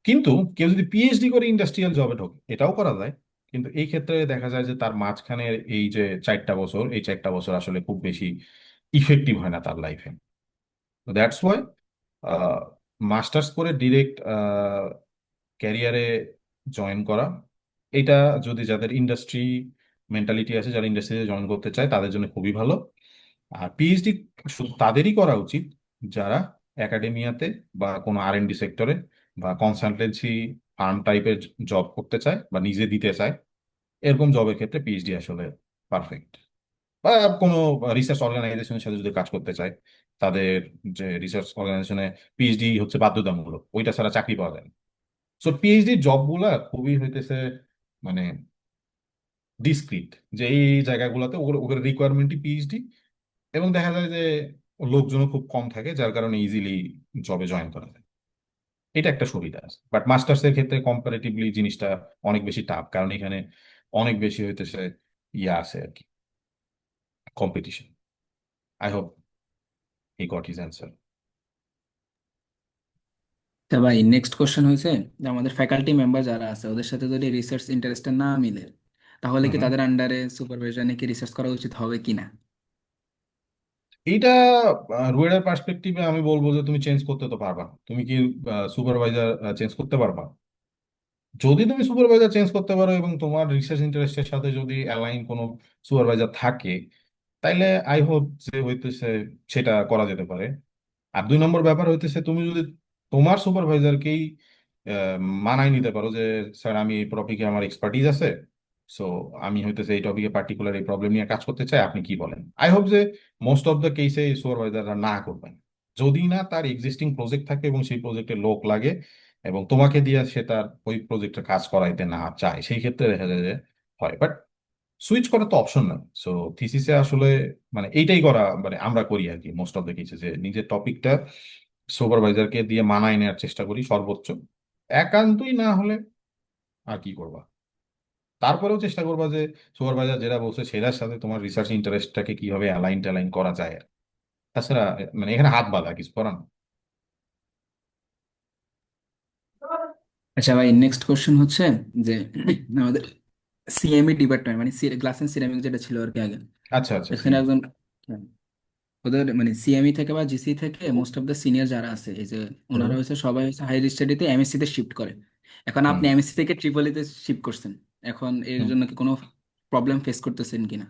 কিন্তু কেউ যদি পিএইচডি করে ইন্ডাস্ট্রিয়াল জবে ঢোকে এটাও করা যায়, কিন্তু এই ক্ষেত্রে দেখা যায় যে তার মাঝখানে এই যে 4টা বছর, এই 4টা বছর আসলে খুব বেশি ইফেক্টিভ হয় না তার লাইফে। দ্যাটস ওয়াই মাস্টার্স করে ডিরেক্ট ক্যারিয়ারে জয়েন করা, এটা যদি যাদের ইন্ডাস্ট্রি মেন্টালিটি আছে, যারা ইন্ডাস্ট্রিতে জয়েন করতে চায় তাদের জন্য খুবই ভালো। আর পিএইচডি শুধু তাদেরই করা উচিত যারা একাডেমিয়াতে বা কোনো আর&ডি সেক্টরে বা কনসালটেন্সি ফার্ম টাইপের জব করতে চায় বা নিজে দিতে চায়। এরকম জবের ক্ষেত্রে পিএইচডি আসলে পারফেক্ট। বা কোনো রিসার্চ অর্গানাইজেশনের সাথে যদি কাজ করতে চায়, তাদের যে রিসার্চ অর্গানাইজেশনে পিএইচডি হচ্ছে বাধ্যতামূলক, ওইটা ছাড়া চাকরি পাওয়া যায় না। সো পিএইচডি জবগুলা খুবই হইতেছে মানে ডিসক্রিট, যে এই জায়গাগুলোতে ওদের রিকোয়ারমেন্টই পিএইচডি, এবং দেখা যায় যে লোকজনও খুব কম থাকে যার কারণে ইজিলি জবে জয়েন করা যায়। এটা একটা সুবিধা আছে। বাট মাস্টার্স এর ক্ষেত্রে কম্পারেটিভলি জিনিসটা অনেক বেশি টাফ, কারণ এখানে অনেক বেশি হইতেছে ইয়া আছে আর কি, competition. I hope he got his answer. তা ভাই নেক্সট কোশ্চেন হয়েছে যে আমাদের ফ্যাকাল্টি মেম্বার যারা আছে ওদের সাথে যদি রিসার্চ ইন্টারেস্টটা না মিলে তাহলে হুম কি হুম। তাদের আন্ডারে সুপারভাইজার কি রিসার্চ করা উচিত হবে কিনা? এইটা রুয়েডার পার্সপেক্টিভে আমি বলবো যে তুমি চেঞ্জ করতে তো পারবা না। তুমি কি সুপারভাইজার চেঞ্জ করতে পারবা? যদি তুমি সুপারভাইজার চেঞ্জ করতে পারো এবং তোমার রিসার্চ ইন্টারেস্টের সাথে যদি অ্যালাইন কোনো সুপারভাইজার থাকে, তাইলে আই হোপ যে হইতেছে সেটা করা যেতে পারে। আর 2 নম্বর ব্যাপার হইতেছে, তুমি যদি তোমার সুপারভাইজারকেই মানায় নিতে পারো যে স্যার আমি এই টপিকে আমার এক্সপার্টিজ আছে, সো আমি হইতেছে এই টপিকে পার্টিকুলার এই প্রবলেম নিয়ে কাজ করতে চাই, আপনি কি বলেন? আই হোপ যে মোস্ট অফ দ্য কেসে সুপারভাইজাররা না করবেন। যদি না তার এক্সিস্টিং প্রজেক্ট থাকে এবং সেই প্রজেক্টে লোক লাগে এবং তোমাকে দিয়ে সে তার ওই প্রজেক্টের কাজ করাইতে না চায়, সেই ক্ষেত্রে দেখা যায় যে হয়। বাট সুইচ করার তো অপশন নাই। সো থিসিসে আসলে মানে এইটাই করা, মানে আমরা করি আর কি মোস্ট অফ দ্য কেসে, যে নিজের টপিকটা সুপারভাইজারকে দিয়ে মানায় নেওয়ার চেষ্টা করি সর্বোচ্চ। একান্তই না হলে আর কি করবা, তারপরেও চেষ্টা করবা যে সুপারভাইজার যেটা বলছে সেটার সাথে তোমার রিসার্চ ইন্টারেস্টটাকে কিভাবে অ্যালাইন ট্যালাইন করা যায়। তাছাড়া মানে এখানে হাত বাঁধা কিছু করার না। আচ্ছা ভাই নেক্সট কোশ্চেন হচ্ছে যে আমাদের সিএমই ডিপার্টমেন্ট মানে গ্লাস এন্ড সিরামিক যেটা ছিল আর কি আগে, আচ্ছা আচ্ছা, এখানে একজন ওদের মানে সিএমই থেকে বা জিসি থেকে মোস্ট অফ দ্য সিনিয়র যারা আছে এই যে ওনারা হচ্ছে সবাই হচ্ছে হায়ার স্টাডিতে এমএসসি তে শিফট করে। এখন হুম আপনি এমএসসি থেকে ট্রিপল তে শিফট করছেন, এখন এর হুম। জন্য কি কোনো প্রবলেম ফেস করতেছেন কিনা?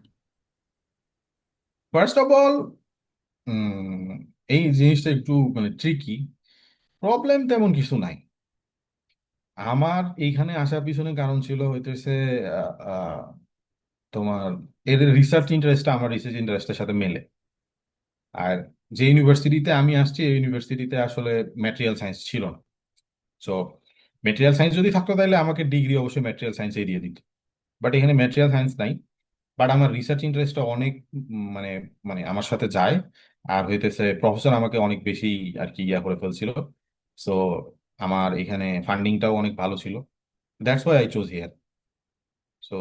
ফার্স্ট অফ অল এই জিনিসটা একটু মানে ট্রিকি। প্রবলেম তেমন কিছু নাই। আমার এইখানে আসার পিছনে কারণ ছিল হইতেছে আহ, আহ, তোমার এর রিসার্চ ইন্টারেস্টটা আমার রিসার্চ ইন্টারেস্টের সাথে মেলে। আর যে ইউনিভার্সিটিতে আমি আসছি এই ইউনিভার্সিটিতে আসলে ম্যাটেরিয়াল সায়েন্স ছিল না। সো ম্যাটেরিয়াল সায়েন্স যদি থাকতো তাহলে আমাকে ডিগ্রি অবশ্যই ম্যাটেরিয়াল সায়েন্সেই দিয়ে দিত। বাট এখানে ম্যাটেরিয়াল সায়েন্স নাই। বাট আমার রিসার্চ ইন্টারেস্টটা অনেক মানে মানে আমার সাথে যায়। আর হইতেছে প্রফেসর আমাকে অনেক বেশি আর কি ইয়া করে ফেলছিল। সো আমার এখানে ফান্ডিংটাও অনেক ভালো ছিল। That's why I choose here. So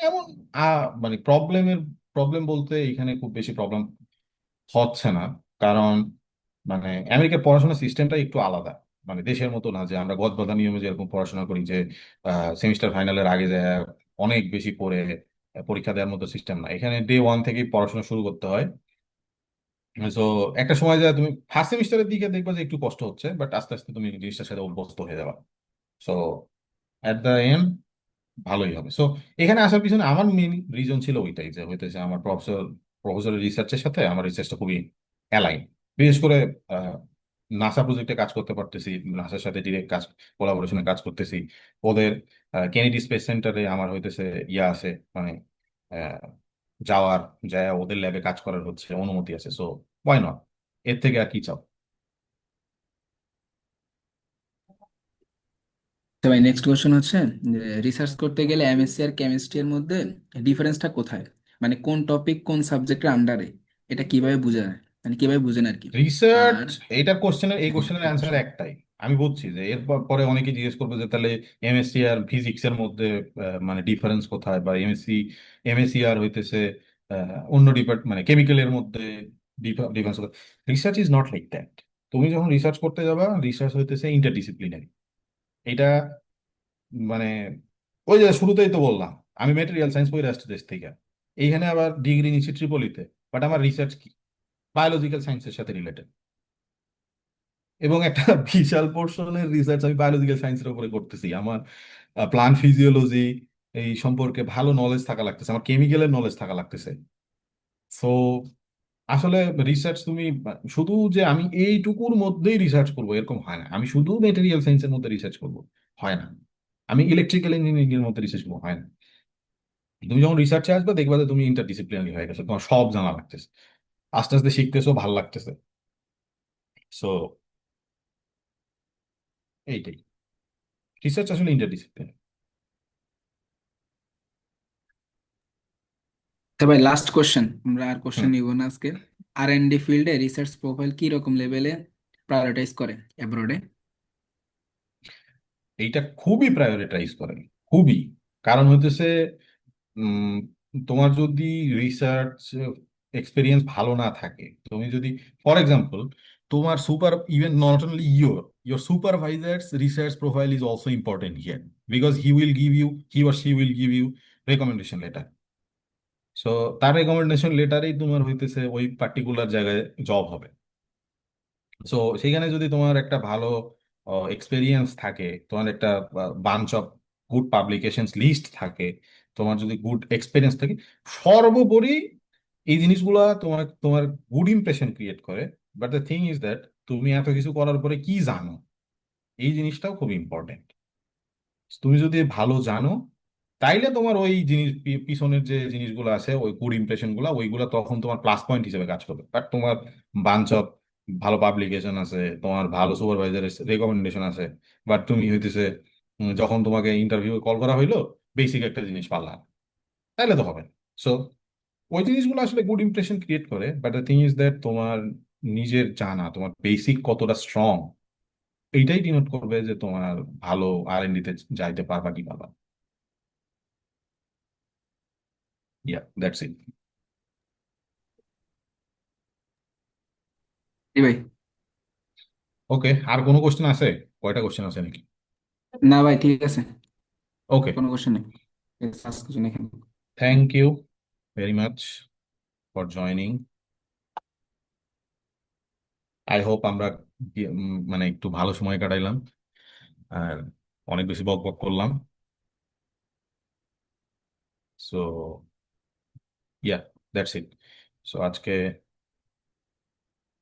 এমন মানে প্রবলেম বলতে এখানে খুব বেশি প্রবলেম হচ্ছে না। কারণ মানে আমেরিকার পড়াশোনার সিস্টেমটা একটু আলাদা। মানে দেশের মতো না যে আমরা গদবাঁধা নিয়মে যেরকম পড়াশোনা করি, যে সেমিস্টার ফাইনালের আগে যায় অনেক বেশি পড়ে পরীক্ষা দেওয়ার মতো সিস্টেম না। এখানে ডে 1 থেকেই পড়াশোনা শুরু করতে হয়। তো একটা সময় যায় তুমি ফার্স্ট সেমিস্টারের দিকে দেখবা যে একটু কষ্ট হচ্ছে, বাট আস্তে আস্তে তুমি জিনিসটার সাথে অভ্যস্ত হয়ে যাবে। সো অ্যাট দ্য এন্ড ভালোই হবে। সো এখানে আসার পিছনে আমার মেইন রিজন ছিল ওইটাই, যে হইতেছে আমার প্রফেসরের রিসার্চের সাথে আমার রিসার্চটা খুবই অ্যালাইন। বিশেষ করে নাসা প্রজেক্টে কাজ করতে পারতেছি, নাসার সাথে ডিরেক্ট কাজ কোলাবোরেশনে কাজ করতেছি। ওদের কেনেডি স্পেস সেন্টারে আমার হইতেছে ইয়া আছে, মানে আহ, যাওয়ার যায় ওদের ল্যাবে কাজ করার হচ্ছে অনুমতি আছে। সো ওয়াই নট, এর থেকে আর কি চাও? তো ভাই নেক্সট কোশ্চেন হচ্ছে যে রিসার্চ করতে গেলে এমএসসি আর কেমিস্ট্রি এর মধ্যে ডিফারেন্সটা কোথায়, মানে কোন টপিক কোন সাবজেক্টের আন্ডারে, এটা কিভাবে বোঝা যায়, মানে কিভাবে বুঝেন আর কি? রিসার্চ, আর এই কোশ্চেনের অ্যান্সার একটাই। আমি বুঝছি যে এরপর পরে অনেকে জিজ্ঞেস করবে যে তাহলে এমএসসি আর ফিজিক্স এর মধ্যে মানে ডিফারেন্স কোথায়, বা এমএসসি আর হইতেছে অন্য মানে কেমিক্যালের মধ্যে ডিফারেন্স কোথায়। Research is not like that. তুমি যখন রিসার্চ করতে যাবা, রিসার্চ হইতেছে ইন্টারডিসিপ্লিনারি। এটা মানে ওই যে শুরুতেই তো বললাম, আমি ম্যাটেরিয়াল সায়েন্স পড়ে আসছি দেশ থেকে, এইখানে আবার ডিগ্রি নিচ্ছি ট্রিপলিতে, বাট আমার রিসার্চ কি বায়োলজিক্যাল সায়েন্সের সাথে রিলেটেড। এবং একটা বিশাল পোর্শনের রিসার্চ আমি বায়োলজিক্যাল সায়েন্সের উপরে করতেছি। আমার প্লান্ট ফিজিওলজি এই সম্পর্কে ভালো নলেজ থাকা লাগতেছে, আমার কেমিক্যালের নলেজ থাকা লাগতেছে। সো আসলে রিসার্চ তুমি শুধু যে আমি এইটুকুর মধ্যেই রিসার্চ করবো এরকম হয় না, আমি শুধু মেটেরিয়াল সায়েন্সের মধ্যে রিসার্চ করবো হয় না, আমি ইলেকট্রিক্যাল ইঞ্জিনিয়ারিং এর মধ্যে রিসার্চ করবো হয় না। তুমি যখন রিসার্চে আসবে দেখবা যে তুমি ইন্টারডিসিপ্লিনারি হয়ে গেছো, তোমার সব জানা লাগতেছে, আস্তে আস্তে শিখতেছো, ভাল লাগতেছে। সো এইটাই, রিসার্চ আসলে ইন্টারডিসিপ্লিনারি। তো ভাই লাস্ট কোশ্চেন, আমরা আর কোশ্চেন নিব না আজকে। আর এন্ড ডি ফিল্ডে রিসার্চ প্রোফাইল কি রকম লেভেলে প্রায়োরিটাইজ করে অ্যাব্রোডে? এইটা খুবই প্রায়োরিটাইজ করে, খুবই। কারণ হইতেছে তোমার যদি রিসার্চ এক্সপিরিয়েন্স ভালো না থাকে, তুমি যদি, ফর এক্সাম্পল, তোমার super, even not only your supervisor's research profile is also important here, because he or she will give you recommendation letter. So তার রেকমেন্ডেশন লেটারেই তোমার হইতেছে ওই পার্টিকুলার জায়গায় জব হবে। সো সেখানে যদি তোমার একটা ভালো এক্সপেরিয়েন্স থাকে, তোমার একটা bunch of good publications list থাকে, তোমার যদি গুড এক্সপেরিয়েন্স থাকে, সর্বোপরি এই জিনিসগুলা তোমার তোমার গুড ইমপ্রেশন ক্রিয়েট করে। But the thing is that তুমি এত কিছু করার পরে কি জানো, এই জিনিসটাও খুব ইম্পর্টেন্ট। তুমি যদি ভালো জানো, তাইলে তোমার ওই জিনিস পিছনের যে জিনিসগুলো আছে, ওই গুড ইমপ্রেশন গুলা, ওইগুলা তখন তোমার প্লাস পয়েন্ট হিসেবে কাজ করবে। বাট তোমার বাঞ্চ অফ ভালো পাবলিকেশন আছে, তোমার ভালো সুপারভাইজারের রেকমেন্ডেশন আছে, বাট তুমি হইতেছে যখন তোমাকে ইন্টারভিউ কল করা হইলো বেসিক একটা জিনিস পারলা না, তাইলে তো হবে। সো ওই জিনিসগুলো আসলে গুড ইমপ্রেশন ক্রিয়েট করে। But the thing is that তোমার নিজের জানা, তোমার বেসিক কতটা স্ট্রং, এইটাই ডিনোট করবে যে তোমার ভালো R&D তে যাইতে পারবা কি পারবা। ইয়া, দ্যাটস ইট। জি ভাই। ওকে, আর কোনো কোশ্চেন আছে? কয়টা কোশ্চেন আছে নাকি? না ভাই, ঠিক আছে, ওকে, কোনো কোশ্চেন নেই। আজকে কিছু নেই। Thank you very much for joining. I hope আমরা মানে একটু ভালো সময় কাটাইলাম, আর অনেক বেশি বক বক করলাম। So yeah, that's it. So আজকে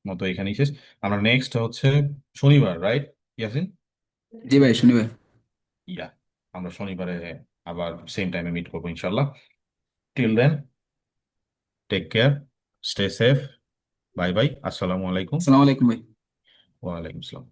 মতো এখানেই শেষ। আমরা নেক্সট হচ্ছে শনিবার, রাইট ইয়াসিন? জি ভাই, শনিবার। ইয়া, আমরা শনিবারে আবার সেম টাইমে মিট করবো ইনশাল্লাহ। Till then, take care, stay safe, bye bye, আসসালামু আলাইকুম। আসসালামু আলাইকুম ভাই। ওয়ালাইকুম আসসালাম।